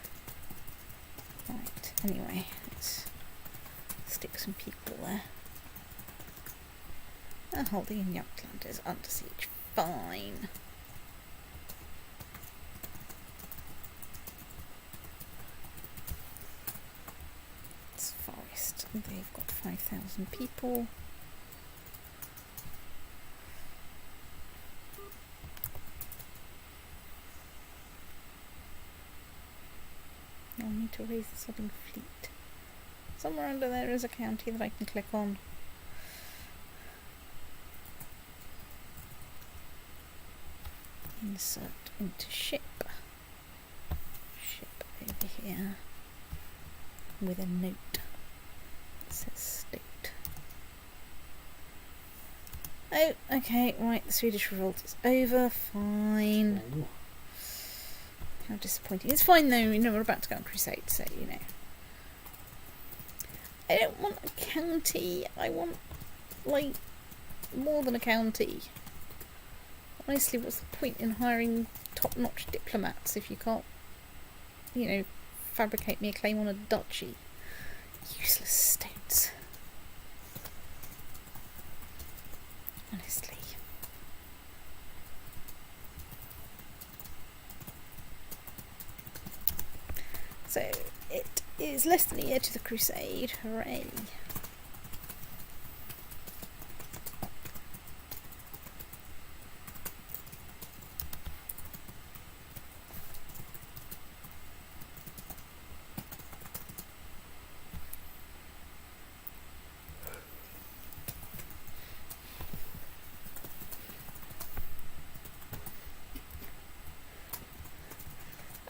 S1: Right, anyway, let's stick some people there. Holding in Jutland is under siege. Fine. It's forest. They've got 5,000 people. I'll need to raise the southern fleet. Somewhere under there is a county that I can click on. Insert into ship. Ship over here. With a note that says state. Oh, okay, right, the Swedish revolt is over, fine.
S3: Oh.
S1: How disappointing. It's fine though, you know, we're about to go on crusade, so, you know. I don't want a county, I want, like, more than a county. Honestly, what's the point in hiring top-notch diplomats if you can't, you know, fabricate me a claim on a duchy? Useless states. Honestly. So, it is less than a year to the crusade. Hooray.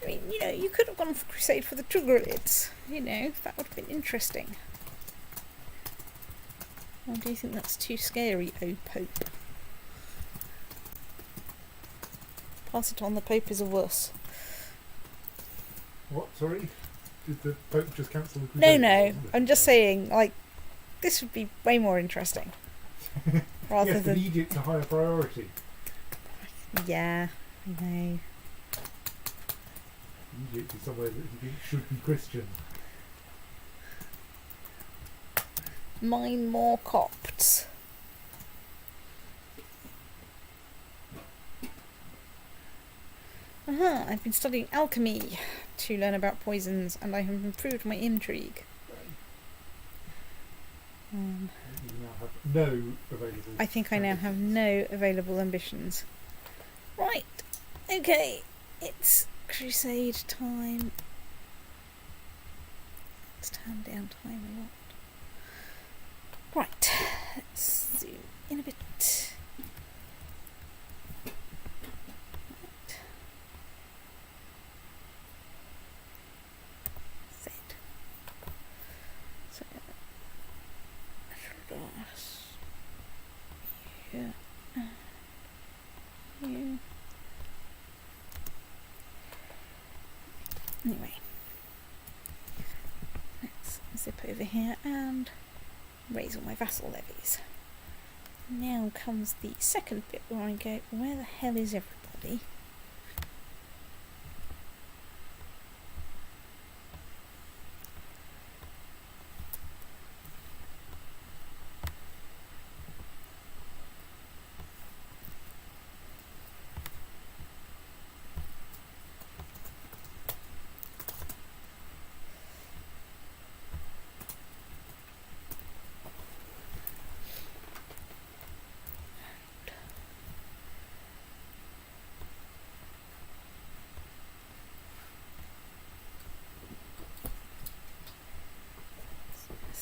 S1: I mean, you know, you could have gone for crusade for the Trugurids. You know, that would have been interesting. Or do you think that's too scary, oh Pope? Pass it on, the Pope is a wuss.
S3: What? Sorry? Did the Pope just cancel the
S1: No,
S3: crusade?
S1: no, I'm just saying, like, this would be way more interesting. Rather
S3: Yes, but
S1: than...
S3: Egypt's a higher priority.
S1: Yeah, I know.
S3: Egypt is somewhere that you think should be Christian.
S1: Mine more Copts. I've been studying alchemy to learn about poisons, and I have improved my intrigue.
S3: You now have no available.
S1: I think I now have no available ambitions. Right, okay, it's crusade time. Let's turn down time a lot. Right, let's zoom in a bit. Right. Z. So, yeah. You. Anyway, let's zip over here and raise all my vassal levies. Now comes the second bit where I go, where the hell is everybody?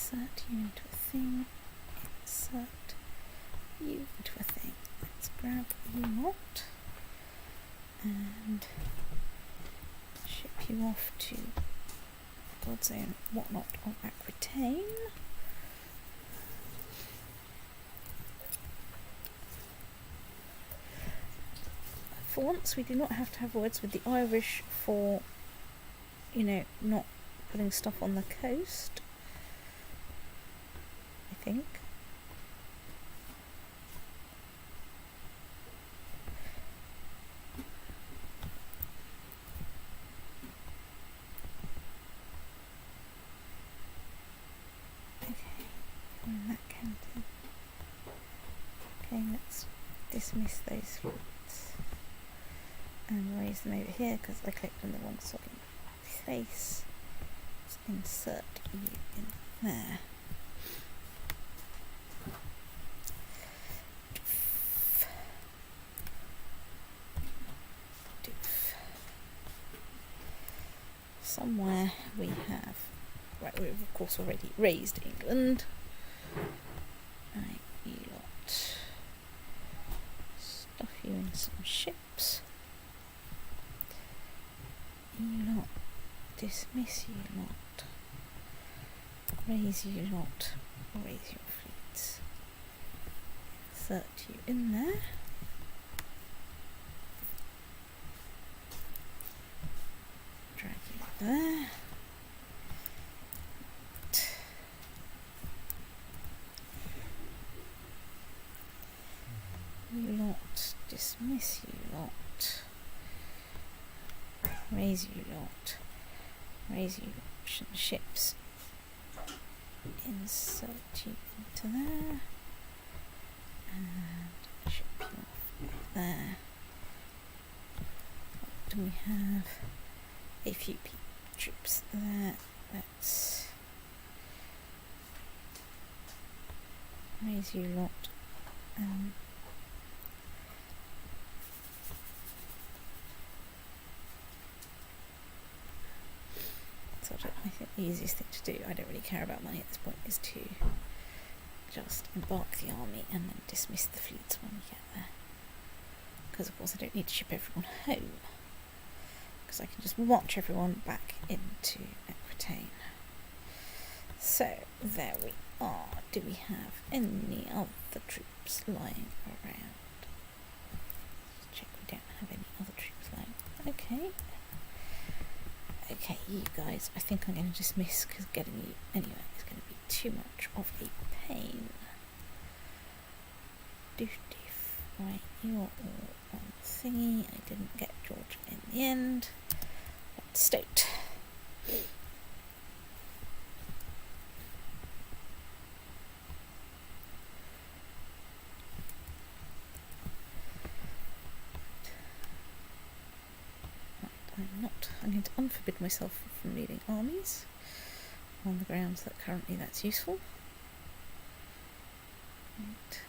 S1: insert you into a thing, insert you into a thing. Let's grab you lot and ship you off to God's own whatnot of Aquitaine. For once, we do not have to have words with the Irish for, you know, not putting stuff on the coast, I think. Okay, we're in that county. Okay, let's dismiss those fleets and raise them over here because I clicked on the wrong sodding place. Let's insert you in there. Somewhere we have, right, we've of course already raised England. Right, you lot. Stuff you in some ships. You lot. Dismiss you lot. Raise you lot. Raise your fleets. Insert you in there. Drag you there. You lot. Dismiss you lot. Raise you lot. Raise you ships. Insert you into there. And ship you off there. What do we have? A few troops there. Let's raise you lot. I think the easiest thing to do, I don't really care about money at this point, is to just embark the army and then dismiss the fleets when we get there. Because of course I don't need to ship everyone home, because I can just march everyone back into Aquitaine. So there we are. Do we have any other troops lying around? Let's check we don't have any other troops lying. Okay. Okay, you guys, I think I'm going to dismiss because getting you anywhere is going to be too much of a pain. Right, you're all on thingy. I didn't get Georgia in the end. But state. I'm going to unforbid myself from leading armies on the grounds that currently that's useful. Right.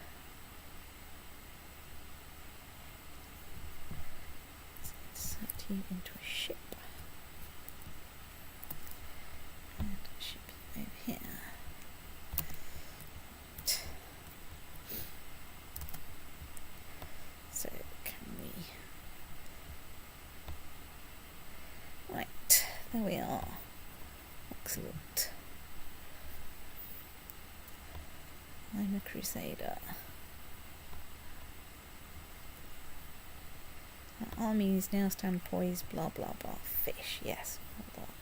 S1: Let's insert you into a ship and ship you over here. Right. So can we? Right, there we are. Excellent. I'm a crusader. Our armies now stand poised, blah blah blah. Fish, yes, well done.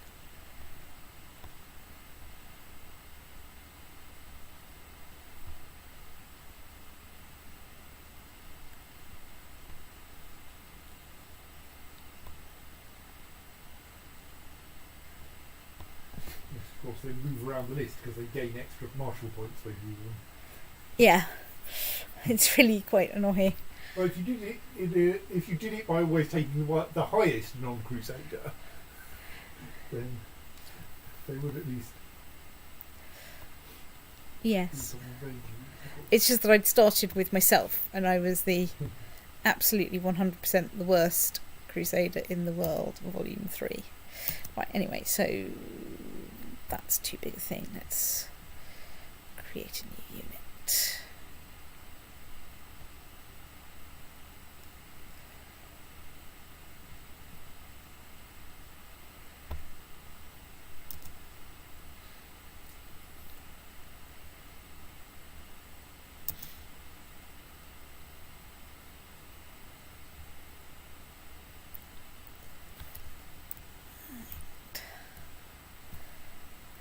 S4: Of course, they move around the list because they gain extra martial points when you use them.
S1: Yeah, it's really quite annoying.
S4: Well, if you did it by always taking the highest non-crusader, then they would at least.
S1: Yes. It's just that I'd started with myself, and I was the absolutely 100% the worst crusader in the world, Volume 3. Right, anyway, so that's too big a thing. Let's create a new unit.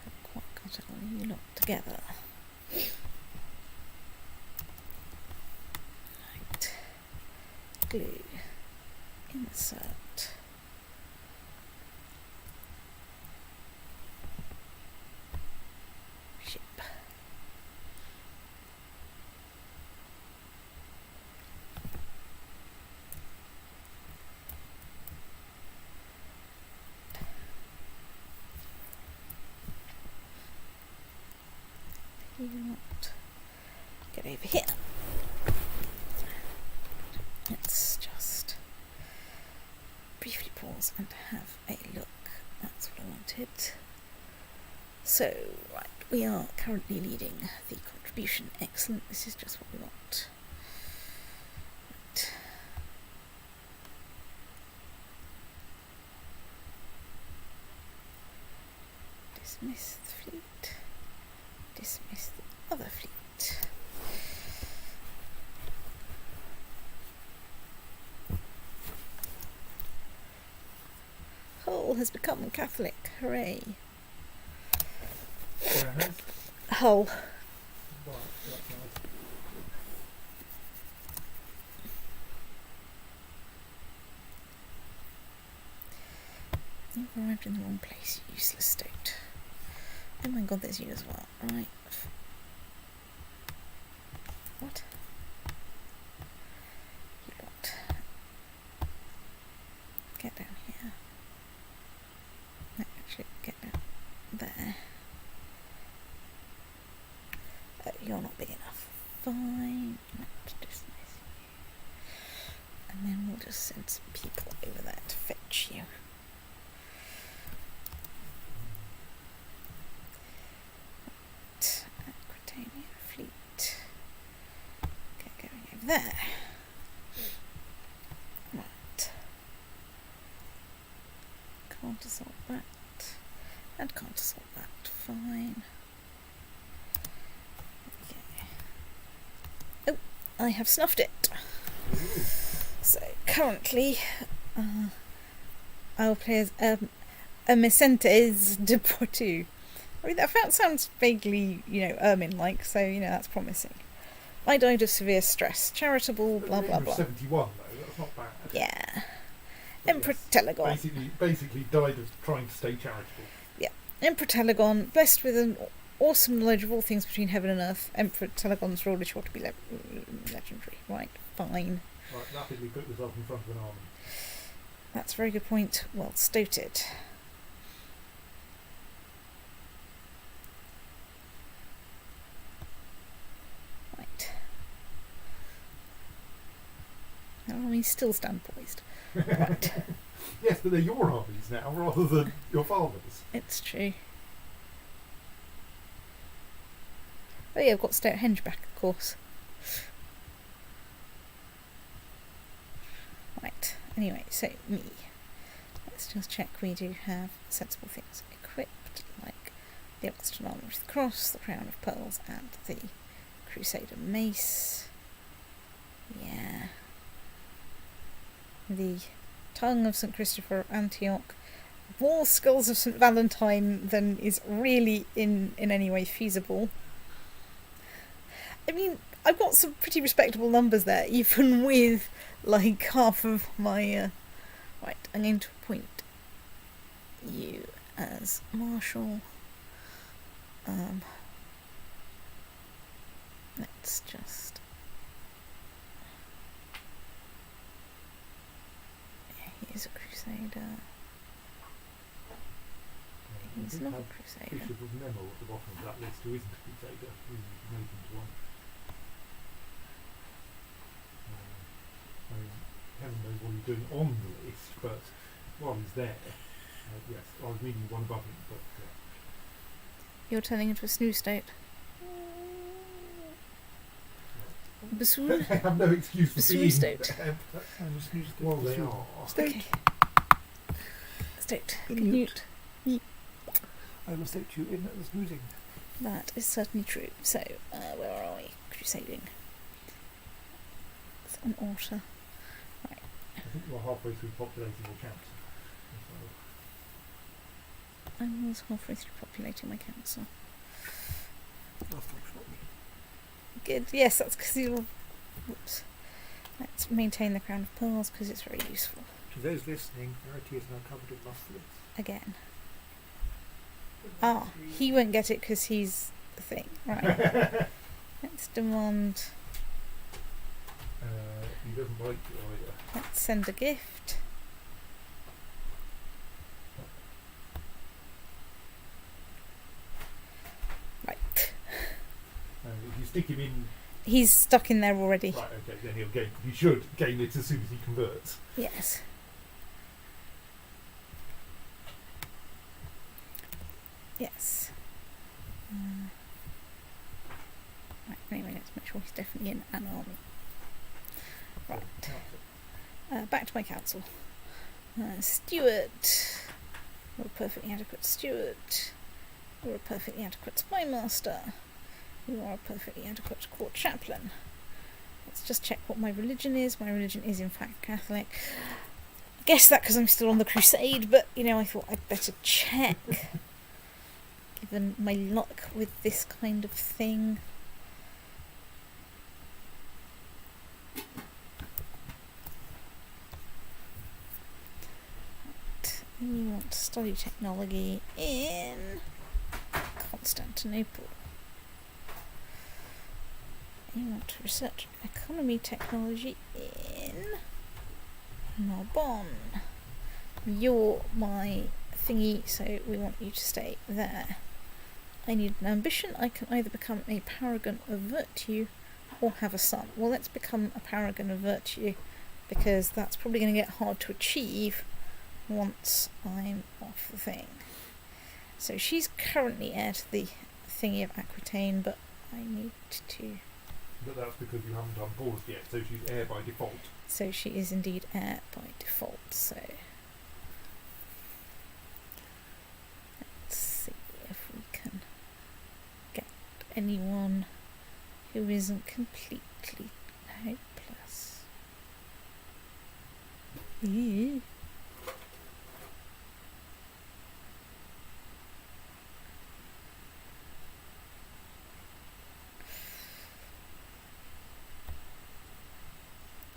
S1: Haven't quite got it all you lot together. Right. Glue. Insert. Ship. You not get over here. Let's just briefly pause and have a look. That's what I wanted. So, right, we are currently leading the contribution. Excellent, this is just what we want. Right. Dismiss the fleet. Dismiss the other fleet. Hull has become Catholic. Hooray.
S4: Where has?
S1: Hull.
S4: Right, that's nice.
S1: You've arrived in the wrong place, you useless stoat. Oh my god, there's you as well. Right. What? You lot. Get down here. No, actually, get down there. Oh, you're not big enough. Fine. Let's dismiss you. And then we'll just send some people over there to fetch you. Aquitania fleet. Get going over there. Right. Can't assault that. And can't assault that. Fine. Okay. Oh, I have snuffed it. So currently, our players Emesentes de Poitou. I mean, that sounds vaguely, Ermine-like, so, that's promising. I died of severe stress. Charitable, blah, blah, blah.
S4: 71, though, that's not bad.
S1: Yeah.
S4: But
S1: Emperor
S4: yes,
S1: Telegon.
S4: Basically died of trying to stay charitable.
S1: Yeah. Emperor Telegon, blessed with an awesome knowledge of all things between heaven and earth. Emperor Telegon's role is sure to be legendary. Right, fine.
S4: Right, rapidly put yourself in front of an army.
S1: That's a very good point. Well stoated. Right. Our armies still stand poised. Right.
S4: Yes, but they're your armies now, rather than your father's.
S1: It's true. Oh yeah, I've got Stonehenge back, of course. Right, anyway, so me. Let's just check we do have sensible things equipped, like the Oxford Armour with the Cross, the Crown of Pearls, and the Crusader Mace. Yeah. The Tongue of St. Christopher of Antioch. More skills of St. Valentine than is really in any way feasible. I mean, I've got some pretty respectable numbers there, even with like half of my... Right, I'm going to appoint you as Marshal. Let's just... Yeah, he's a Crusader. He's not a Crusader.
S4: Bishop of Memo at the bottom of that list who isn't a Crusader. We made him to one. I mean, heaven knows what he's doing on the list, but while he's there, yes, I was meaning one above him, but...
S1: You're turning into a snooze state. Bassoon?
S4: They have no excuse for
S1: Bassoon
S4: being
S1: stout.
S4: there.
S2: And a snooze
S4: Well, they are.
S2: Stout.
S1: Okay. Stout.
S2: Canute.
S1: Canute.
S2: I will stout you in the snoozing.
S1: That is certainly true. So, where are we? Crusading. It's an altar.
S4: I think we're halfway through populating your council.
S1: I was halfway through populating my council. Good. Yes, that's because you're... Whoops. Let's maintain the Crown of Pearls because it's very useful.
S2: To those listening, Verity is now covered in muscles.
S1: Again. Ah, he won't get it because he's the thing. Right. Let's demand...
S4: He doesn't like you either.
S1: Let's send a gift. Right.
S4: If you stick him in,
S1: He's stuck in there already.
S4: right, okay, then he'll gain. He should gain it as soon as he converts.
S1: Yes. Yes. Right, anyway, let's make sure he's definitely in an army. Right. Back to my council. Steward. You're a perfectly adequate steward. You're a perfectly adequate spy master. You are a perfectly adequate court chaplain. Let's just check what my religion is. My religion is in fact Catholic. I guess that because I'm still on the crusade, but you know, I thought I'd better check. Given my luck with this kind of thing. And you want to study technology in Constantinople. You want to research economy technology in Narbonne. You're my thingy, so we want you to stay there. I need an ambition. I can either become a paragon of virtue or have a son. Well, let's become a paragon of virtue because that's probably going to get hard to achieve once I'm off the thing. So she's currently heir to the thingy of Aquitaine, but I need to...
S4: But that's because you haven't done pause yet, so she's heir by default.
S1: So she is indeed heir by default, so... Let's see if we can get anyone who isn't completely hopeless. Eee.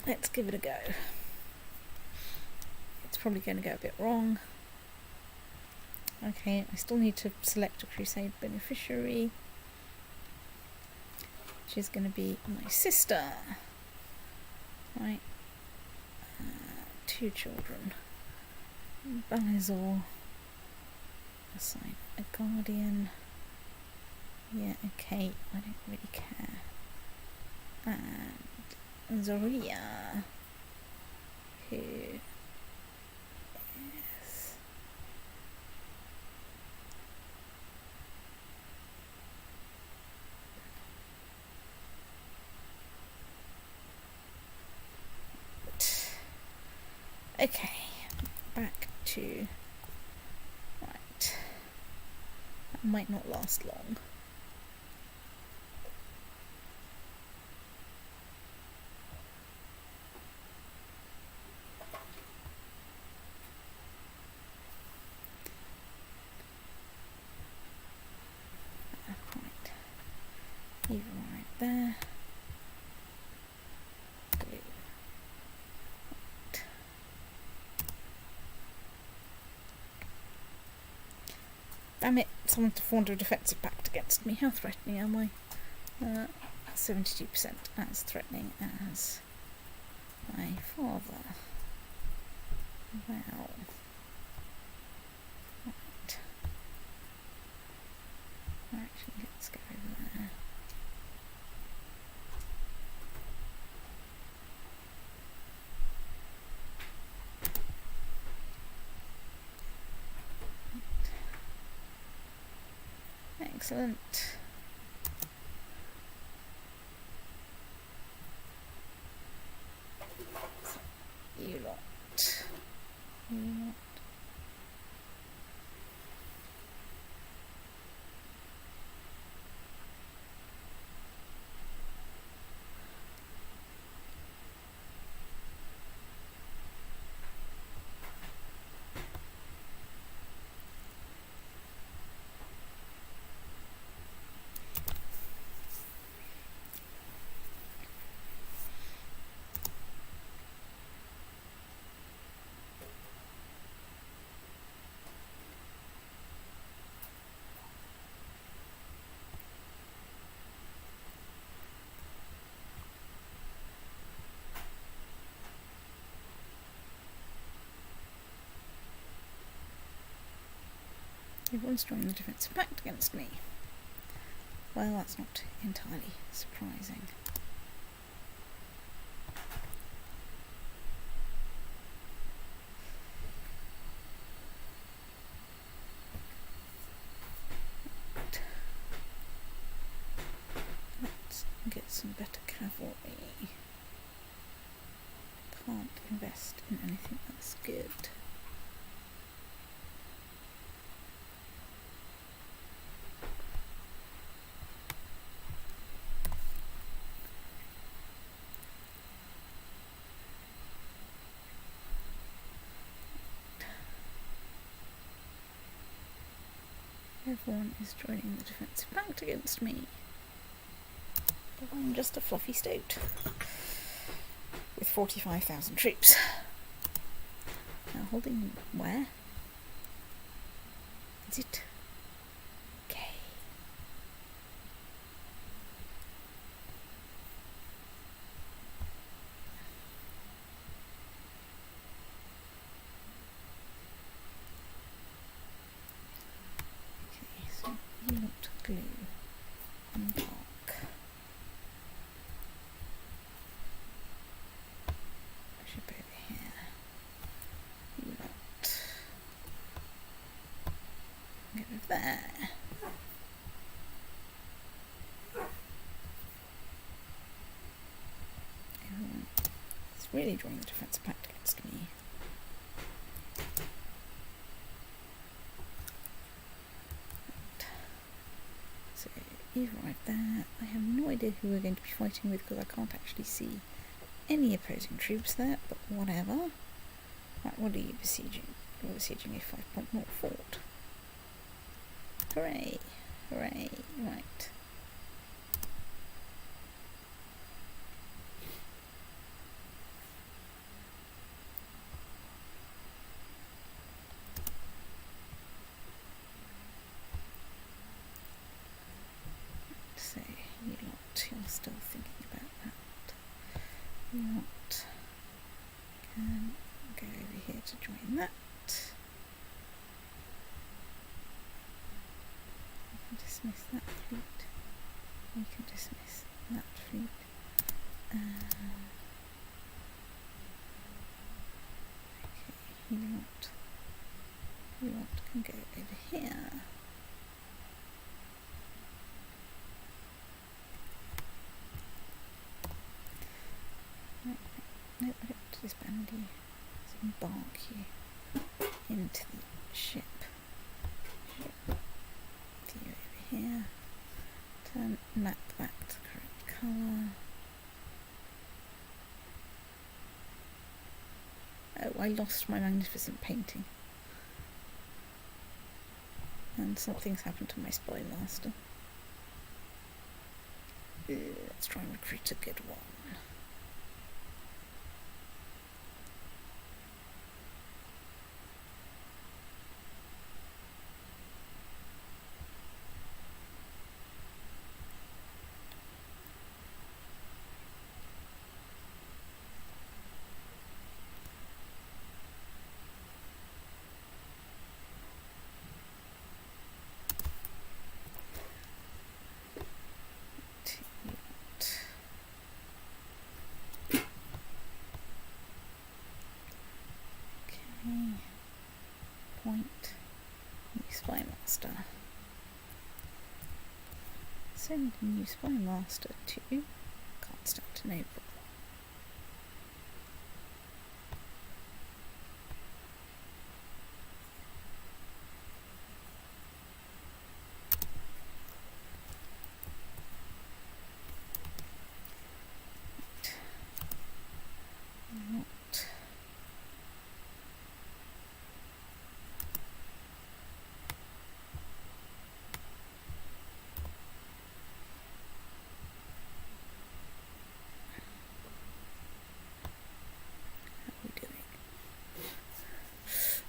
S1: Let's give it a go. It's probably going to go a bit wrong. Okay, I still need to select a crusade beneficiary, which is going to be my sister. Right. 2 children. Balisaur. Assign a guardian. Yeah, okay, I don't really care. And Zoria, who is okay, back to right. That might not last long. Leave them right there. Glue. Right. Damn it, someone's formed a defensive pact against me. How threatening am I? 72% as threatening as my father. Wow. Right. Actually, let's go over there. Excellent. Everyone's joining the defensive pact against me. Well, that's not entirely surprising. Let's get some better cavalry. Can't invest in anything that's good. Everyone is joining the defensive pact against me. But I'm just a fluffy stoat with 45,000 troops. Now holding where? Is it? Okay. Okay, so you want glue and bark. Ship over here. You want go over there. Everyone is really drawing the defensive pact against me. So you've arrived there. I have no idea who we're going to be fighting with because I can't actually see any opposing troops there, but whatever. Right, what are you besieging? You're besieging a 5.0 fort. Hooray! Hooray! Right. So, you lot, you're still thinking about that. You lot can go over here to join that. We can dismiss that fleet. We can dismiss that fleet. Okay, you lot can go over here. No, I don't want to disband you. Let's embark you into the ship. You over here. Turn map back to the correct colour. Oh, I lost my magnificent painting. And something's happened to my spy master. Let's try and recruit a good one. Point new spy master. Send new spy master to Constantinople.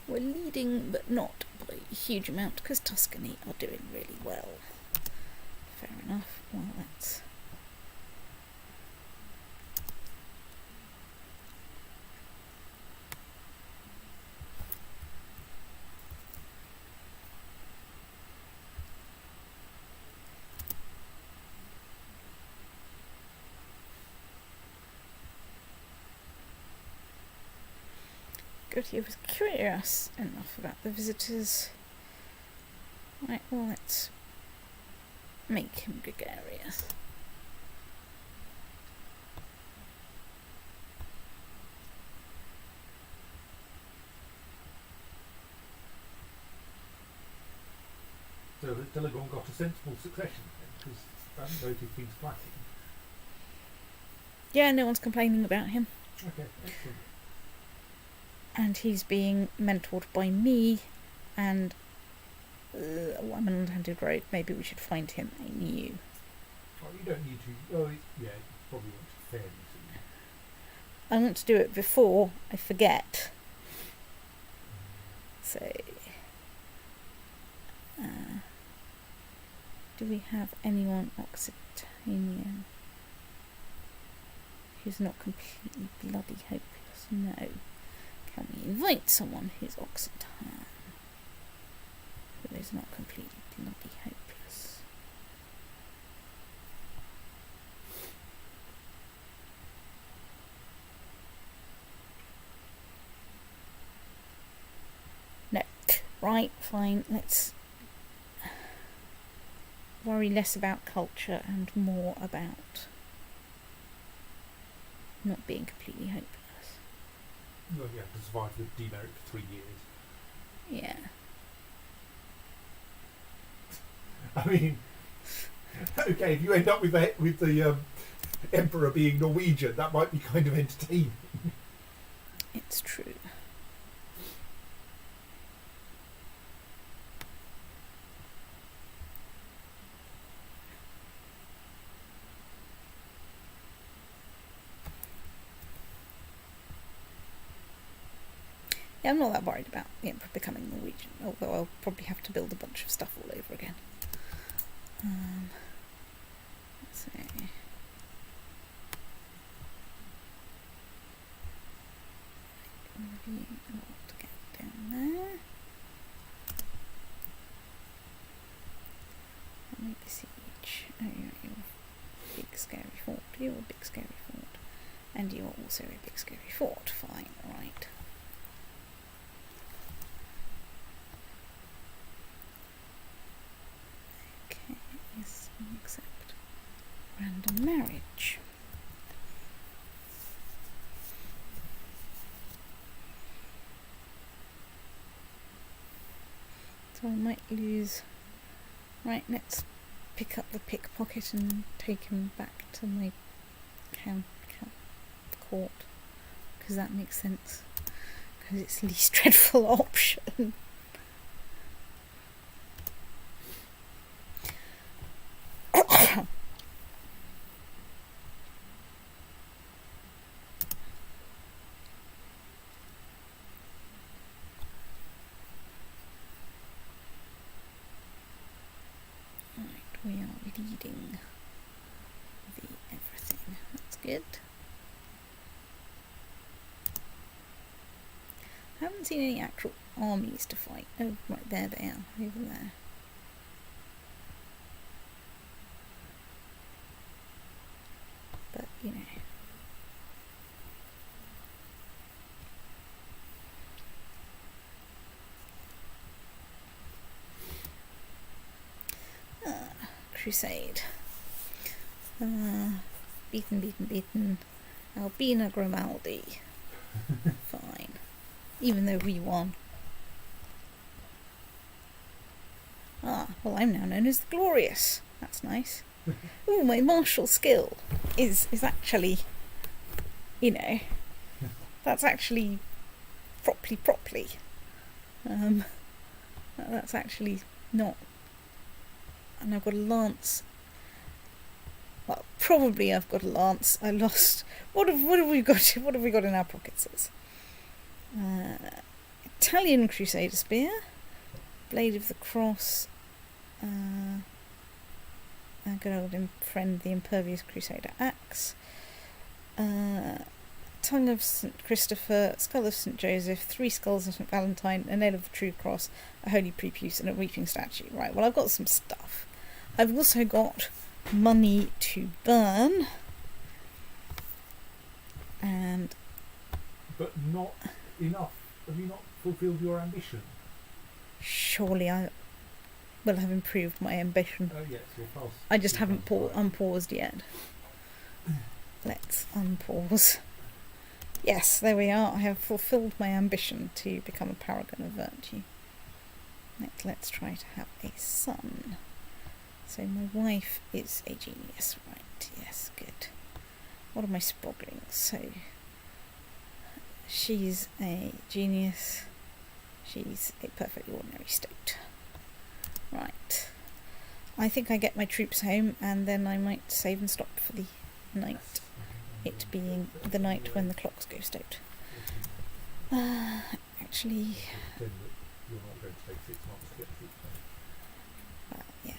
S1: We're leading, but not by a huge amount, because Tuscany are doing really well. Fair enough. Well, that's... Good, he was curious enough about the visitors. Right, well, let's make him gregarious.
S4: So has Delagon got a sensible succession then? Because I haven't noticed things lacking.
S1: Yeah, no one's complaining about him.
S4: Okay, excellent.
S1: And he's being mentored by me, and I'm an unintended rogue. Maybe we should find him a new.
S4: Well, you don't need to. Oh, yeah, you probably want to fairly soon.
S1: I want to do it before I forget. So, do we have anyone Occitanian who's not completely bloody hopeless? No. Can we invite someone who's Occitan who is not completely bloody hopeless? No. Right, fine, let's worry less about culture and more about not being completely hopeless.
S4: Well, you have to survive the demerit for 3 years.
S1: Yeah.
S4: I mean, okay, if you end up with the Emperor being Norwegian, that might be kind of entertaining.
S1: It's true. Yeah, I'm not that worried about the Emperor becoming Norwegian, although I'll probably have to build a bunch of stuff all over again. Let's see. Review what to get down there. I'll make the siege. Oh, you're a big scary fort. You're a big scary fort. And you're also a big scary fort. Fine, right. Okay, yes, we'll accept random marriage. So I might lose. Right, let's pick up the pickpocket and take him back to my court, because that makes sense. Because it's the least dreadful option. We are leading the everything. That's good. I haven't seen any actual armies to fight. Oh, right, there they are, over there. But, you know. Crusade. Beaten. Albina Grimaldi. Fine. Even though we won. Well, I'm now known as the Glorious. That's nice. Ooh, my martial skill is actually, you know, that's actually properly. That's actually not. And I've got a lance. Well, probably I've got a lance. I lost. What have we got? What have we got in our pockets? Italian Crusader spear, Blade of the Cross. Our good old friend, the Impervious Crusader axe. Tongue of St. Christopher, Skull of St. Joseph, 3 skulls of St. Valentine, a nail of the True Cross, a Holy Prepuce, and a Weeping Statue. Right, well, I've got some stuff. I've also got money to burn. But
S4: not enough have you not fulfilled your ambition?
S1: Surely I will have improved my ambition.
S4: Oh yes, you're fast.
S1: I just
S4: You're
S1: haven't
S4: fast, right.
S1: unpaused yet. Let's unpause. Yes, there we are. I have fulfilled my ambition to become a paragon of virtue. Let's try to have a son. So my wife is a genius, right? Yes, good. What are my spogglings? So she's a genius. She's a perfectly ordinary state. Right. I think I get my troops home and then I might save and stop for the night. It being the night when the clocks go stout. Actually,
S4: Then you're not going to take 6 months to get troops home.
S1: well, yeah.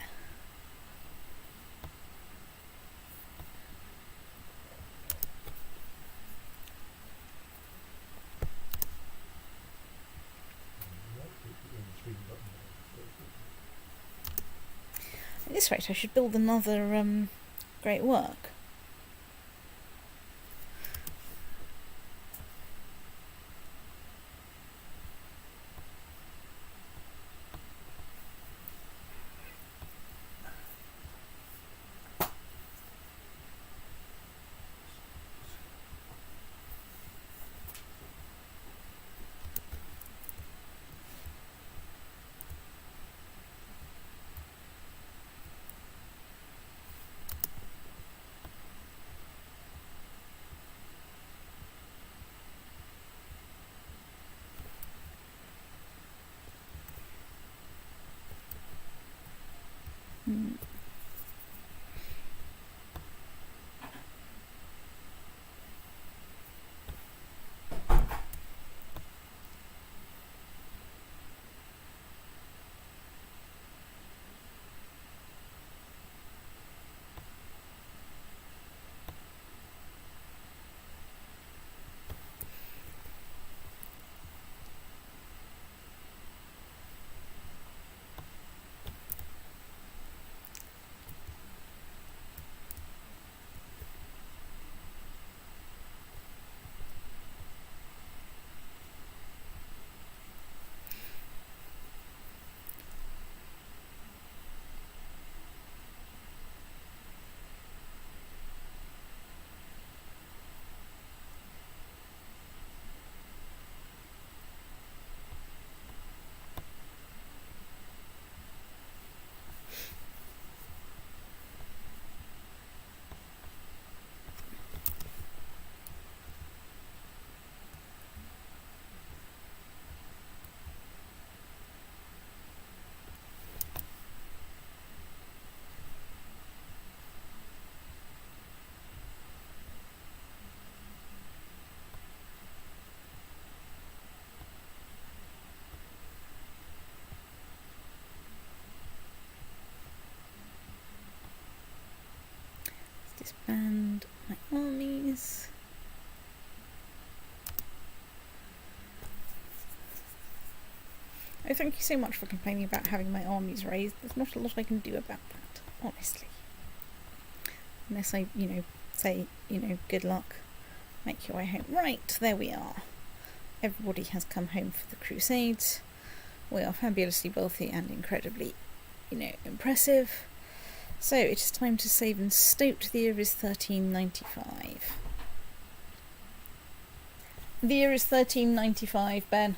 S1: At this rate, I should build another great work. Hmm. Disband my armies. Oh, thank you so much for complaining about having my armies raised. There's not a lot I can do about that, honestly. Unless I, say, good luck. Make your way home. Right, there we are. Everybody has come home for the Crusades. We are fabulously wealthy and incredibly, impressive. So it is time to save and stoat. The year is 1395. The year is 1395, Ben.